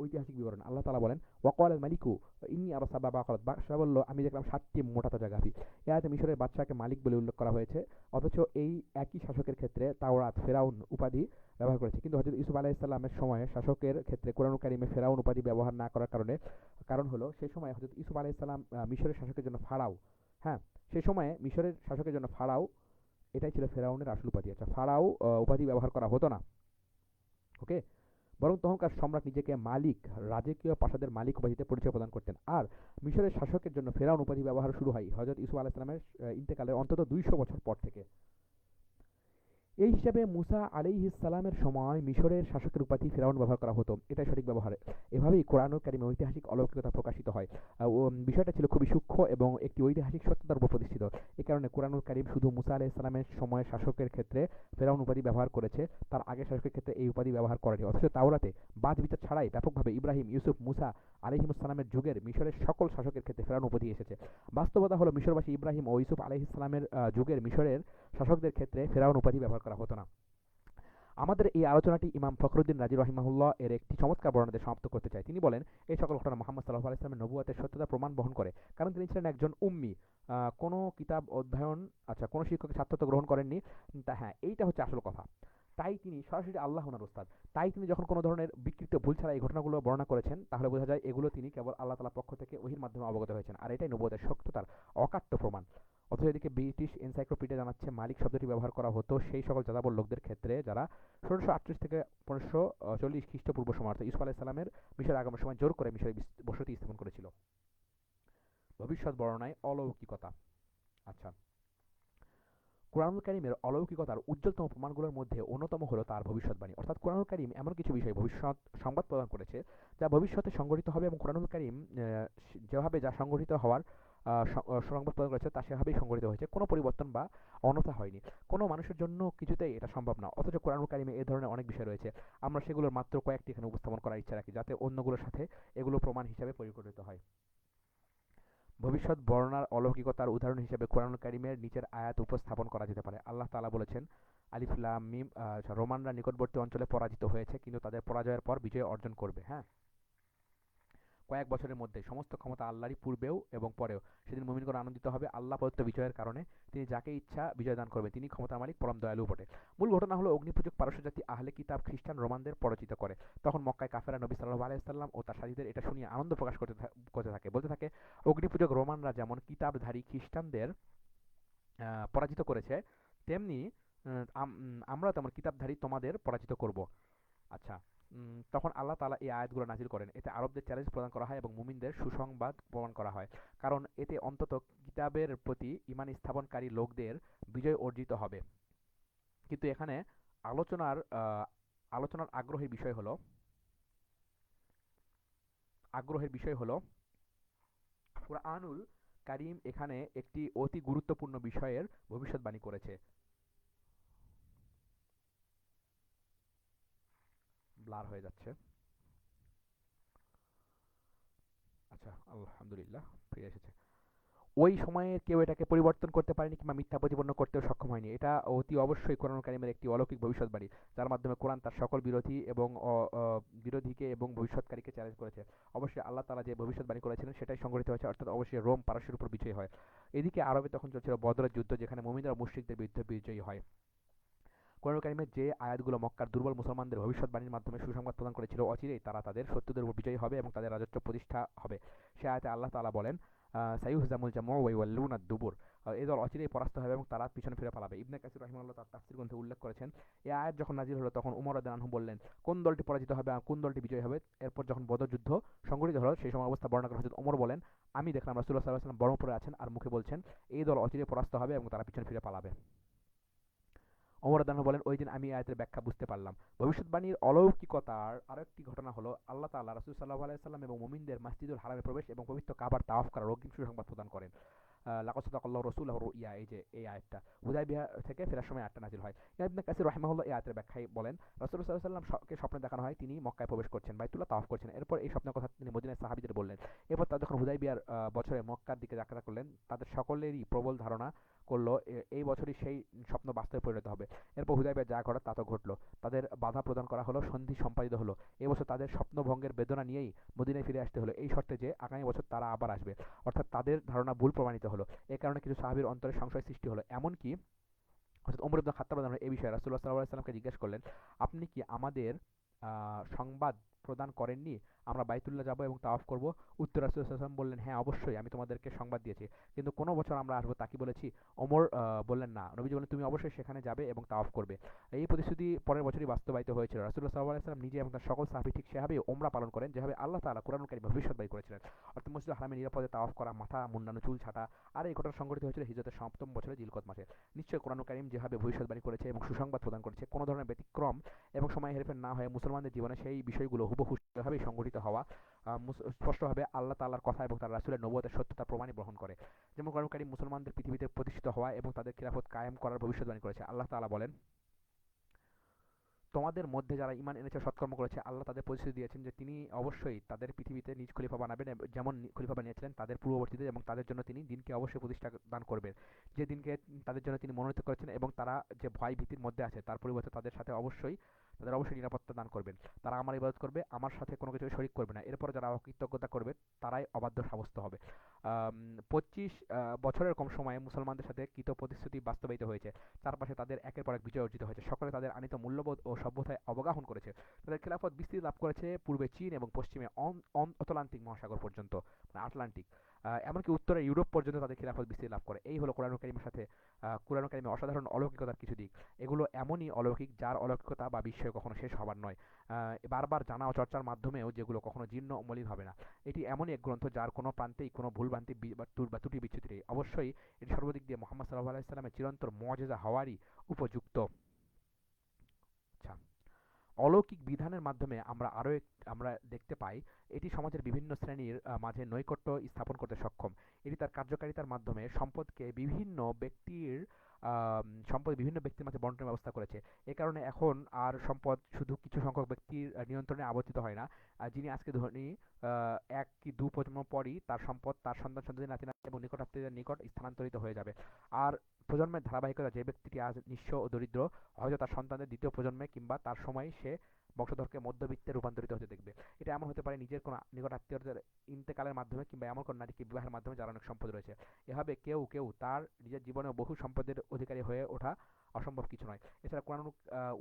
ঐতিহাসিক বিবরণ। আল্লাহ তাআলা বলেন, ওয়াকাল আল মালিকু ইন্নী আরা সাবা বাকারাত, বাদশা বলল, আমি দেখলাম 7টি মোটা তাজা গাভী। এই আয়াতে মিশরের বাদশাকে মালিক বলে উল্লেখ করা হয়েছে, অথচ এই একই শাসকের ক্ষেত্রে তাওরাত ফেরাউন উপাধি ব্যবহার করেছে। কিন্তু হযরত ইউসুফ আলাইহিস সালামের সময়ে শাসকের ক্ষেত্রে কোরআনুল কারীমে ফেরাউন উপাধি ব্যবহার না করার কারণ হলো সেই সময় হযরত ইউসুফ আলাইহিস সালাম মিশরের শাসকের জন্য ফারাও, হ্যাঁ, সেই সময়ে মিশরের শাসকের জন্য ফারাও, এটাই ছিল ফেরাউনের আসল উপাধি। আচ্ছা, ফারাও উপাধি ব্যবহার করা হতো না, ওকে। বরং তখনকার সম্রাট নিজেকে মালিক, রাজকীয় প্রাসাদের মালিক উপাধিতে পরিচয় প্রদান করতেন। আর মিশরের শাসকের জন্য ফেরাউন উপাধি ব্যবহার শুরু হয় হযরত ইউসুফ আলাইহিস সালামের ইন্তেকালের অন্তত 200 বছর পর থেকে। এই হিসাবে মুসা আলাইহিস সালামের সময় মিশরের শাসকের উপাধি ফেরাউন ব্যবহার করা হতো, এটাই সঠিক ব্যবহার। এভাবেই কোরআনুল কারীমে ঐতিহাসিক অলৌকিকতা প্রকাশিত হয়। বিষয়টা ছিল খুবই সূক্ষ্ম এবং একটি ঐতিহাসিক সত্যতার উপর প্রতিষ্ঠিত। এই কারণে কোরআনুল কারীম শুধু মুসা আলাইহিস সালামের সময়ের শাসকের ক্ষেত্রে ফেরাউন উপাধি ব্যবহার করেছে, তার আগের শাসকের ক্ষেত্রে এই উপাধি ব্যবহার করেনি। অথচ তাওরাতে বাদ বিচার ছাড়াই ব্যাপকভাবে ইব্রাহিম, ইউসুফ, মুসা আলাইহিমুস সালামের যুগের মিশরের সকল শাসকের ক্ষেত্রে ফেরাউন উপাধি এসেছে। বাস্তবতা হলো মিশরবাসী ইব্রাহিম ও ইউসুফ আলাইহিস সালামের যুগের মিশরের শাসকদের ক্ষেত্রে ফেরাউন উপাধি ব্যবহার করা হতো না। আমাদের এই আলোচনাটি ইমাম ফখরুদ্দীন রাজি রাহিমাহুল্লাহ এর একটি চমৎকার বর্ণনা দিয়ে সমাপ্ত করতে চাই। তিনি বলেন, এই সকল ঘটনা মুহাম্মদ সাল্লাল্লাহু আলাইহি ওয়াসাল্লামের নবুয়তের সত্যতা প্রমাণ বহন করে, কারণ তিনি ছিলেন একজন উম্মি, কোনো কিতাব অধ্যয়ন, আচ্ছা, কোনো শিক্ষকের ছাত্রত্ব গ্রহণ করেননি। হ্যাঁ, এইটা হচ্ছে আসল কথা। তাই তিনি সরাসরি আল্লাহ ওনার উস্তাদ। তাই তিনি যখন কোনো ধরনের বিকৃত ভুল ছাড়া এই ঘটনাগুলো বর্ণনা করেছেন, তাহলে বোঝা যায় এগুলো তিনি কেবল আল্লাহ তাআলার পক্ষ থেকে ওহীর মাধ্যমে অবগত হয়েছেন, আর এটাই নবুয়তের সত্যতার অকাট্য প্রমাণ। অথচ এদিকে ব্রিটিশ এনসাইক্লোপিডিয়া জানাচ্ছে মালিক শব্দটি ব্যবহার করা হতো সেই সকল যাযাবর লোকদের ক্ষেত্রে যারা ১৬৩৮ থেকে ১৫৪০ খ্রিস্টপূর্ব সময় অর্থাৎ ইউসুফ আলাইহিস সালামের মিশরে আগমনের সময় জোর করে মিশরে বসতি স্থাপন করেছিল। ভবিষ্যৎ বর্ণনায় অলৌকিকতা। আচ্ছা, কুরআনুল কারীমের অলৌকিকতার উজ্জ্বলতম প্রমাণগুলোর মধ্যে অন্যতম হলো তার ভবিষ্যৎবাণী। অর্থাৎ কুরআনুল কারীম এমন কিছু বিষয় ভবিষ্যৎ সংবাদ প্রদান করেছে যা ভবিষ্যতে সংঘটিত হবে, এবং কুরআনুল কারীম যেভাবে যা সংঘটিত হওয়ার সংবাদ প্রদান করেছে তা সেভাবেই সংঘটিত হয়েছে, কোনো পরিবর্তন বা অন্যথা হয়নি। কোনো মানুষের জন্য কিছুতেই এটা সম্ভব না। অথচ কুরআনুল কারীমে এ ধরনের অনেক বিষয় রয়েছে, আমরা সেগুলোর মাত্র কয়েকটি এখানে উপস্থাপন করার ইচ্ছা রাখি, যাতে অন্যগুলোর সাথে এগুলো প্রমাণ হিসাবে পরিগণিত হয়। ভবিষ্যৎ বর্ণনার অলৌকিকতার উদাহরণ হিসেবে কুরআনুল কারীমের নিচের আয়াত উপস্থাপন করা যেতে পারে। আল্লাহ তাআলা বলেছেন, আলিফ লাম মিম, রোমানরা নিকটবর্তী অঞ্চলে পরাজিত হয়েছে, কিন্তু তাদের পরাজয়ের পর বিজয় অর্জন করবে। হ্যাঁ, কয়েক বছরের মধ্যে সমস্ত ক্ষমতা আল্লাহরই, পূর্বেও এবং পরেও। সেদিন মুমিনগণ আনন্দিত হবে আল্লাহ প্রদত্ত বিজয়ের কারণে। তিনি যাকে ইচ্ছা বিজয় দান করবেন, তিনি ক্ষমতার মালিক, পরম দয়ালু বটে। মূল ঘটনা হলো অগ্নিপূজক পারস্য জাতি আহলে কিতাব খ্রিস্টান রোমানদের পরাজিত করে। তখন মক্কায় কাফেররা নবী সাল্লাল্লাহু আলাইহি ওয়াসাল্লাম ও তার সাথীদের এটা শুনিয়ে আনন্দ প্রকাশ করতে থাকে, বলতে থাকে, অগ্নিপূজক রোমানরা যেমন কিতাবধারী খ্রিস্টানদের পরাজিত করেছে, তেমনি আমরা তেমন কিতাবধারী তোমাদের পরাজিত করব। আচ্ছা, তখন আল্লাহ তাআলা এই আয়াতগুলো নাজিল করেন। এতে আরবদের চ্যালেঞ্জ প্রদান করা হয় এবং মুমিনদের সুসংবাদ প্রমাণ করা হয়, কারণ এতে অন্তত কিতাবের প্রতি ঈমান স্থাপনকারী লোকদের বিজয় অর্জিত হবে। কিন্তু এখানে আলোচনার আগ্রহের বিষয় হলো কুরআনুল কারীম এখানে একটি অতি গুরুত্বপূর্ণ বিষয়ের ভবিষ্যৎবাণী করেছে। ব্লার হয়ে যাচ্ছে। আচ্ছা, আলহামদুলিল্লাহ, ফিরে এসেছে। ওই সময়ে কেউ এটাকে পরিবর্তন করতে পারেনি কিংবা মিথ্যা প্রতিপন্ন করতেও সক্ষম হয়নি। এটা অতি অবশ্যই কোরআন কারীমের একটি অলৌকিক ভবিষ্যৎবাণী, যার মাধ্যমে কোরআন তার সকল বিরোধী এবং বিরোধীকে এবং ভবিষ্যৎকারীকে চ্যালেঞ্জ করেছে। অবশ্যই আল্লাহ তাআলা যে ভবিষ্যৎবাণী করেছিলেন সেটাই সংঘটিত হয়েছে, অর্থাৎ অবশ্যই রোম পারস্যের উপর বিজয়ী হয়। এদিকে আরবে তখন চলছিল বদরের যুদ্ধ, যেখানে মুমিনরা মুশরিকদের বিরুদ্ধে বিজয়ী হয়। কোরআনুল কারীমের যে আয়াতগুলো মক্কার দুর্বল মুসলমানদের ভবিষ্যৎবাণীর মাধ্যমে সুসংবাদ প্রদান করেছিল, অচিরেই তারা তাদের শত্রুদের উপর বিজয়ী হবে এবং তাদের রাজত্ব প্রতিষ্ঠা হবে। সে আয়াতে আল্লাহ তাআলা বলেন, সাইয়ুহজামুল জামউ ওয়া ইউওয়াল্লুনাদ দুবুর, এই দল অচিরেই পরাস্ত হবে এবং তারা পিছনে ফিরে পালাবে। ইবনে কাসির রাহিমাহুল্লাহ তার তাফসীর গ্রন্থে উল্লেখ করেছেন, এই আয়াত যখন নাজিল হলো তখন উমর রাদিয়াল্লাহু আনহু বললেন, কোন দলটি পরাজিত হবে আর কোন দলটি বিজয়ী হবে? এরপর যখন বদর যুদ্ধ সংঘটিত হলো সেই সময় অবস্থা বর্ণনা করে হযরত ওমর বলেন, আমি দেখলাম রাসূলুল্লাহ সাল্লাল্লাহু আলাইহি ওয়াসাল্লাম বর্ম পরে আছেন আর মুখে বলছেন, এই দল অচিরেই পরাস্ত হবে এবং তারা পিছনে ফিরে পালাবে। ওমর রাদিয়াল্লাহু আনহু বলেন, ওই দিন আমি এই আয়াতের ব্যাখ্যা বুঝতে পারলাম। ভবিষ্যৎবাণীর অলৌকিকতার আরেকটি ঘটনা হলো আল্লাহ তাআলা রাসূল সাল্লাল্লাহু আলাইহি ওয়াসাল্লাম এবং মুমিনদের মসজিদুল হারামে প্রবেশ এবং পবিত্র কাবার তাওয়াফ করার অগ্রিম সুসংবাদ প্রদান করেন। লাকাদ সাদাকাল্লাহু রাসূলাহু রুইয়া, এই আয়াতটা হুদায়বিয়া থেকে ফেরার সময় আয়াতটা নাযিল হয়। ইবনে কাসির রাহিমাহুল্লাহ এই আয়াতের ব্যাখ্যায় বলেন, রাসূল সাল্লাল্লাহু আলাইহি ওয়াসাল্লামকে স্বপ্নে দেখানো হয় তিনি মক্কায় প্রবেশ করছেন, বাইতুল্লাহ তাওয়াফ করছেন। এরপর এই স্বপ্নের কথা তিনি মদিনার সাহাবীদের বললেন। এরপর তারা যখন হুদায়বিয়ার বছরে মক্কার দিকে যাত্রা করলেন, তাদের সকলেরই প্রবল ধারণা করলো এই বছরই সেই স্বপ্ন বাস্তবে পরিণত হবে। এরপর হুদায়বিয়ায় যা ঘটার তা তো ঘটলো, তাদের বাধা প্রদান করা হলো, সন্ধি সম্পাদিত হলো। এবছর তাদের স্বপ্নভঙ্গের বেদনা নিয়েই মদিনায় ফিরে আসতে হলো, এই শর্তে যে আগামী বছর তারা আবার আসবে। অর্থাৎ তাদের ধারণা ভুল প্রমাণিত হলো। এ কারণে কিছু সাহাবীর অন্তরে সংশয় সৃষ্টি হলো। এমনকি হযরত ওমর ইবনে খাত্তাব রাদিয়াল্লাহু আনহু এই বিষয়ে রাসূলুল্লাহ সাল্লাল্লাহু আলাইহি ওয়াসাল্লামকে জিজ্ঞেস করলেন, আপনি কি আমাদের সংবাদ প্রদান করেননি আমরা বাইতুল্লাহ যাব এবং তাওয়াফ করব? উত্তরে রাসূল সাল্লাল্লাহু আলাইহি ওয়াসাল্লাম বললেন, হ্যাঁ অবশ্যই আমি তোমাদেরকে সংবাদ দিয়েছি, কিন্তু কোন বছর আমরা আসবো তা কি বলেছি? ওমর বললেন, না। নবীজি বললেন, তুমি অবশ্যই সেখানে যাবে এবং তাওয়াফ করবে। এই প্রতিশ্রুতি পরের বছরই বাস্তবায়িত হয়েছিল। রাসূলুল্লাহ সাল্লাল্লাহু আলাইহি ওয়াসাল্লাম নিজে এবং তার সকল সাহাবী ঠিক সেভাবেই উমরা পালন করেন, যেভাবে আল্লাহ তাআলা কুরআনুল কারীমে ভবিষ্যৎবাণী করেছিলেন। অর্থাৎ মসজিদুল হারামে নিরাপদে তাওয়াফ করা, মাথা মুন্ডানো, চুল ছাঁটা। আর এই ঘটনা সংঘটিত হয়েছিল হিজরতের ৭ম বছরে জিলকদ মাসে। নিশ্চয়ই কুরআনুল কারীম যেভাবে ভবিষ্যৎবাণী করেছে এবং সুসংবাদ প্রদান করেছে, কোনো ধরনের ব্যতিক্রম এবং সময় হেরফের না হয়ে মুসলমানদের জীবনে সেই বিষয়গুলো হুবহু সেভাবেই সংঘটিত হওয়া স্পষ্টভাবে আল্লাহ তাআলার কথা এবং তার রাসূলের নবুয়তের সত্যতার প্রমাণই বহন করে। যেমন কুরআনুল কারীম মুসলমানদের পৃথিবীতে প্রতিষ্ঠিত হওয়া এবং তাদের খিলাফত কায়েম করার ভবিষ্যৎবাণী করেছে। আল্লাহ তাআলা বলেন, তোমাদের মধ্যে যারা ঈমান এনেছে, সৎকর্ম করেছে, আল্লাহ তাদের প্রতিশ্রুতি দিয়েছেন যে তিনি অবশ্যই তাদের পৃথিবীতে নিজ খলিফা বানাবেন, যেমন খলিফা বানিয়েছিলেন তাদের পূর্ববর্তীদের, এবং তাদের জন্য তিনি দিনকে অবশ্যই প্রতিষ্ঠা দান করবেন, যে দিনকে তাদের জন্য তিনি মনোনীত করেছেন, এবং তারা যে ভয় ভীতির মধ্যে আছে তার পরিবর্তে তাদের সাথে অবশ্যই তাদের অবশ্যই নিরাপত্তা দান করবেন। তারা আমার ইবাদত করবে, আমার সাথে কোনো কিছু শরিক করবে না। এরপর যারা অকৃতজ্ঞতা করবে তারাই অবাধ্য সাব্যস্ত হবে। 25 বছরের কম সময়ে মুসলমানদের সাথে কৃত প্রতিশ্রুতি বাস্তবায়িত হয়েছে। চারপাশে তাদের একের পর এক বিজয় অর্জিত হয়েছে। সকলে তাদের আনিত মূল্যবোধ ও সভ্যতায় অবগাহন করেছে। তাদের খেলাফত বিস্তৃতি লাভ করেছে পূর্বে চীন এবং পশ্চিমে অতলান্তিক মহাসাগর পর্যন্ত, মানে আটলান্টিক, এমনকি উত্তরে ইউরোপ পর্যন্ত তাদের খেলাফত বিস্তৃতি লাভ করে। এই হলো কোরআনুল কারীমের সাথে কোরআনুল কারীমের অসাধারণ অলৌকিকতার কিছু দিক। এগুলো এমনই অলৌকিক যার অলৌকিকতা বা বিস্ময় কখনো শেষ হবার নয়। বারবার জানা ও চর্চার মাধ্যমেও যেগুলো কখনো জীর্ণ ও মলিন হবে না। এটি এমনই এক গ্রন্থ যার কোনো প্রান্তেই কোনো ভুলভ্রান্তি বা ত্রুটি বিচ্যুতি নেই। অবশ্যই এটি সর্বদিক দিয়ে মুহাম্মদ সাল্লাল্লাহু আলাইহি ওয়াসাল্লামের চিরন্তর মুআজিজা হওয়ারই উপযুক্ত। আচ্ছা, অলৌকিক বিধানের মাধ্যমে আমরা দেখতে পাই এটি সমাজের বিভিন্ন শ্রেণীর মাঝে নৈকট্য স্থাপন করতে সক্ষম। এটি তার কার্যকারিতার মাধ্যমে সম্পদ বিভিন্ন ব্যক্তির মাঝে বন্টনের ব্যবস্থা করেছে। এ কারণে এখন আর সম্পদ শুধু কিছু সংখ্যক ব্যক্তির নিয়ন্ত্রণে আবর্তিত হয় না। যিনি আজকে ধনী, এক কি দু প্রজন্ম পরই তার সম্পদ তার সন্তান সন্ততি নাতি নাতনি এবং নিকটাত্মীয়দের নিকট স্থানান্তরিত হয়ে যাবে। আর প্রজন্মের ধারাবাহিকতা যে ব্যক্তিটি আজ নিঃস্ব ও দরিদ্র, হয়তো তার সন্তানদের দ্বিতীয় প্রজন্মে কিংবা তার সময় সে বংশধরকে মধ্যবিত্তে রূপান্তরিত হতে দেখবে। এটা এমন হতে পারে নিজের কোনো নিকট আত্মীয়দের ইন্তেকালের মাধ্যমে কিংবা এমন কোনো নারীকে বিবাহের মাধ্যমে যার অনেক সম্পদ রয়েছে। এভাবে কেউ কেউ তার নিজের জীবনে বহু সম্পদের অধিকারী হয়ে ওঠা অসম্ভব কিছু নয়। এছাড়া কোরআন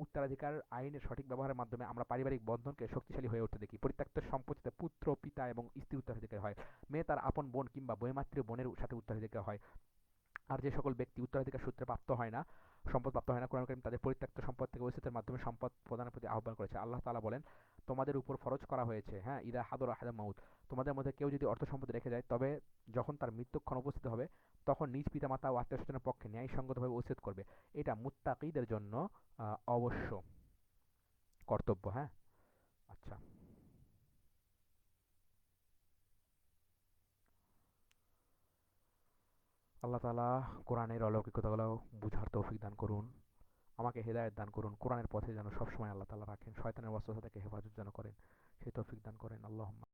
উত্তরাধিকার আইনের সঠিক ব্যবহারের মাধ্যমে আমরা পারিবারিক বন্ধনকে শক্তিশালী হয়ে উঠতে দেখি। পরিত্যক্ত সম্পত্তিতে পুত্র পিতা এবং স্ত্রী উত্তরাধিকারী হয়। মেয়ে তার আপন বোন কিংবা বৈমাত্রীয় বোনের সাথে উত্তরাধিকার হয়। আর যে সকল ব্যক্তি উত্তরাধিকার সূত্রে সম্পদ প্রাপ্ত হয় না, কোরআন কারীম তাদের পরিত্যক্ত সম্পদ থেকে ওসিয়তের মাধ্যমে সম্পদ প্রদানের প্রতি আহ্বান করেছে। আল্লাহ তাআলা বলেন, তোমাদের উপর ফরজ করা হয়েছে, হ্যাঁ, ইদা হাদরা আহাদাকুম মাউত, তোমাদের মধ্যে কেউ যদি অর্থ সম্পদ রেখে যায়, তবে যখন তার মৃত্যুক্ষণ উপস্থিত হবে তখন নিজ পিতামাতা ও আত্মীয়স্বজনের পক্ষে ন্যায়সঙ্গতভাবে ওসিয়ত করবে। এটা মুত্তাকীদের জন্য অবশ্য কর্তব্য। হ্যাঁ, আচ্ছা, আল্লাহ তাআলা কোরআনের অলৌকিকতাগুলো বুঝার তৌফিক দান করুন। আমাকে হেদায়েত দান করুন। কোরআনের পথে যেন সবসময় আল্লাহ তাআলা রাখেন। শয়তানের ওয়াসওয়াসা থেকে হেফাজত যেন করেন। সেই তৌফিক দান করেন। আল্লাহুম্মা